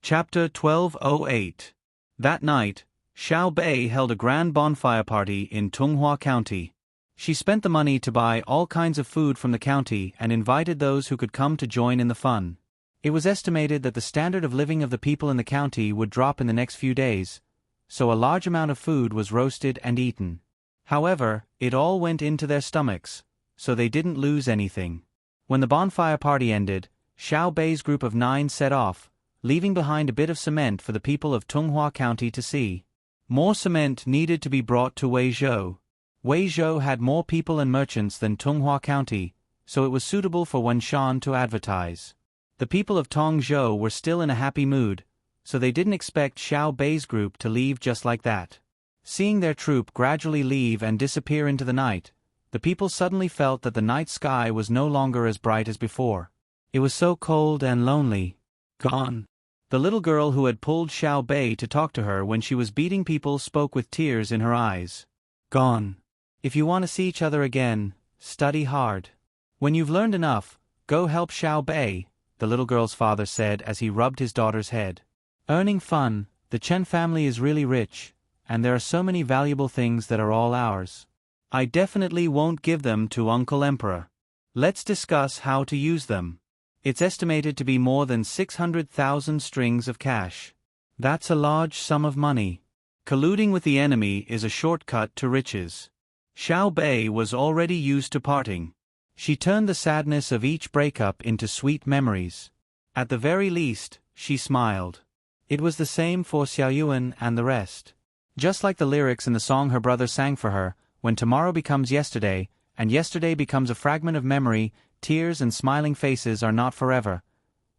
Chapter 1208. That night, Xiao Bei held a grand bonfire party in Tunghua County. She spent the money to buy all kinds of food from the county and invited those who could come to join in the fun. It was estimated that the standard of living of the people in the county would drop in the next few days, so a large amount of food was roasted and eaten. However, it all went into their stomachs, so they didn't lose anything. When the bonfire party ended, Xiao Bei's group of 9 set off, leaving behind a bit of cement for the people of Tunghua County to see. More cement needed to be brought to Weizhou. Weizhou had more people and merchants than Tunghua County, so it was suitable for Wenshan to advertise. The people of Tongzhou were still in a happy mood, so they didn't expect Xiao Bei's group to leave just like that. Seeing their troop gradually leave and disappear into the night, the people suddenly felt that the night sky was no longer as bright as before. It was so cold and lonely. Gone. The little girl who had pulled Xiao Bei to talk to her when she was beating people spoke with tears in her eyes. Gone. If you want to see each other again, study hard. When you've learned enough, go help Xiao Bei, the little girl's father said as he rubbed his daughter's head. Earning fun, the Chen family is really rich, and there are so many valuable things that are all ours. I definitely won't give them to Uncle Emperor. Let's discuss how to use them. It's estimated to be more than 600,000 strings of cash. That's a large sum of money. Colluding with the enemy is a shortcut to riches. Xiao Bei was already used to parting. She turned the sadness of each breakup into sweet memories. At the very least, she smiled. It was the same for Xiaoyuan and the rest. Just like the lyrics in the song her brother sang for her, when tomorrow becomes yesterday, and yesterday becomes a fragment of memory, tears and smiling faces are not forever.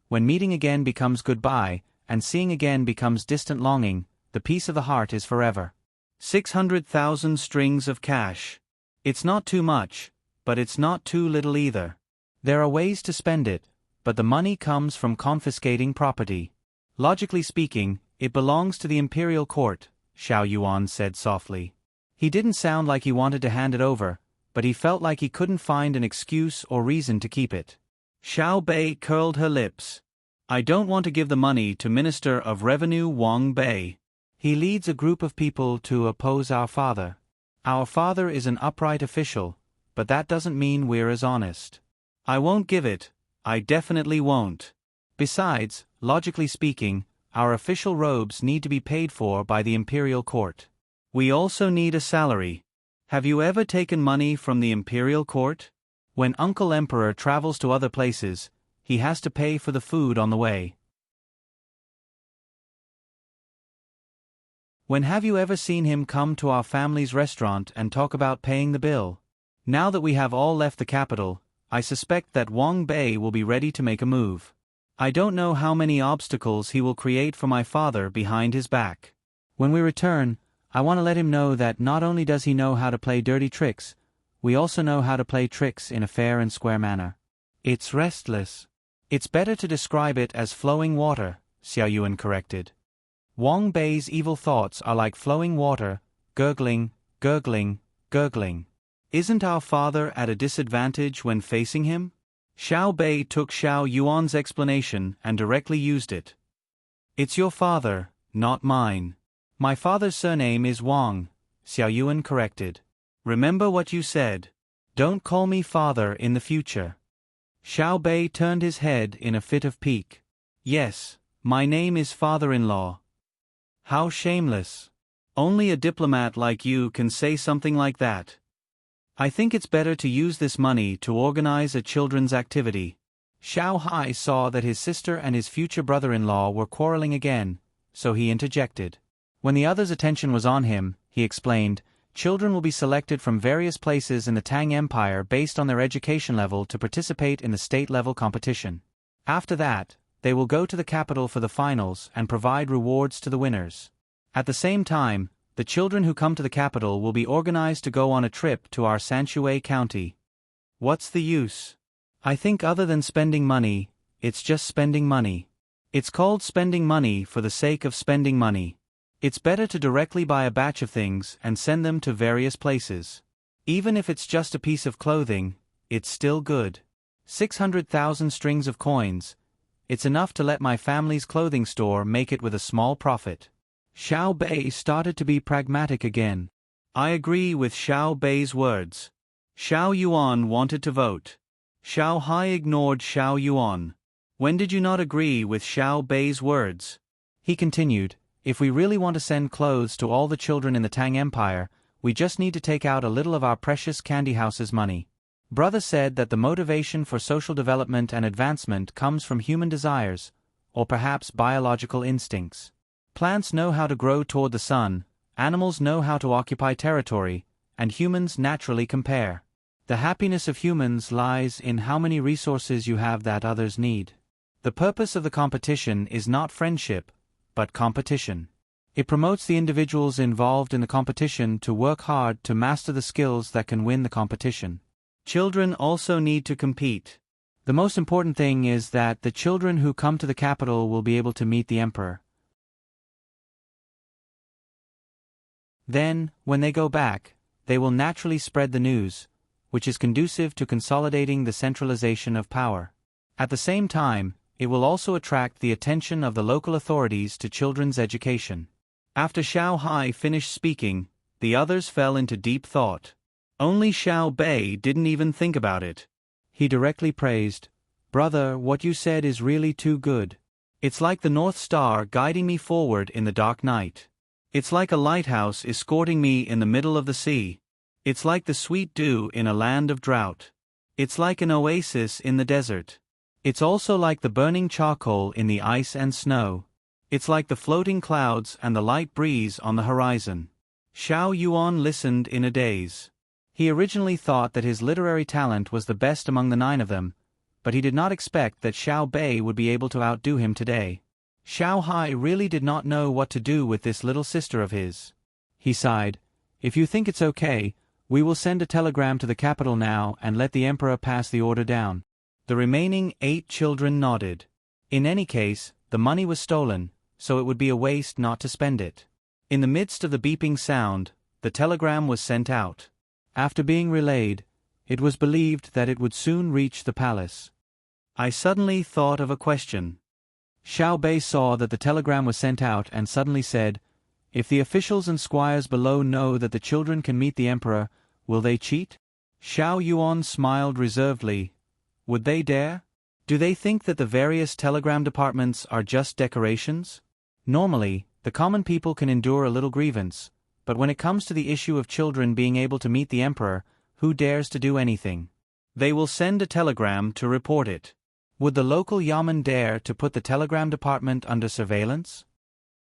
When meeting again becomes goodbye, and seeing again becomes distant longing, the peace of the heart is forever. 600,000 strings of cash. It's not too much, but it's not too little either. There are ways to spend it, but the money comes from confiscating property. Logically speaking, it belongs to the imperial court, Xiao Yuan said softly. He didn't sound like he wanted to hand it over, but he felt like he couldn't find an excuse or reason to keep it. Xiao Bei curled her lips. I don't want to give the money to Minister of Revenue Wang Bei. He leads a group of people to oppose our father. Our father is an upright official, but that doesn't mean we're as honest. I won't give it, I definitely won't. Besides, logically speaking, our official robes need to be paid for by the imperial court. We also need a salary. Have you ever taken money from the imperial court? When Uncle Emperor travels to other places, he has to pay for the food on the way. When have you ever seen him come to our family's restaurant and talk about paying the bill? Now that we have all left the capital, I suspect that Wang Bei will be ready to make a move. I don't know how many obstacles he will create for my father behind his back. When we return, I want to let him know that not only does he know how to play dirty tricks, we also know how to play tricks in a fair and square manner. It's restless. It's better to describe it as flowing water, Xiaoyuan corrected. Wang Bei's evil thoughts are like flowing water, gurgling, gurgling, gurgling. Isn't our father at a disadvantage when facing him? Xiao Bei took Xiao Yuan's explanation and directly used it. It's your father, not mine. My father's surname is Wang, Xiaoyuan corrected. Remember what you said. Don't call me father in the future. Xiao Bei turned his head in a fit of pique. Yes, my name is father-in-law. How shameless. Only a diplomat like you can say something like that. I think it's better to use this money to organize a children's activity. Xiao Hai saw that his sister and his future brother-in-law were quarreling again, so he interjected. When the other's attention was on him, he explained, children will be selected from various places in the Tang Empire based on their education level to participate in the state-level competition. After that, they will go to the capital for the finals and provide rewards to the winners. At the same time, the children who come to the capital will be organized to go on a trip to our Sanshui County. What's the use? I think other than spending money, it's just spending money. It's called spending money for the sake of spending money. It's better to directly buy a batch of things and send them to various places. Even if it's just a piece of clothing, it's still good. 600,000 strings of coins. It's enough to let my family's clothing store make it with a small profit. Xiao Bei started to be pragmatic again. I agree with Xiao Bei's words. Xiao Yuan wanted to vote. Xiao Hai ignored Xiao Yuan. When did you not agree with Xiao Bei's words? He continued, if we really want to send clothes to all the children in the Tang Empire, we just need to take out a little of our precious candy house's money. Brother said that the motivation for social development and advancement comes from human desires, or perhaps biological instincts. Plants know how to grow toward the sun, animals know how to occupy territory, and humans naturally compare. The happiness of humans lies in how many resources you have that others need. The purpose of the competition is not friendship, but competition. It promotes the individuals involved in the competition to work hard to master the skills that can win the competition. Children also need to compete. The most important thing is that the children who come to the capital will be able to meet the emperor. Then, when they go back, they will naturally spread the news, which is conducive to consolidating the centralization of power. At the same time, it will also attract the attention of the local authorities to children's education. After Xiao Hai finished speaking, the others fell into deep thought. Only Xiao Bei didn't even think about it. He directly praised, "Brother, what you said is really too good. It's like the North Star guiding me forward in the dark night. It's like a lighthouse escorting me in the middle of the sea. It's like the sweet dew in a land of drought. It's like an oasis in the desert. It's also like the burning charcoal in the ice and snow. It's like the floating clouds and the light breeze on the horizon." Xiao Yuan listened in a daze. He originally thought that his literary talent was the best among the 9 of them, but he did not expect that Xiao Bei would be able to outdo him today. Xiao Hai really did not know what to do with this little sister of his. He sighed, "If you think it's okay, we will send a telegram to the capital now and let the emperor pass the order down." The remaining 8 children nodded. In any case, the money was stolen, so it would be a waste not to spend it. In the midst of the beeping sound, the telegram was sent out. After being relayed, it was believed that it would soon reach the palace. I suddenly thought of a question. Xiao Bei saw that the telegram was sent out and suddenly said, "If the officials and squires below know that the children can meet the emperor, will they cheat?" Xiao Yuan smiled reservedly. Would they dare? Do they think that the various telegram departments are just decorations? Normally, the common people can endure a little grievance, but when it comes to the issue of children being able to meet the emperor, who dares to do anything? They will send a telegram to report it. Would the local yamen dare to put the telegram department under surveillance?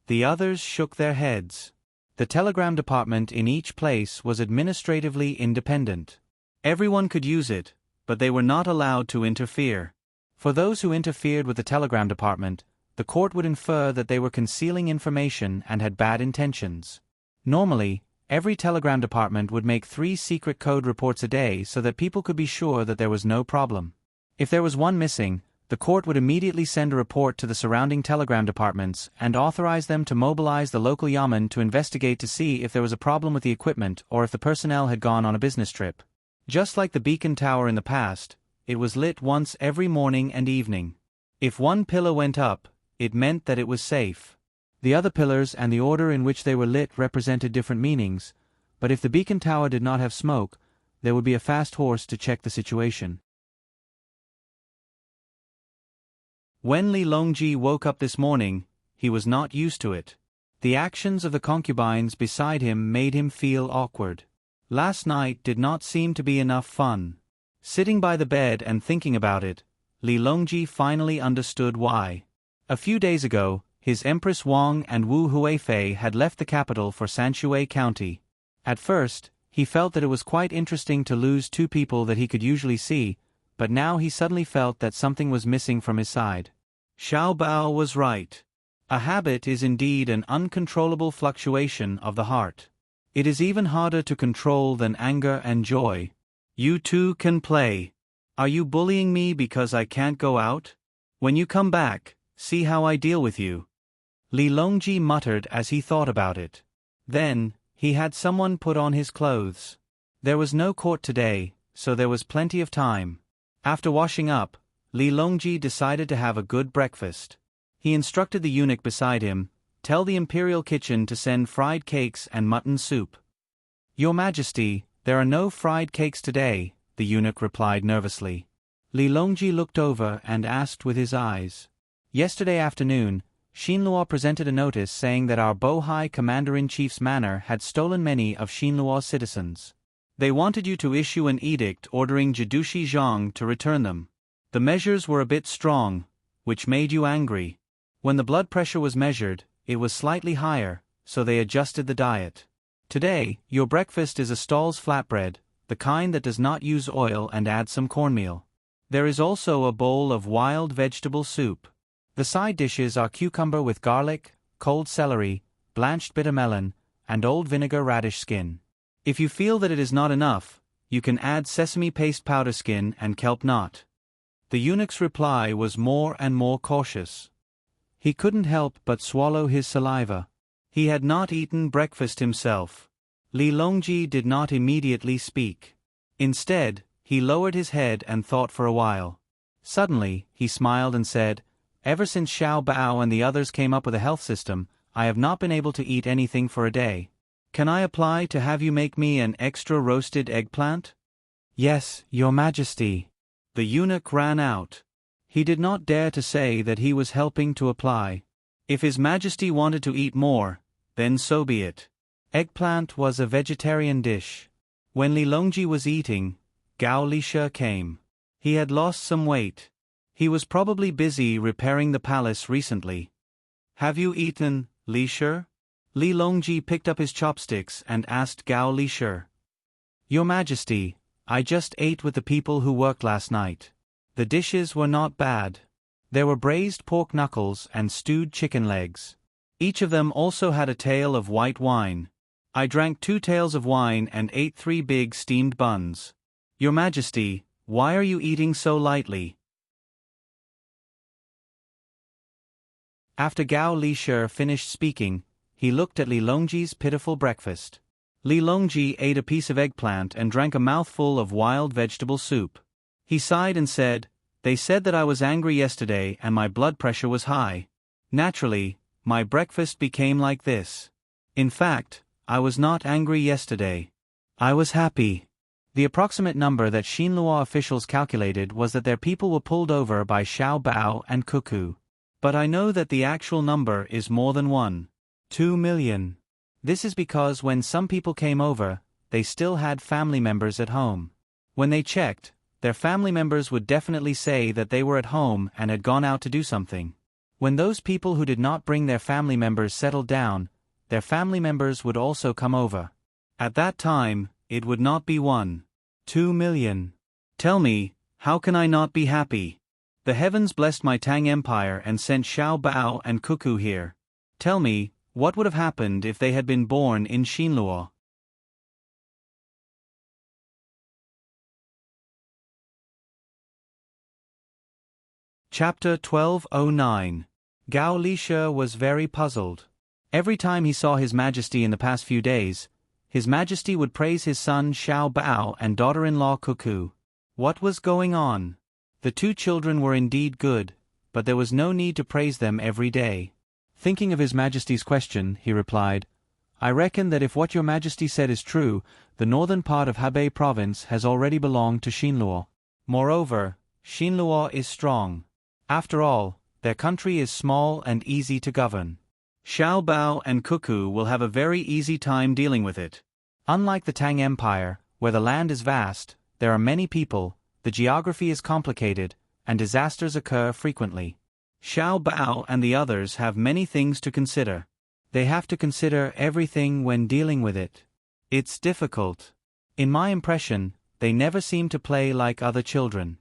The others shook their heads. The telegram department in each place was administratively independent. Everyone could use it, but they were not allowed to interfere. For those who interfered with the telegram department, the court would infer that they were concealing information and had bad intentions. Normally, every telegram department would make 3 secret code reports a day so that people could be sure that there was no problem. If there was one missing, the court would immediately send a report to the surrounding telegram departments and authorize them to mobilize the local yamen to investigate to see if there was a problem with the equipment or if the personnel had gone on a business trip. Just like the beacon tower in the past, it was lit once every morning and evening. If one pillar went up, it meant that it was safe. The other pillars and the order in which they were lit represented different meanings, but if the beacon tower did not have smoke, there would be a fast horse to check the situation. When Li Longji woke up this morning, he was not used to it. The actions of the concubines beside him made him feel awkward. Last night did not seem to be enough fun. Sitting by the bed and thinking about it, Li Longji finally understood why. A few days ago, his Empress Wang and Wu Huifei had left the capital for Sanshui County. At first, he felt that it was quite interesting to lose 2 people that he could usually see, but now he suddenly felt that something was missing from his side. Xiao Bao was right. A habit is indeed an uncontrollable fluctuation of the heart. It is even harder to control than anger and joy. You too can play. Are you bullying me because I can't go out? When you come back, see how I deal with you. Li Longji muttered as he thought about it. Then, he had someone put on his clothes. There was no court today, so there was plenty of time. After washing up, Li Longji decided to have a good breakfast. He instructed the eunuch beside him, "Tell the imperial kitchen to send fried cakes and mutton soup." "Your Majesty, there are no fried cakes today," the eunuch replied nervously. Li Longji looked over and asked with his eyes. "Yesterday afternoon, Xinluo presented a notice saying that our Bohai commander-in-chief's manor had stolen many of Xinluo's citizens. They wanted you to issue an edict ordering Jidushi Zhang to return them. The measures were a bit strong, which made you angry. When the blood pressure was measured, it was slightly higher, so they adjusted the diet. Today, your breakfast is a stall's flatbread, the kind that does not use oil, and add some cornmeal. There is also a bowl of wild vegetable soup. The side dishes are cucumber with garlic, cold celery, blanched bitter melon, and old vinegar radish skin. If you feel that it is not enough, you can add sesame paste powder skin and kelp knot. The eunuch's reply was more and more cautious. He couldn't help but swallow his saliva. He had not eaten breakfast himself. Li Longji did not immediately speak. Instead, he lowered his head and thought for a while. Suddenly, he smiled and said, "Ever since Xiao Bao and the others came up with a health system, I have not been able to eat anything for a day. Can I apply to have you make me an extra roasted eggplant?" "Yes, Your Majesty." The eunuch ran out. He did not dare to say that he was helping to apply. If His Majesty wanted to eat more, then so be it. Eggplant was a vegetarian dish. When Li Longji was eating, Gao Lishe came. He had lost some weight. He was probably busy repairing the palace recently. "Have you eaten, Lishe?" Li Longji picked up his chopsticks and asked Gao Lishe. "Your Majesty, I just ate with the people who worked last night. The dishes were not bad. There were braised pork knuckles and stewed chicken legs. Each of them also had a tail of white wine. I drank 2 tails of wine and ate 3 big steamed buns. Your Majesty, why are you eating so lightly?" After Gao Lishe finished speaking, he looked at Li Longji's pitiful breakfast. Li Longji ate a piece of eggplant and drank a mouthful of wild vegetable soup. He sighed and said, "They said that I was angry yesterday and my blood pressure was high. Naturally, my breakfast became like this. In fact, I was not angry yesterday. I was happy." The approximate number that Xinluo officials calculated was that their people were pulled over by Xiao Bao and Cuckoo. But I know that the actual number is more than 1.2 million. This is because when some people came over, they still had family members at home. When they checked, their family members would definitely say that they were at home and had gone out to do something. When those people who did not bring their family members settled down, their family members would also come over. At that time, it would not be 1.2 million. Tell me, how can I not be happy? The heavens blessed my Tang Empire and sent Xiao Bao and Cuckoo here. Tell me, what would have happened if they had been born in Xinluo? Chapter 1209. Gao Lishe was very puzzled. Every time he saw His Majesty in the past few days, His Majesty would praise his son Xiao Bao and daughter-in-law Cuckoo. What was going on? The 2 children were indeed good, but there was no need to praise them every day. Thinking of His Majesty's question, he replied, "I reckon that if what Your Majesty said is true, the northern part of Hebei province has already belonged to Xinluo. Moreover, Xinluo is strong. After all, their country is small and easy to govern. Xiao Bao and Cuckoo will have a very easy time dealing with it. Unlike the Tang Empire, where the land is vast, there are many people, the geography is complicated, and disasters occur frequently. Xiao Bao and the others have many things to consider. They have to consider everything when dealing with it. It's difficult. In my impression, they never seem to play like other children."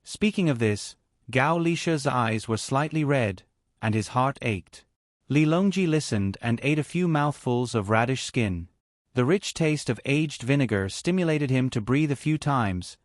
Speaking of this, Gao Lishe's eyes were slightly red, and his heart ached. Li Longji listened and ate a few mouthfuls of radish skin. The rich taste of aged vinegar stimulated him to breathe a few times,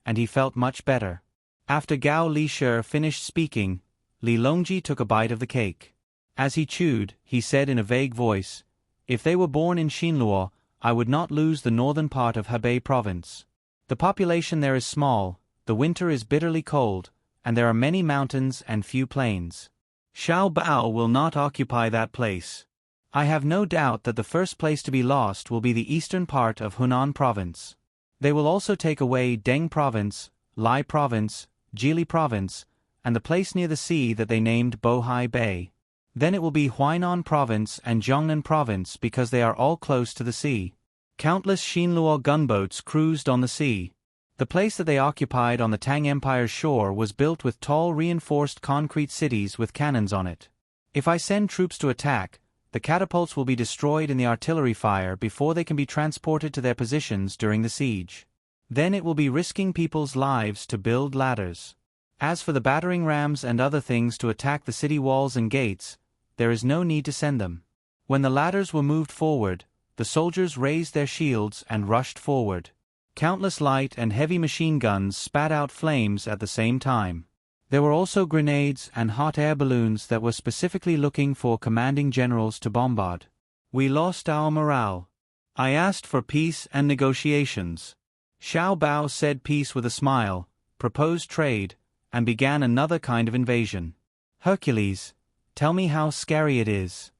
and he felt much better. After Gao Lishe finished speaking, Li Longji took a bite of the cake. As he chewed, he said in a vague voice, "If they were born in Xinluo, I would not lose the northern part of Hebei province. The population there is small, the winter is bitterly cold, and there are many mountains and few plains. Xiao Bao will not occupy that place. I have no doubt that the first place to be lost will be the eastern part of Hunan province. They will also take away Deng province, Lai province, Jili province, and the place near the sea that they named Bohai Bay. Then it will be Huainan province and Jiangnan province because they are all close to the sea. Countless Xinluo gunboats cruised on the sea. The place that they occupied on the Tang Empire's shore was built with tall reinforced concrete cities with cannons on it. If I send troops to attack, the catapults will be destroyed in the artillery fire before they can be transported to their positions during the siege. Then it will be risking people's lives to build ladders. As for the battering rams and other things to attack the city walls and gates, there is no need to send them. When the ladders were moved forward, the soldiers raised their shields and rushed forward. Countless light and heavy machine guns spat out flames at the same time. There were also grenades and hot air balloons that were specifically looking for commanding generals to bombard. We lost our morale. I asked for peace and negotiations. Xiao Bao said peace with a smile, proposed trade, and began another kind of invasion. Hercules, tell me how scary it is.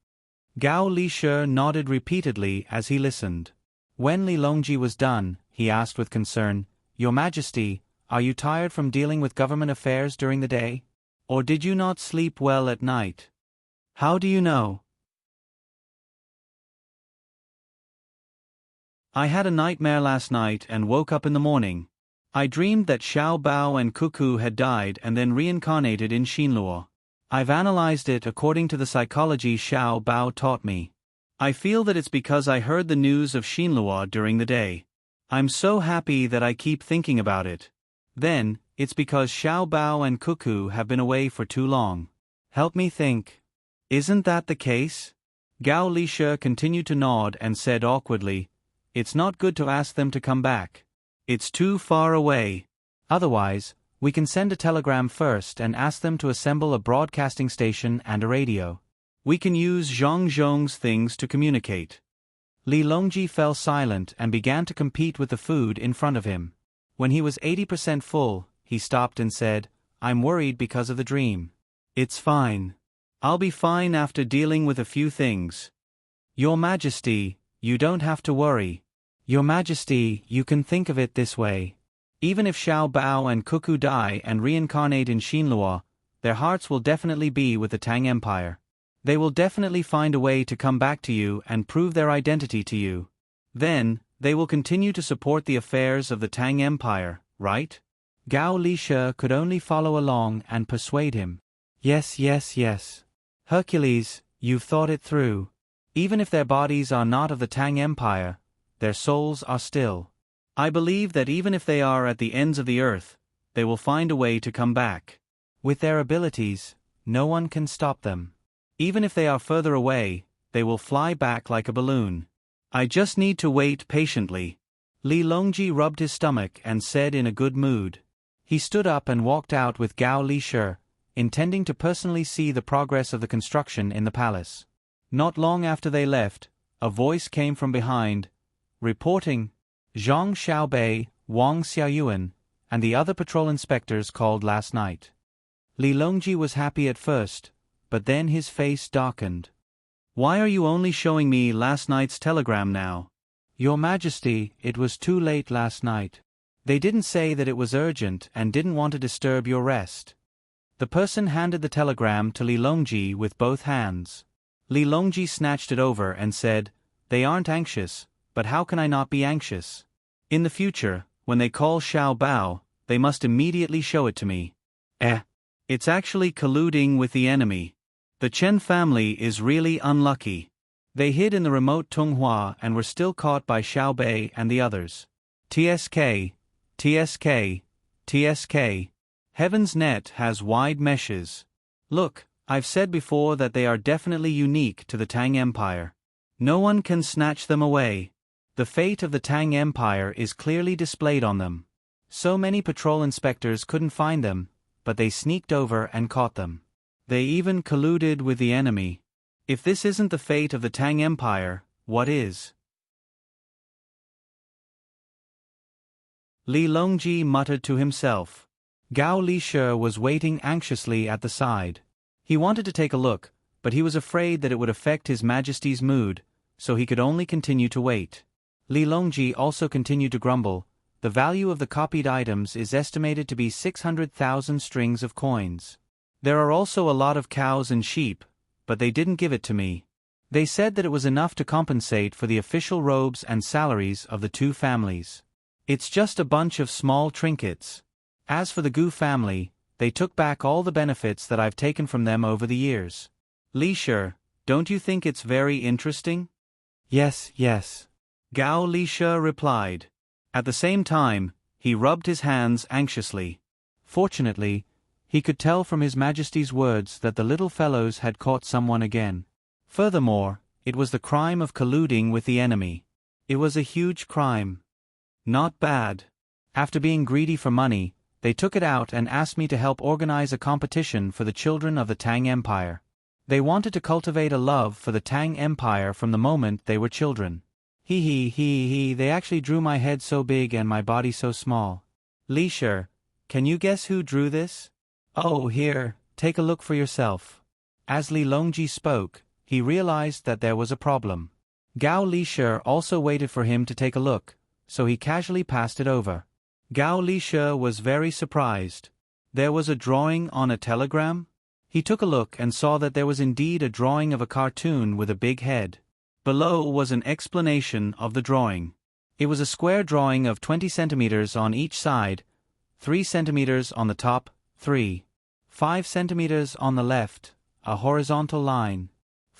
Gao Lishe nodded repeatedly as he listened. When Li Longji was done, he asked with concern, Your Majesty, are you tired from dealing with government affairs during the day? Or did you not sleep well at night? How do you know? I had a nightmare last night and woke up in the morning. I dreamed that Xiao Bao and Cuckoo had died and then reincarnated in Xinluo. I've analyzed it according to the psychology Xiao Bao taught me. I feel that it's because I heard the news of Xinluo during the day. I'm so happy that I keep thinking about it. Then, it's because Xiao Bao and Cuckoo have been away for too long. Help me think. Isn't that the case? Gao Lishe continued to nod and said awkwardly, It's not good to ask them to come back. It's too far away. Otherwise, we can send a telegram first and ask them to assemble a broadcasting station and a radio. We can use Zhong Zhong's things to communicate. Li Longji fell silent and began to compete with the food in front of him. When he was 80% full, he stopped and said, I'm worried because of the dream. It's fine. I'll be fine after dealing with a few things. Your Majesty, you don't have to worry. Your Majesty, you can think of it this way. Even if Xiao Bao and Cuckoo die and reincarnate in Xinluo, their hearts will definitely be with the Tang Empire. They will definitely find a way to come back to you and prove their identity to you. Then, they will continue to support the affairs of the Tang Empire, right? Gao Lishe could only follow along and persuade him. Yes, yes, yes. Hercules, you've thought it through. Even if their bodies are not of the Tang Empire, their souls are still. I believe that even if they are at the ends of the earth, they will find a way to come back. With their abilities, no one can stop them. Even if they are further away, they will fly back like a balloon. I just need to wait patiently. Li Longji rubbed his stomach and said in a good mood. He stood up and walked out with Gao Lishe, intending to personally see the progress of the construction in the palace. Not long after they left, a voice came from behind, reporting, Zhang Xiaobei, Wang Xiaoyuan, and the other patrol inspectors called last night. Li Longji was happy at first, but then his face darkened. Why are you only showing me last night's telegram now? Your Majesty, it was too late last night. They didn't say that it was urgent and didn't want to disturb your rest. The person handed the telegram to Li Longji with both hands. Li Longji snatched it over and said, They aren't anxious, but how can I not be anxious? In the future, when they call Xiao Bao, they must immediately show it to me. It's actually colluding with the enemy. The Chen family is really unlucky. They hid in the remote Tunghua and were still caught by Xiaobei and the others. TSK, TSK, TSK. Heaven's net has wide meshes. Look, I've said before that they are definitely unique to the Tang Empire. No one can snatch them away. The fate of the Tang Empire is clearly displayed on them. So many patrol inspectors couldn't find them, but they sneaked over and caught them. They even colluded with the enemy. If this isn't the fate of the Tang Empire, what is? Li Longji muttered to himself. Gao Lishe was waiting anxiously at the side. He wanted to take a look, but he was afraid that it would affect His Majesty's mood, so he could only continue to wait. Li Longji also continued to grumble. The value of the copied items is estimated to be 600,000 strings of coins. There are also a lot of cows and sheep, but they didn't give it to me. They said that it was enough to compensate for the official robes and salaries of the two families. It's just a bunch of small trinkets. As for the Gu family, they took back all the benefits that I've taken from them over the years. Lishe, don't you think it's very interesting? Yes, yes. Gao Lishe replied. At the same time, He rubbed his hands anxiously. Fortunately, he could tell from His Majesty's words that the little fellows had caught someone again. Furthermore, it was the crime of colluding with the enemy. It was a huge crime. Not bad. After being greedy for money, they took it out and asked me to help organize a competition for the children of the Tang Empire. They wanted to cultivate a love for the Tang Empire from the moment they were children. They actually drew my head so big and my body so small. Li Shi, can you guess who drew this? Oh, here, take a look for yourself. As Li Longji spoke, he realized that there was a problem. Gao Li Shi also waited for him to take a look, so he casually passed it over. Gao Li Shi was very surprised. There was a drawing on a telegram? He took a look and saw that there was indeed a drawing of a cartoon with a big head. Below was an explanation of the drawing. It was a square drawing of 20 centimeters on each side, 3 centimeters on the top, 5 centimeters on the left, a horizontal line,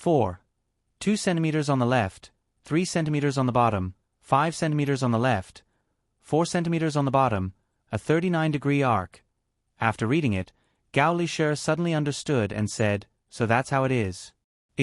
2 centimeters on the left, 3 centimeters on the bottom, 5 centimeters on the left, 4 centimeters on the bottom, a 39-degree arc. After reading it, Gao Li Shi suddenly understood and said, "So that's how it is.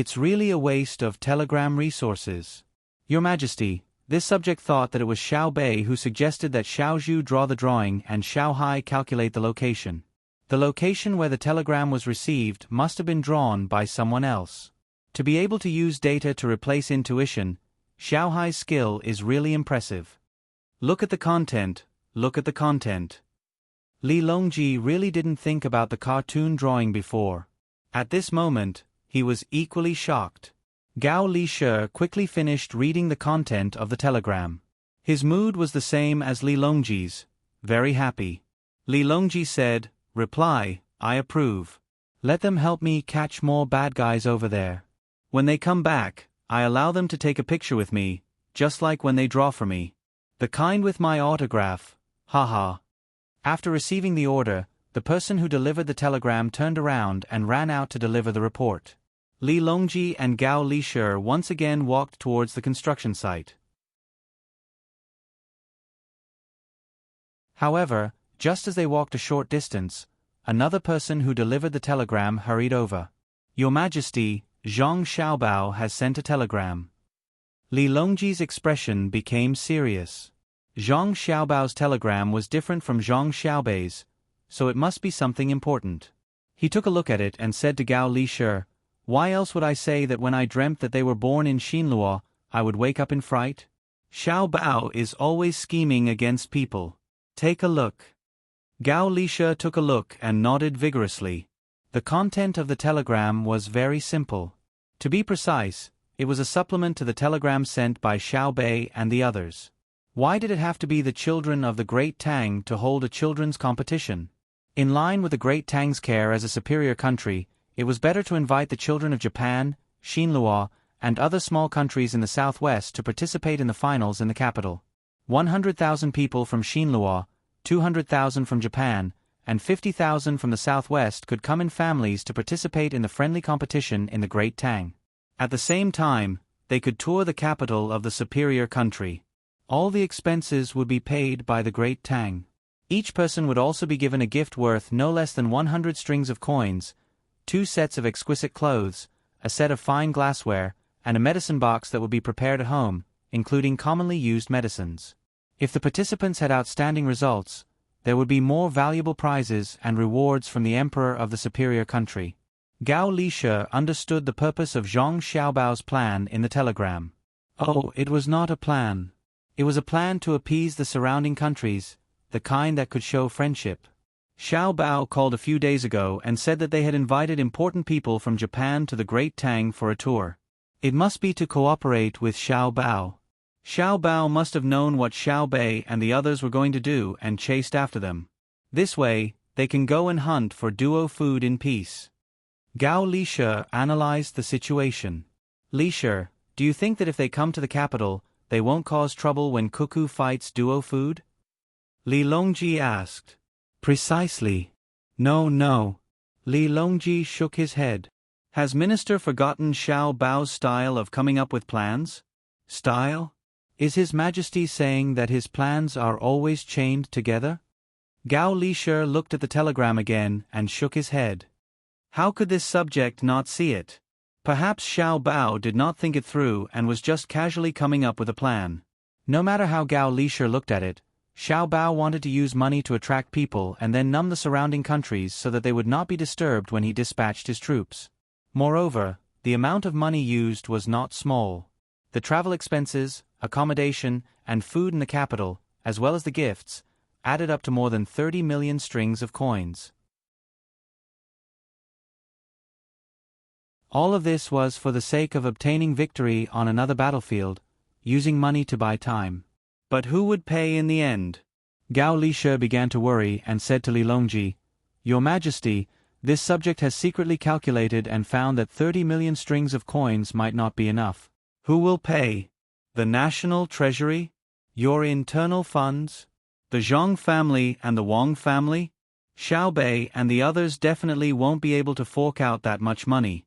It's really a waste of telegram resources. Your Majesty, this subject thought that it was Xiao Bei who suggested that Xiao Zhu draw the drawing and Xiao Hai calculate the location. The location where the telegram was received must have been drawn by someone else. To be able to use data to replace intuition, Xiao Hai's skill is really impressive. Look at the content, look at the content." Li Longji really didn't think about the cartoon drawing before. At this moment, he was equally shocked. Gao Li Shi quickly finished reading the content of the telegram. His mood was the same as Li Longji's, very happy. Li Longji said, "Reply, I approve. Let them help me catch more bad guys over there. When they come back, I allow them to take a picture with me, just like when they draw for me. The kind with my autograph, haha." After receiving the order, the person who delivered the telegram turned around and ran out to deliver the report. Li Longji and Gao Li Shi once again walked towards the construction site. However, just as they walked a short distance, another person who delivered the telegram hurried over. "Your Majesty, Zhang Xiaobao has sent a telegram." Li Longji's expression became serious. Zhang Xiaobao's telegram was different from Zhang Xiaobei's, so it must be something important. He took a look at it and said to Gao Li Shi, "Why else would I say that when I dreamt that they were born in Xinluo, I would wake up in fright? Xiao Bao is always scheming against people. Take a look." Gao Li Shi took a look and nodded vigorously. The content of the telegram was very simple. To be precise, it was a supplement to the telegram sent by Xiao Bei and the others. Why did it have to be the children of the Great Tang to hold a children's competition? In line with the Great Tang's care as a superior country, it was better to invite the children of Japan, Xinluo, and other small countries in the southwest to participate in the finals in the capital. 100,000 people from Xinluo, 200,000 from Japan, and 50,000 from the southwest could come in families to participate in the friendly competition in the Great Tang. At the same time, they could tour the capital of the superior country. All the expenses would be paid by the Great Tang. Each person would also be given a gift worth no less than 100 strings of coins, 2 sets of exquisite clothes, a set of fine glassware, and a medicine box that would be prepared at home, including commonly used medicines. If the participants had outstanding results, there would be more valuable prizes and rewards from the emperor of the superior country. Gao Li Shi understood the purpose of Zhang Xiaobao's plan in the telegram. Oh, it was not a plan. It was a plan to appease the surrounding countries, the kind that could show friendship. Xiao Bao called a few days ago and said that they had invited important people from Japan to the Great Tang for a tour. It must be to cooperate with Xiao Bao. Xiao Bao must have known what Xiao Bei and the others were going to do and chased after them. This way, they can go and hunt for duo food in peace. Gao Li Shi analyzed the situation. "Li Shi, do you think that if they come to the capital, they won't cause trouble when Cuckoo fights duo food?" Li Longji asked. "Precisely. No. Li Longji shook his head. Has Minister forgotten Xiao Bao's style of coming up with plans? Style? Is His Majesty saying that his plans are always chained together? Gao Lishe looked at the telegram again and shook his head. How could this subject not see it? Perhaps Xiao Bao did not think it through and was just casually coming up with a plan. No matter how Gao Lishe looked at it, Xiao Bao wanted to use money to attract people and then numb the surrounding countries so that they would not be disturbed when he dispatched his troops. Moreover, the amount of money used was not small. The travel expenses, accommodation, and food in the capital, as well as the gifts, added up to more than 30 million strings of coins. All of this was for the sake of obtaining victory on another battlefield, using money to buy time. But who would pay in the end? Gao Lishe began to worry and said to Li Longji, "Your Majesty, this subject has secretly calculated and found that 30 million strings of coins might not be enough. Who will pay? The national treasury? Your internal funds? The Zhang family and the Wang family? Xiao Bei and the others definitely won't be able to fork out that much money."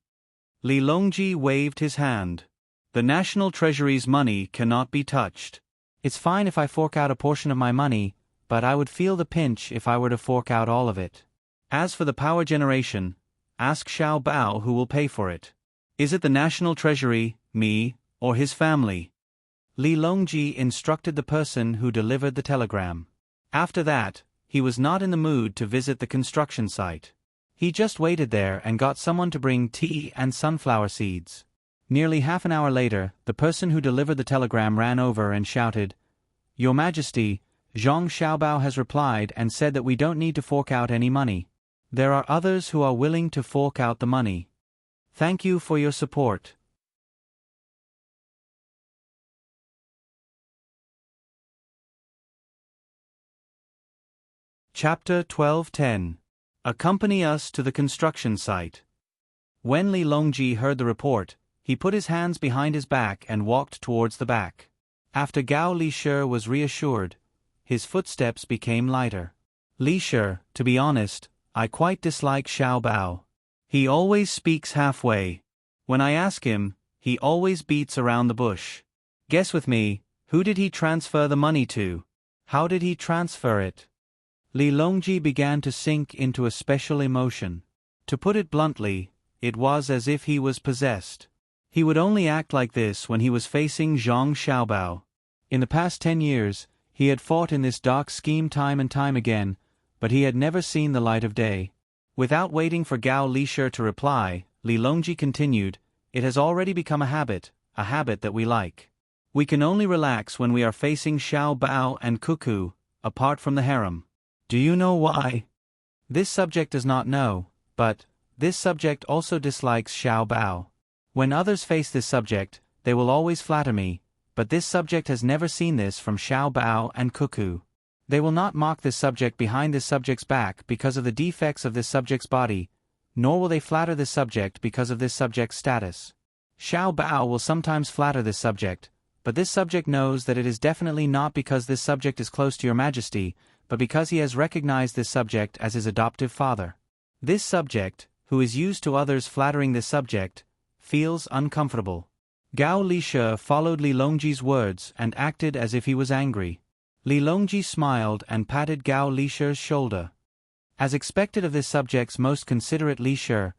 Li Longji waved his hand. "The national treasury's money cannot be touched. It's fine if I fork out a portion of my money, but I would feel the pinch if I were to fork out all of it. As for the power generation, ask Xiao Bao who will pay for it. Is it the national treasury, me, or his family?" Li Longji instructed the person who delivered the telegram. After that, he was not in the mood to visit the construction site. He just waited there and got someone to bring tea and sunflower seeds. Nearly half an hour later, the person who delivered the telegram ran over and shouted, "Your Majesty, Zhang Xiaobao has replied and said that we don't need to fork out any money. There are others who are willing to fork out the money. Thank you for your support." Chapter 12:10. Accompany us to the construction site. When Li Longji heard the report, he put his hands behind his back and walked towards the back. After Gao Lishe was reassured, his footsteps became lighter. "Lishe, to be honest, I quite dislike Xiao Bao. He always speaks halfway. When I ask him, he always beats around the bush. Guess with me, who did he transfer the money to? How did he transfer it?" Li Longji began to sink into a special emotion. To put it bluntly, it was as if he was possessed. He would only act like this when he was facing Zhang Xiaobao. In the past 10 years, he had fought in this dark scheme time and time again, but he had never seen the light of day. Without waiting for Gao Lishe to reply, Li Longji continued, "It has already become a habit that we like. We can only relax when we are facing Xiao Bao and Cuckoo, apart from the harem. Do you know why?" This subject does not know, but this subject also dislikes Xiao Bao. When others face this subject, they will always flatter me, but this subject has never seen this from Xiao Bao and Cuckoo. They will not mock this subject behind this subject's back because of the defects of this subject's body, nor will they flatter this subject because of this subject's status. Xiao Bao will sometimes flatter this subject, but this subject knows that it is definitely not because this subject is close to your Majesty, but because he has recognized this subject as his adoptive father. This subject, who is used to others flattering this subject, feels uncomfortable. Gao Lishe followed Li Longji's words and acted as if he was angry. Li Longji smiled and patted Gao Lishe's shoulder. "As expected of this subject's most considerate Lishe,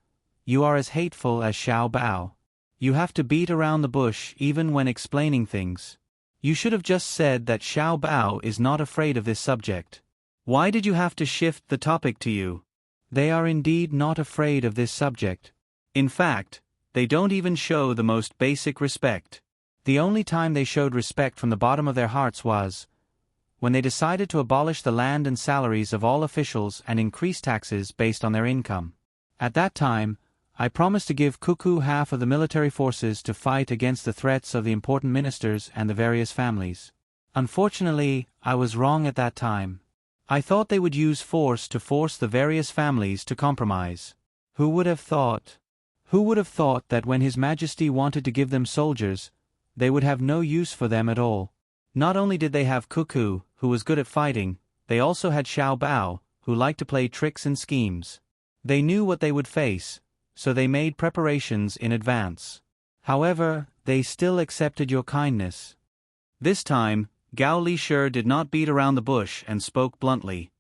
you are as hateful as Xiao Bao. You have to beat around the bush even when explaining things. You should have just said that Xiao Bao is not afraid of this subject. Why did you have to shift the topic to you? They are indeed not afraid of this subject. In fact, they don't even show the most basic respect. The only time they showed respect from the bottom of their hearts was when they decided to abolish the land and salaries of all officials and increase taxes based on their income. At that time, I promised to give Cuckoo half of the military forces to fight against the threats of the important ministers and the various families. Unfortunately, I was wrong at that time. I thought they would use force to force the various families to compromise. Who would have thought? Who would have thought that when His Majesty wanted to give them soldiers, they would have no use for them at all? Not only did they have Cuckoo, who was good at fighting, they also had Xiao Bao, who liked to play tricks and schemes. They knew what they would face, so they made preparations in advance. However, they still accepted your kindness. This time, Gao Lishe did not beat around the bush and spoke bluntly.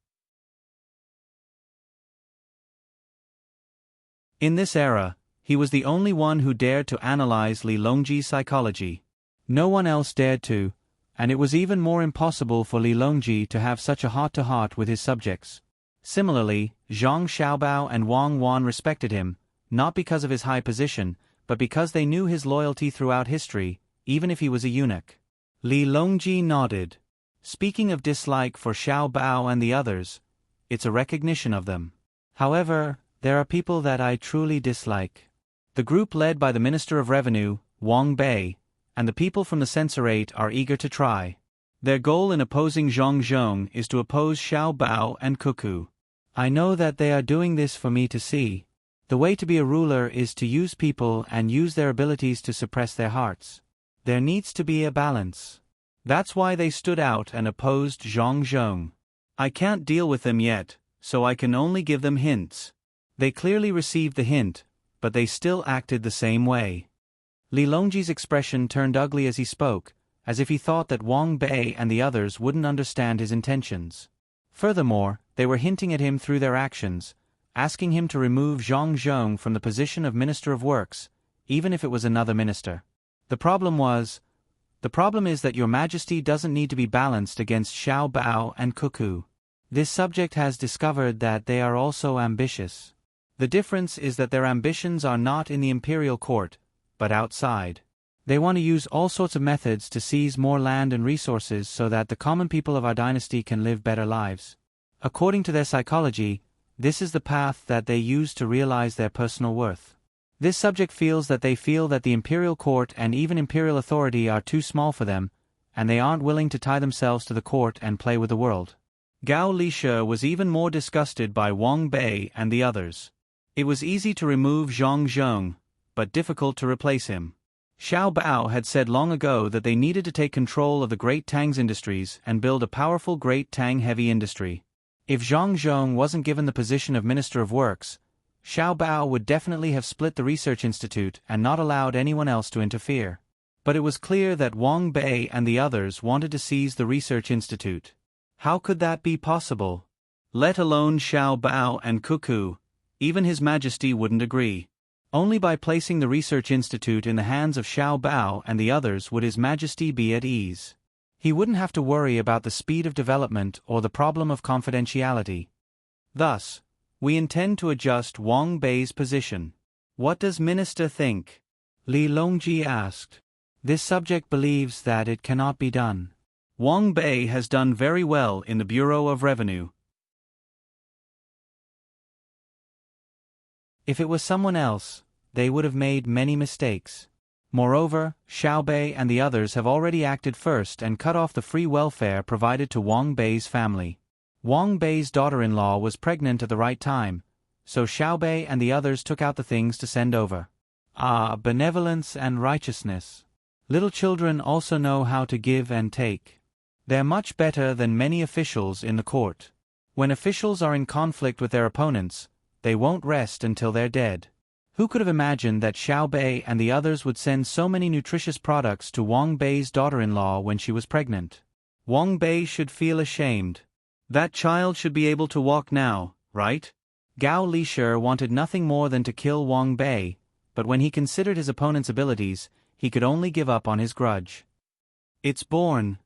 In this era, he was the only one who dared to analyze Li Longji's psychology. No one else dared to, and it was even more impossible for Li Longji to have such a heart-to-heart with his subjects. Similarly, Zhang Xiaobao and Wang Wan respected him, not because of his high position, but because they knew his loyalty throughout history, even if he was a eunuch. Li Longji nodded. Speaking of dislike for Xiaobao and the others, it's a recognition of them. However, there are people that I truly dislike. The group led by the Minister of Revenue, Wang Bei, and the people from the Censorate are eager to try. Their goal in opposing Zhang Zhong is to oppose Xiaobao and Cuckoo. I know that they are doing this for me to see. The way to be a ruler is to use people and use their abilities to suppress their hearts. There needs to be a balance. That's why they stood out and opposed Zhang Zhong. I can't deal with them yet, so I can only give them hints. They clearly received the hint, but they still acted the same way. Li Longji's expression turned ugly as he spoke, as if he thought that Wang Bei and the others wouldn't understand his intentions. Furthermore, they were hinting at him through their actions, asking him to remove Zhang Zhong from the position of Minister of Works, even if it was another minister. The problem is that Your Majesty doesn't need to be balanced against Xiao Bao and Cuckoo. This subject has discovered that they are also ambitious. The difference is that their ambitions are not in the imperial court, but outside. They want to use all sorts of methods to seize more land and resources so that the common people of our dynasty can live better lives. According to their psychology, this is the path that they use to realize their personal worth. This subject feels that the imperial court and even imperial authority are too small for them, and they aren't willing to tie themselves to the court and play with the world. Gao Lishe was even more disgusted by Wang Bei and the others. It was easy to remove Zhang Zhong, but difficult to replace him. Xiao Bao had said long ago that they needed to take control of the Great Tang's industries and build a powerful Great Tang heavy industry. If Zhang Zhong wasn't given the position of Minister of Works, Xiao Bao would definitely have split the research institute and not allowed anyone else to interfere. But it was clear that Wang Bei and the others wanted to seize the research institute. How could that be possible? Let alone Xiao Bao and Cuckoo, even His Majesty wouldn't agree. Only by placing the research institute in the hands of Xiao Bao and the others would His Majesty be at ease. He wouldn't have to worry about the speed of development or the problem of confidentiality. Thus, we intend to adjust Wang Bei's position. What does Minister think? Li Longji asked. This subject believes that it cannot be done. Wang Bei has done very well in the Bureau of Revenue. If it was someone else, they would have made many mistakes. Moreover, Xiao Bei and the others have already acted first and cut off the free welfare provided to Wang Bei's family. Wang Bei's daughter-in-law was pregnant at the right time, so Xiao Bei and the others took out the things to send over. Ah, benevolence and righteousness. Little children also know how to give and take. They're much better than many officials in the court. When officials are in conflict with their opponents, they won't rest until they're dead. Who could have imagined that Xiao Bei and the others would send so many nutritious products to Wang Bei's daughter-in-law when she was pregnant? Wang Bei should feel ashamed. That child should be able to walk now, right? Gao Lishe wanted nothing more than to kill Wang Bei, but when he considered his opponent's abilities, he could only give up on his grudge. It's born.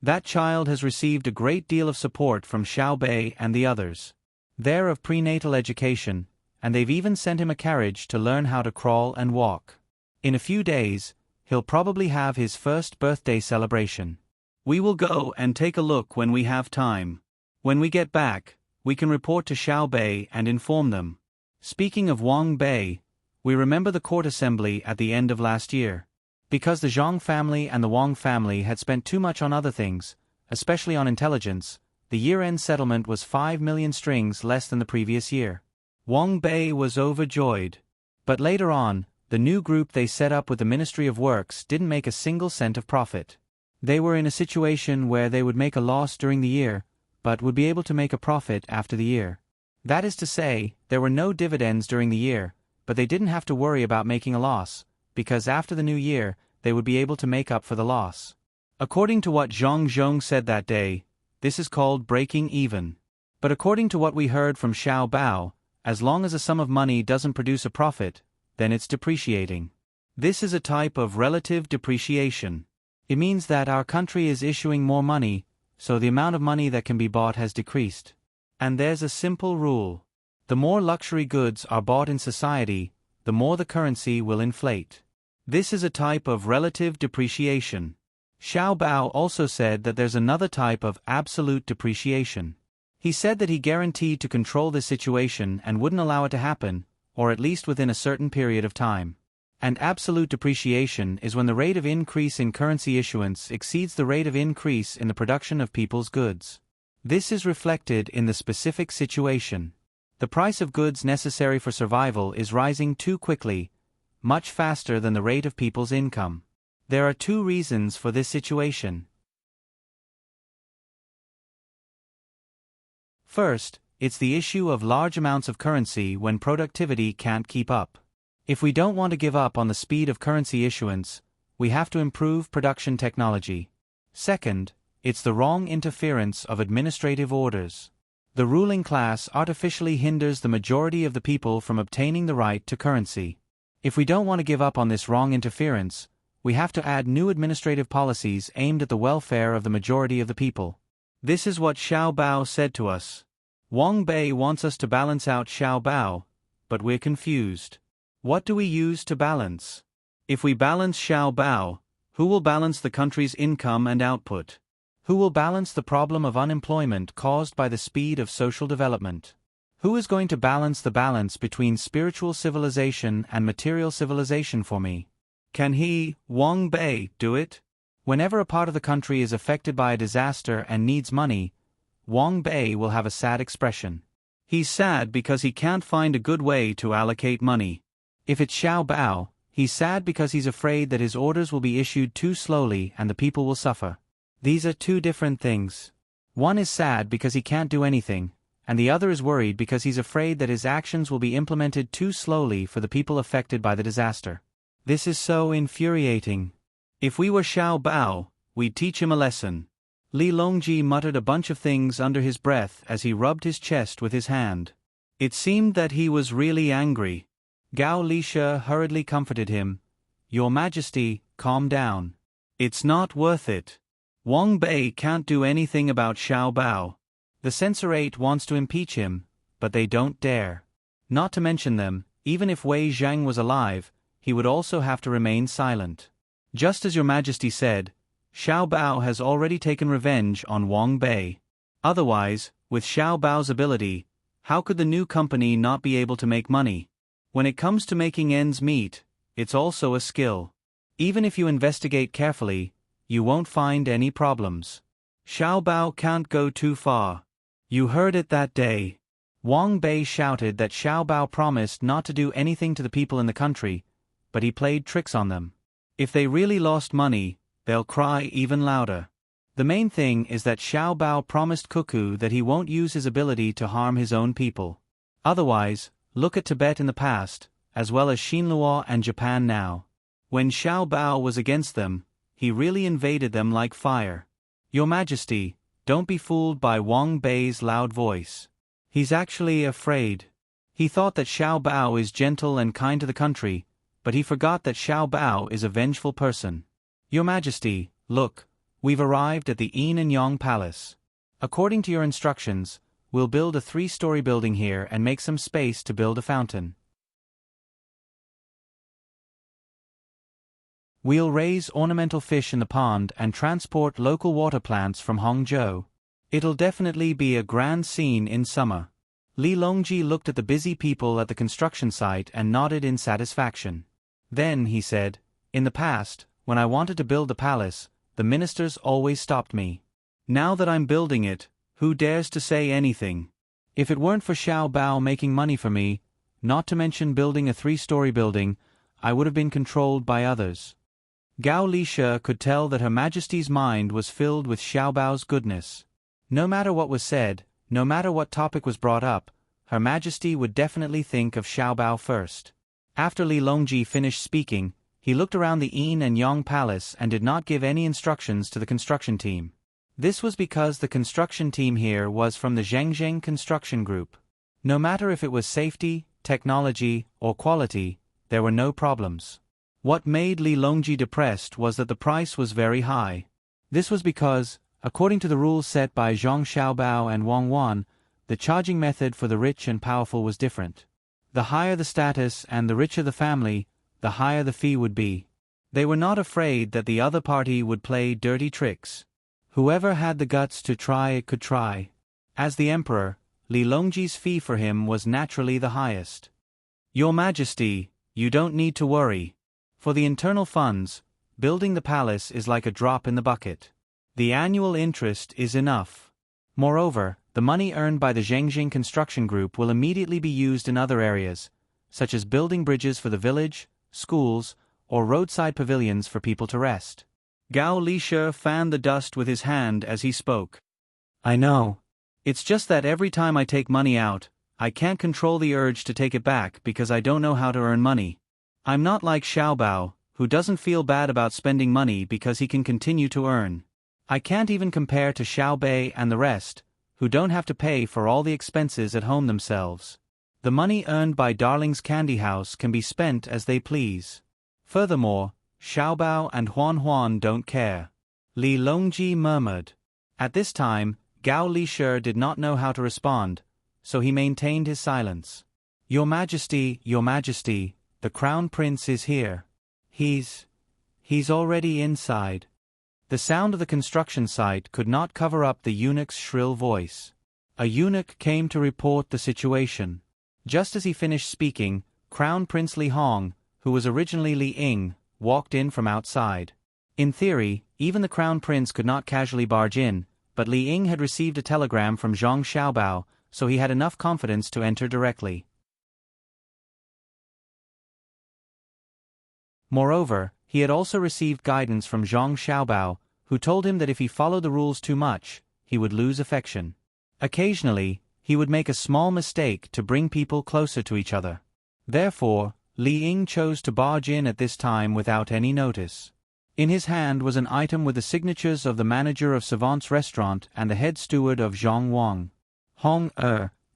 That child has received a great deal of support from Xiao Bei and the others. They're of prenatal education, and they've even sent him a carriage to learn how to crawl and walk. In a few days, he'll probably have his first birthday celebration. We will go and take a look when we have time. When we get back, we can report to Xiao Bei and inform them. Speaking of Wang Bei, we remember the court assembly at the end of last year. Because the Zhang family and the Wang family had spent too much on other things, especially on intelligence, the year-end settlement was 5 million strings less than the previous year. Wang Bei was overjoyed. But later on, the new group they set up with the Ministry of Works didn't make a single cent of profit. They were in a situation where they would make a loss during the year, but would be able to make a profit after the year. That is to say, there were no dividends during the year, but they didn't have to worry about making a loss, because after the new year, they would be able to make up for the loss. According to what Zhang Zhong said that day, this is called breaking even. But according to what we heard from Xiao Bao, as long as a sum of money doesn't produce a profit, then it's depreciating. This is a type of relative depreciation. It means that our country is issuing more money, so the amount of money that can be bought has decreased. And there's a simple rule. The more luxury goods are bought in society, the more the currency will inflate. This is a type of relative depreciation. Xiao Bao also said that there's another type of absolute depreciation. He said that he guaranteed to control this situation and wouldn't allow it to happen, or at least within a certain period of time. And absolute depreciation is when the rate of increase in currency issuance exceeds the rate of increase in the production of people's goods. This is reflected in the specific situation. The price of goods necessary for survival is rising too quickly, much faster than the rate of people's income. There are two reasons for this situation. First, it's the issue of large amounts of currency when productivity can't keep up. If we don't want to give up on the speed of currency issuance, we have to improve production technology. Second, it's the wrong interference of administrative orders. The ruling class artificially hinders the majority of the people from obtaining the right to currency. If we don't want to give up on this wrong interference, we have to add new administrative policies aimed at the welfare of the majority of the people. This is what Xiao Bao said to us. Wang Bei wants us to balance out Xiao Bao, but we're confused. What do we use to balance? If we balance Xiao Bao, who will balance the country's income and output? Who will balance the problem of unemployment caused by the speed of social development? Who is going to balance the balance between spiritual civilization and material civilization for me? Can he, Wang Bei, do it? Whenever a part of the country is affected by a disaster and needs money, Wang Bei will have a sad expression. He's sad because he can't find a good way to allocate money. If it's Xiao Bao, he's sad because he's afraid that his orders will be issued too slowly and the people will suffer. These are two different things. One is sad because he can't do anything, and the other is worried because he's afraid that his actions will be implemented too slowly for the people affected by the disaster. This is so infuriating. If we were Xiao Bao, we'd teach him a lesson. Li Longji muttered a bunch of things under his breath as he rubbed his chest with his hand. It seemed that he was really angry. Gao Lisha hurriedly comforted him. Your Majesty, calm down. It's not worth it. Wang Bei can't do anything about Xiao Bao. The censorate wants to impeach him, but they don't dare. Not to mention them, even if Wei Zhang was alive, he would also have to remain silent. Just as Your Majesty said, Xiao Bao has already taken revenge on Wang Bei. Otherwise, with Xiao Bao's ability, how could the new company not be able to make money? When it comes to making ends meet, it's also a skill. Even if you investigate carefully, you won't find any problems. Xiao Bao can't go too far. You heard it that day. Wang Bei shouted that Xiao Bao promised not to do anything to the people in the country, but he played tricks on them. If they really lost money, they'll cry even louder. The main thing is that Xiao Bao promised Cuckoo that he won't use his ability to harm his own people. Otherwise, look at Tibet in the past, as well as Xinhua and Japan now. When Xiao Bao was against them, he really invaded them like fire. Your Majesty, don't be fooled by Wang Bei's loud voice. He's actually afraid. He thought that Xiao Bao is gentle and kind to the country, but he forgot that Xiao Bao is a vengeful person. Your Majesty, look, we've arrived at the Yin and Yang Palace. According to your instructions, we'll build a 3-story building here and make some space to build a fountain. We'll raise ornamental fish in the pond and transport local water plants from Hangzhou. It'll definitely be a grand scene in summer. Li Longji looked at the busy people at the construction site and nodded in satisfaction. Then, he said, in the past, when I wanted to build a palace, the ministers always stopped me. Now that I'm building it, who dares to say anything? If it weren't for Xiao Bao making money for me, not to mention building a 3-story building, I would have been controlled by others. Gao Lisha could tell that Her Majesty's mind was filled with Xiao Bao's goodness. No matter what was said, no matter what topic was brought up, Her Majesty would definitely think of Xiao Bao first. After Li Longji finished speaking, He looked around the Yin and Yang palace and did not give any instructions to the construction team. This was because the construction team here was from the Zhengzheng construction group. No matter if it was safety, technology, or quality, there were no problems. What made Li Longji depressed was that the price was very high. This was because, according to the rules set by Zhang Xiaobao and Wang Wan, the charging method for the rich and powerful was different. The higher the status and the richer the family, the higher the fee would be. They were not afraid that the other party would play dirty tricks. Whoever had the guts to try it could try. As the emperor, Li Longji's fee for him was naturally the highest. Your Majesty, you don't need to worry. For the internal funds, building the palace is like a drop in the bucket. The annual interest is enough. Moreover, the money earned by the Zhengzheng construction group will immediately be used in other areas, such as building bridges for the village, schools, or roadside pavilions for people to rest. Gao Lishe fanned the dust with his hand as he spoke. I know. It's just that every time I take money out, I can't control the urge to take it back because I don't know how to earn money. I'm not like Xiaobao, who doesn't feel bad about spending money because he can continue to earn. I can't even compare to Xiaobei and the rest, who don't have to pay for all the expenses at home themselves. The money earned by Darling's Candy House can be spent as they please. Furthermore, Xiaobao and Huan don't care. Li Longji murmured. At this time, Gao Lishe did not know how to respond, so he maintained his silence. Your Majesty, the Crown Prince is here. He's already inside. The sound of the construction site could not cover up the eunuch's shrill voice. A eunuch came to report the situation. Just as he finished speaking, Crown Prince Li Hong, who was originally Li Ying, walked in from outside. In theory, even the Crown Prince could not casually barge in, but Li Ying had received a telegram from Zhang Xiaobao, so he had enough confidence to enter directly. Moreover, he had also received guidance from Zhang Xiaobao, who told him that if he followed the rules too much, he would lose affection. Occasionally, he would make a small mistake to bring people closer to each other. Therefore, Li Ying chose to barge in at this time without any notice. In his hand was an item with the signatures of the manager of Savant's restaurant and the head steward of Zhong Wang. Hong,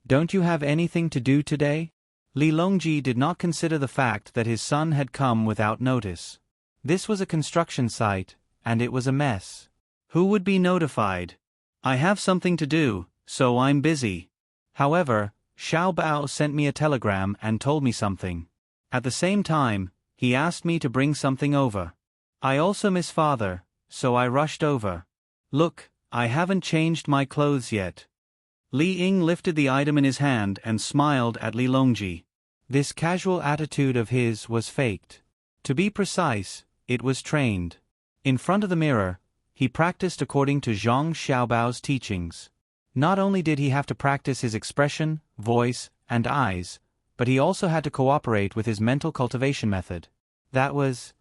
don't you have anything to do today? Li Longji did not consider the fact that his son had come without notice. This was a construction site, and it was a mess. Who would be notified? I have something to do, so I'm busy. However, Xiaobao sent me a telegram and told me something. At the same time, he asked me to bring something over. I also miss father, so I rushed over. Look, I haven't changed my clothes yet. Li Ying lifted the item in his hand and smiled at Li Longji. This casual attitude of his was faked. To be precise, it was trained. In front of the mirror, he practiced according to Zhang Xiaobao's teachings. Not only did he have to practice his expression, voice, and eyes, but he also had to cooperate with his mental cultivation method. That was,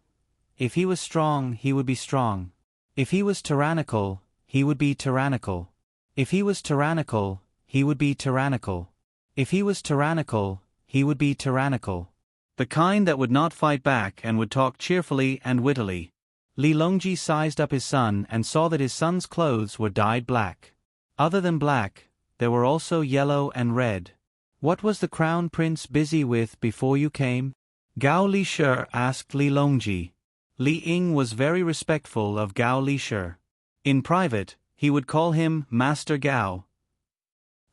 if he was strong, he would be strong. If he was tyrannical, he would be tyrannical. If he was tyrannical, he would be tyrannical. If he was tyrannical, he would be tyrannical. The kind that would not fight back and would talk cheerfully and wittily. Li Longji sized up his son and saw that his son's clothes were dyed black. Other than black, there were also yellow and red. What was the Crown Prince busy with before you came? Gao Lishe asked Li Longji. Li Ying was very respectful of Gao Lishe. In private, he would call him Master Gao.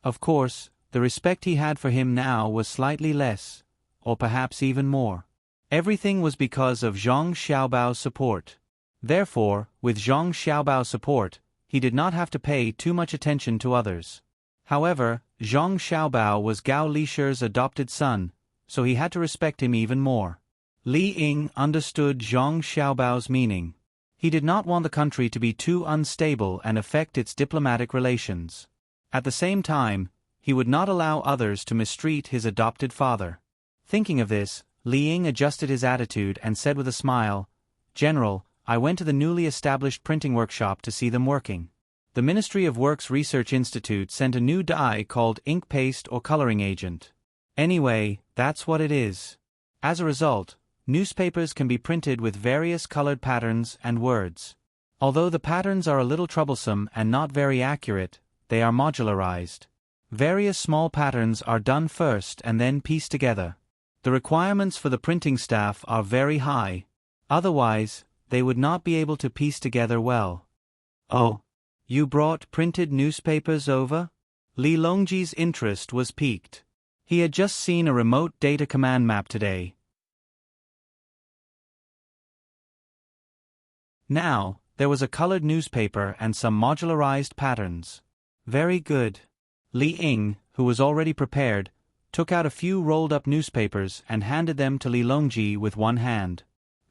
Of course, the respect he had for him now was slightly less, or perhaps even more. Everything was because of Zhang Xiaobao's support. Therefore, with Zhang Xiaobao's support, he did not have to pay too much attention to others. However, Zhang Xiaobao was Gao Lishe's adopted son, so he had to respect him even more. Li Ying understood Zhang Xiaobao's meaning. He did not want the country to be too unstable and affect its diplomatic relations. At the same time, he would not allow others to mistreat his adopted father. Thinking of this, Li Ying adjusted his attitude and said with a smile, "General, I went to the newly established printing workshop to see them working. The Ministry of Works Research Institute sent a new dye called ink paste or coloring agent. Anyway, that's what it is. As a result, Newspapers can be printed with various colored patterns and words. Although the patterns are a little troublesome and not very accurate, they are modularized. Various small patterns are done first and then pieced together. The requirements for the printing staff are very high. Otherwise, they would not be able to piece together well. Oh, you brought printed newspapers over? Li Longji's interest was piqued. He had just seen a remote data command map today. Now, there was a colored newspaper and some modularized patterns. Very good. Li Ying, who was already prepared, took out a few rolled-up newspapers and handed them to Li Longji with one hand.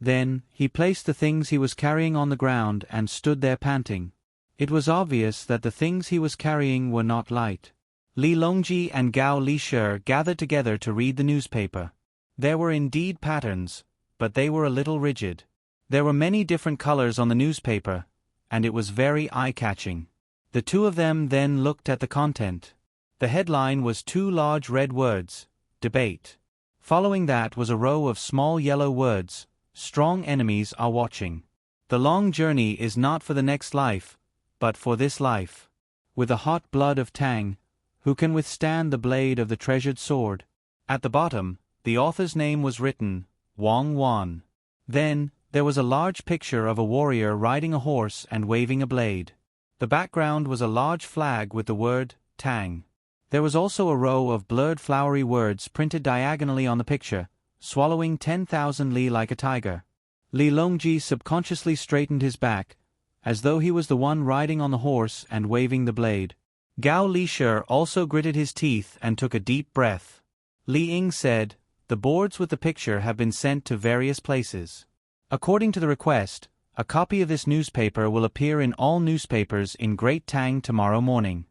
Then, he placed the things he was carrying on the ground and stood there panting. It was obvious that the things he was carrying were not light. Li Longji and Gao Lishir gathered together to read the newspaper. There were indeed patterns, but they were a little rigid. There were many different colors on the newspaper, and it was very eye-catching. The two of them then looked at the content. The headline was two large red words, debate. Following that was a row of small yellow words, strong enemies are watching. The long journey is not for the next life, but for this life. With the hot blood of Tang, who can withstand the blade of the treasured sword? At the bottom, the author's name was written, Wang Wan. Then, there was a large picture of a warrior riding a horse and waving a blade. The background was a large flag with the word, Tang. There was also a row of blurred flowery words printed diagonally on the picture, swallowing 10,000 li like a tiger. Li Longji subconsciously straightened his back, as though he was the one riding on the horse and waving the blade. Gao Lishir also gritted his teeth and took a deep breath. Li Ying said, "The boards with the picture have been sent to various places. According to the request, a copy of this newspaper will appear in all newspapers in Great Tang tomorrow morning."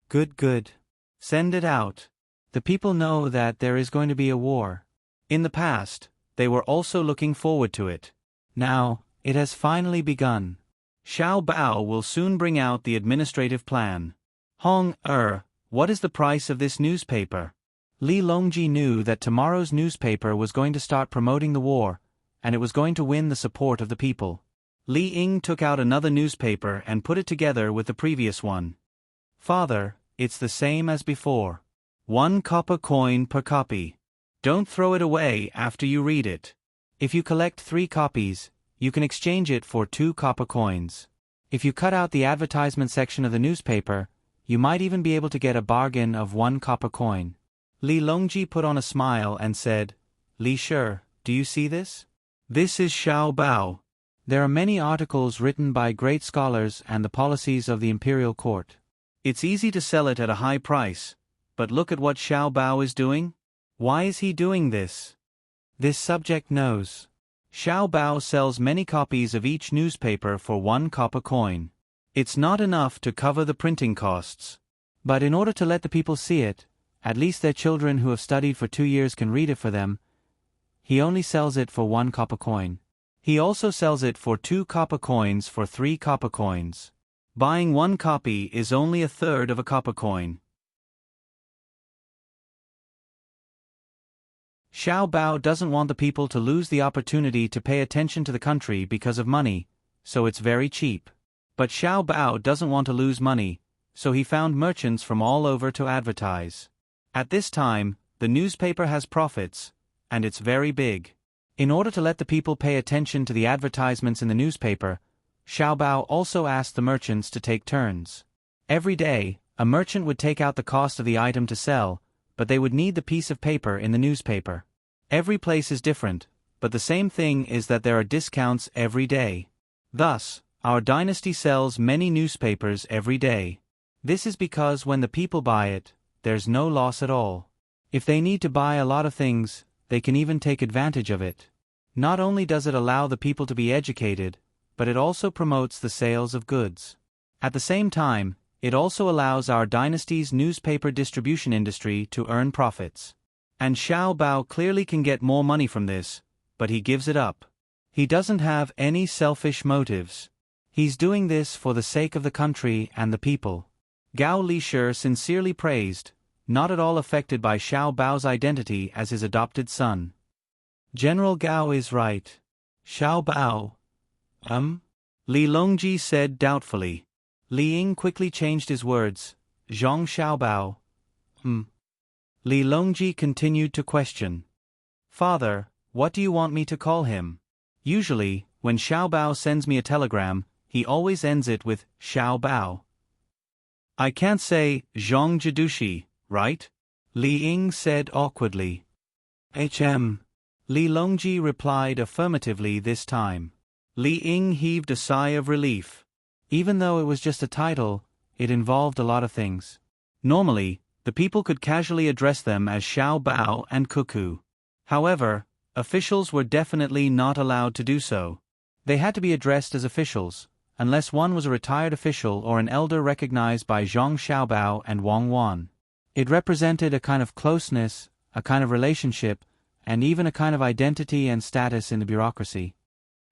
Good. Send it out. The people know that there is going to be a war. In the past, they were also looking forward to it. Now, it has finally begun. Xiao Bao will soon bring out the administrative plan. What is the price of this newspaper? Li Longji knew that tomorrow's newspaper was going to start promoting the war, and it was going to win the support of the people. Li Ying took out another newspaper and put it together with the previous one. Father, it's the same as before. 1 copper coin per copy. Don't throw it away after you read it. If you collect 3 copies, you can exchange it for 2 copper coins. If you cut out the advertisement section of the newspaper, you might even be able to get a bargain of 1 copper coin. Li Longji put on a smile and said, Li Shi, do you see this? This is Xiao Bao. There are many articles written by great scholars and the policies of the imperial court. It's easy to sell it at a high price, but look at what Xiao Bao is doing. Why is he doing this? This subject knows. Xiao Bao sells many copies of each newspaper for 1 copper coin. It's not enough to cover the printing costs. But in order to let the people see it, at least their children who have studied for 2 years can read it for them, he only sells it for 1 copper coin. He also sells it for 2 copper coins for 3 copper coins. Buying 1 copy is only a third of a copper coin. Xiao Bao doesn't want the people to lose the opportunity to pay attention to the country because of money, so it's very cheap. But Xiao Bao doesn't want to lose money, so he found merchants from all over to advertise. At this time, the newspaper has profits, and it's very big. In order to let the people pay attention to the advertisements in the newspaper, Xiao Bao also asked the merchants to take turns. Every day, a merchant would take out the cost of the item to sell, but they would need the piece of paper in the newspaper. Every place is different, but the same thing is that there are discounts every day. Thus, our dynasty sells many newspapers every day. This is because when the people buy it, there's no loss at all. If they need to buy a lot of things, they can even take advantage of it. Not only does it allow the people to be educated, but it also promotes the sales of goods. At the same time, it also allows our dynasty's newspaper distribution industry to earn profits. And Xiao Bao clearly can get more money from this, but he gives it up. He doesn't have any selfish motives. He's doing this for the sake of the country and the people. Gao Lishir sincerely praised, not at all affected by Xiao Bao's identity as his adopted son. General Gao is right. Xiao Bao. Li Longji said doubtfully. Li Ying quickly changed his words. Zhong Xiaobao. Li Longji continued to question. Father, what do you want me to call him? Usually, when Xiaobao sends me a telegram, he always ends it with Xiaobao. I can't say Zhong Jidushi, right? Li Ying said awkwardly. Li Longji replied affirmatively this time. Li Ying heaved a sigh of relief. Even though it was just a title, it involved a lot of things. Normally, the people could casually address them as Xiao Bao and Cuckoo. However, officials were definitely not allowed to do so. They had to be addressed as officials, unless one was a retired official or an elder recognized by Zhong Xiaobao and Wang Wan. It represented a kind of closeness, a kind of relationship, and even a kind of identity and status in the bureaucracy.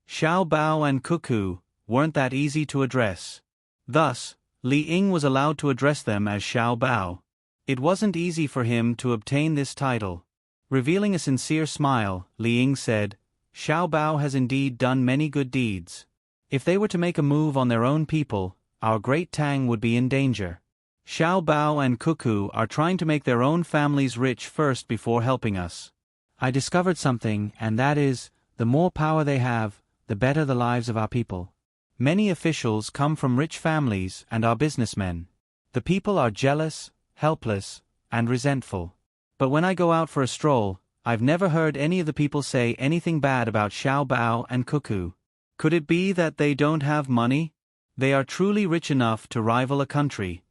Xiao Bao and Cuckoo weren't that easy to address. Thus, Li Ying was allowed to address them as Xiao Bao. It wasn't easy for him to obtain this title. Revealing a sincere smile, Li Ying said, Xiao Bao has indeed done many good deeds. If they were to make a move on their own people, our great Tang would be in danger. Xiao Bao and Cuckoo are trying to make their own families rich first before helping us. I discovered something, and that is, the more power they have, the better the lives of our people. Many officials come from rich families and are businessmen. The people are jealous, helpless, and resentful. But when I go out for a stroll, I've never heard any of the people say anything bad about Xiao Bao and Cuckoo. Could it be that they don't have money? They are truly rich enough to rival a country.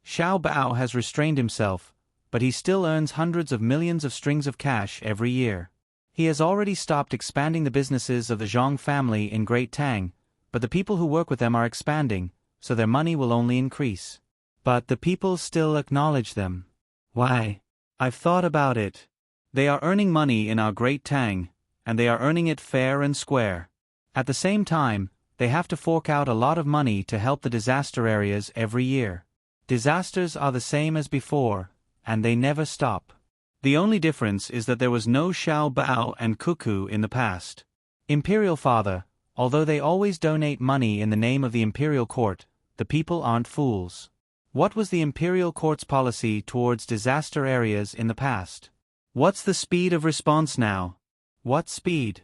Xiao Bao has restrained himself, but he still earns hundreds of millions of strings of cash every year. He has already stopped expanding the businesses of the Zhong family in Great Tang, but the people who work with them are expanding, so their money will only increase. But the people still acknowledge them. Why? I've thought about it. They are earning money in our Great Tang, and they are earning it fair and square. At the same time, they have to fork out a lot of money to help the disaster areas every year. Disasters are the same as before, and they never stop. The only difference is that there was no Xiao Bao and Cuckoo in the past. Imperial Father, although they always donate money in the name of the Imperial Court, the people aren't fools. What was the Imperial Court's policy towards disaster areas in the past? What's the speed of response now? What speed?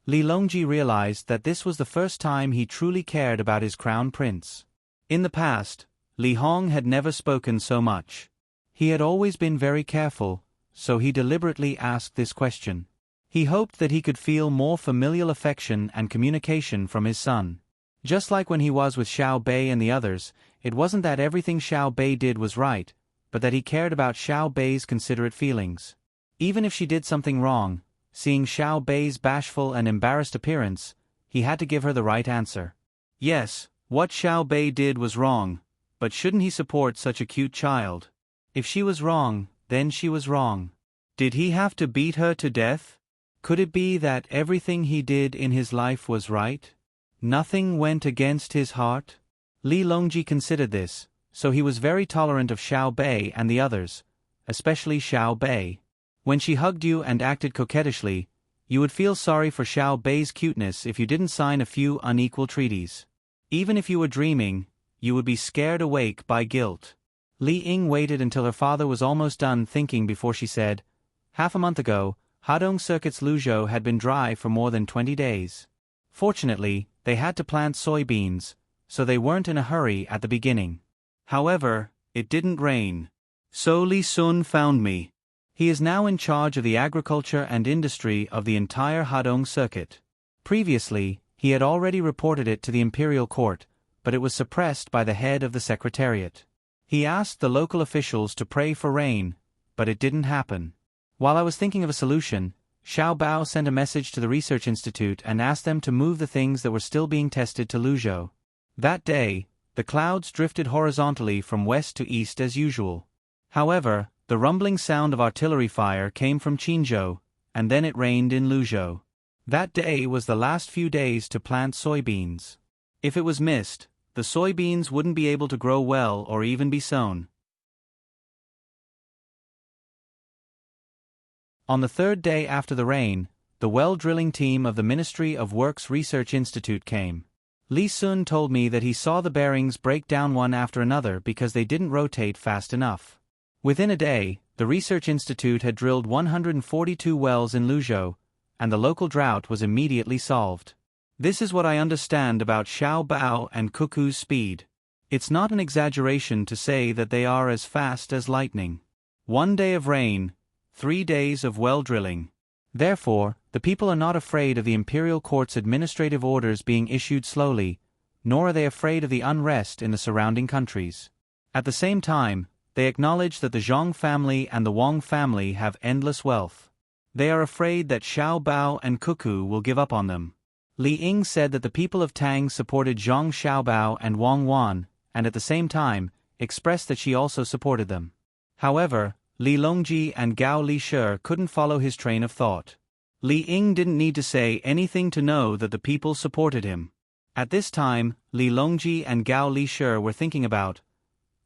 Li Longji realized that this was the first time he truly cared about his crown prince. In the past, Li Hong had never spoken so much. He had always been very careful, so he deliberately asked this question. He hoped that he could feel more familial affection and communication from his son. Just like when he was with Xiao Bei and the others, it wasn't that everything Xiao Bei did was right, but that he cared about Xiao Bei's considerate feelings. Even if she did something wrong, seeing Xiao Bei's bashful and embarrassed appearance, he had to give her the right answer. Yes, what Xiao Bei did was wrong, but shouldn't he support such a cute child? If she was wrong, then she was wrong. Did he have to beat her to death? Could it be that everything he did in his life was right? Nothing went against his heart? Li Longji considered this, so he was very tolerant of Xiao Bei and the others, especially Xiao Bei. When she hugged you and acted coquettishly, you would feel sorry for Xiao Bei's cuteness if you didn't sign a few unequal treaties. Even if you were dreaming, you would be scared awake by guilt. Li Ying waited until her father was almost done thinking before she said, "Half a month ago, Hadong Circuit's Luzhou had been dry for more than 20 days. Fortunately, they had to plant soybeans, so they weren't in a hurry at the beginning. However, it didn't rain. So Li Sun found me. He is now in charge of the agriculture and industry of the entire Hadong Circuit. Previously, he had already reported it to the Imperial Court, but it was suppressed by the head of the Secretariat. He asked the local officials to pray for rain, but it didn't happen. While I was thinking of a solution, Xiao Bao sent a message to the Research Institute and asked them to move the things that were still being tested to Luzhou. That day, the clouds drifted horizontally from west to east as usual. However, the rumbling sound of artillery fire came from Qinzhou, and then it rained in Luzhou. That day was the last few days to plant soybeans. If it was missed, the soybeans wouldn't be able to grow well or even be sown. On the third day after the rain, the well drilling team of the Ministry of Works Research Institute came. Li Sun told me that he saw the bearings break down one after another because they didn't rotate fast enough. Within a day, the Research Institute had drilled 142 wells in Luzhou, and the local drought was immediately solved. This is what I understand about Xiao Bao and Cuckoo's speed. It's not an exaggeration to say that they are as fast as lightning. 1 day of rain, 3 days of well drilling. Therefore, the people are not afraid of the imperial court's administrative orders being issued slowly, nor are they afraid of the unrest in the surrounding countries. At the same time, they acknowledge that the Zhong family and the Wang family have endless wealth. They are afraid that Xiao Bao and Cuckoo will give up on them. Li Ying said that the people of Tang supported Zhong Xiaobao and Wang Wan, and at the same time, expressed that she also supported them. However, Li Longji and Gao Li-shi couldn't follow his train of thought. Li Ying didn't need to say anything to know that the people supported him. At this time, Li Longji and Gao Li-shi were thinking about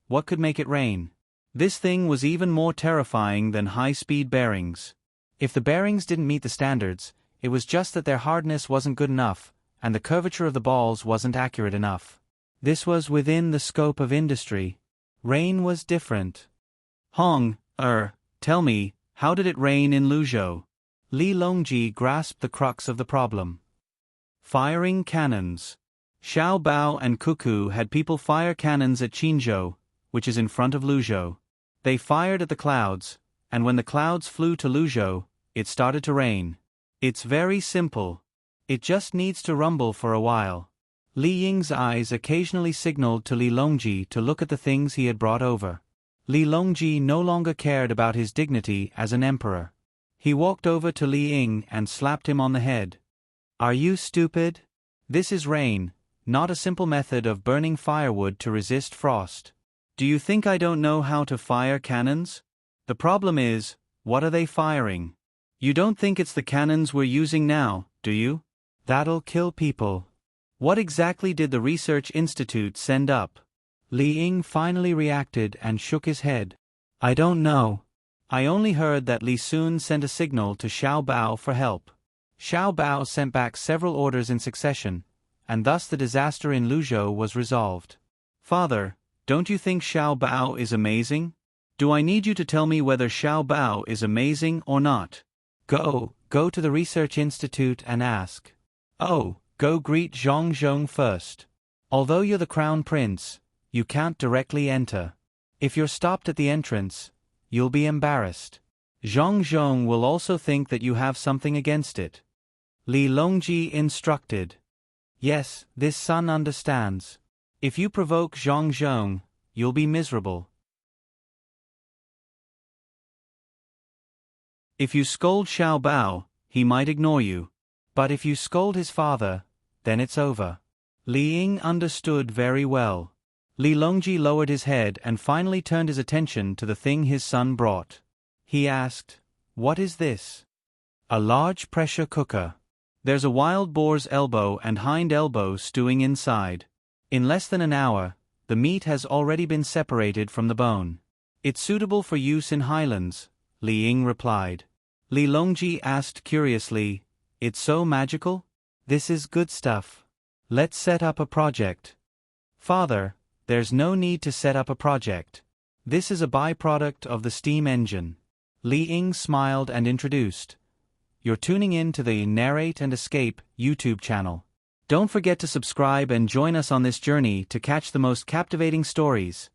what could make it rain. This thing was even more terrifying than high-speed bearings. If the bearings didn't meet the standards, it was just that their hardness wasn't good enough, and the curvature of the balls wasn't accurate enough. This was within the scope of industry. Rain was different. Tell me, how did it rain in Luzhou? Li Longji grasped the crux of the problem. Firing cannons. Xiao Bao and Cuckoo had people fire cannons at Qinzhou, which is in front of Luzhou. They fired at the clouds, and when the clouds flew to Luzhou, it started to rain. It's very simple. It just needs to rumble for a while. Li Ying's eyes occasionally signaled to Li Longji to look at the things he had brought over. Li Longji no longer cared about his dignity as an emperor. He walked over to Li Ying and slapped him on the head. Are you stupid? This is rain, not a simple method of burning firewood to resist frost. Do you think I don't know how to fire cannons? The problem is, what are they firing? You don't think it's the cannons we're using now, do you? That'll kill people. What exactly did the Research Institute send up? Li Ying finally reacted and shook his head. I don't know. I only heard that Li Sun sent a signal to Xiao Bao for help. Xiao Bao sent back several orders in succession, and thus the disaster in Luzhou was resolved. Father, don't you think Xiao Bao is amazing? Do I need you to tell me whether Xiao Bao is amazing or not? Go to the Research Institute and ask. Oh, go greet Zhong first. Although you're the crown prince, you can't directly enter. If you're stopped at the entrance, you'll be embarrassed. Zhong will also think that you have something against it. Li Longji instructed. Yes, this son understands. If you provoke Zhong, you'll be miserable. If you scold Xiao Bao, he might ignore you. But if you scold his father, then it's over. Li Ying understood very well. Li Longji lowered his head and finally turned his attention to the thing his son brought. He asked, "What is this?" "A large pressure cooker. There's a wild boar's elbow and hind elbow stewing inside. In less than an hour, the meat has already been separated from the bone. It's suitable for use in highlands," Li Ying replied. Li Longji asked curiously, "It's so magical?" "This is good stuff. Let's set up a project." "Father, there's no need to set up a project. This is a byproduct of the steam engine." Li Ying smiled and introduced. "You're tuning in to the Narrate and Escape YouTube channel. Don't forget to subscribe and join us on this journey to catch the most captivating stories.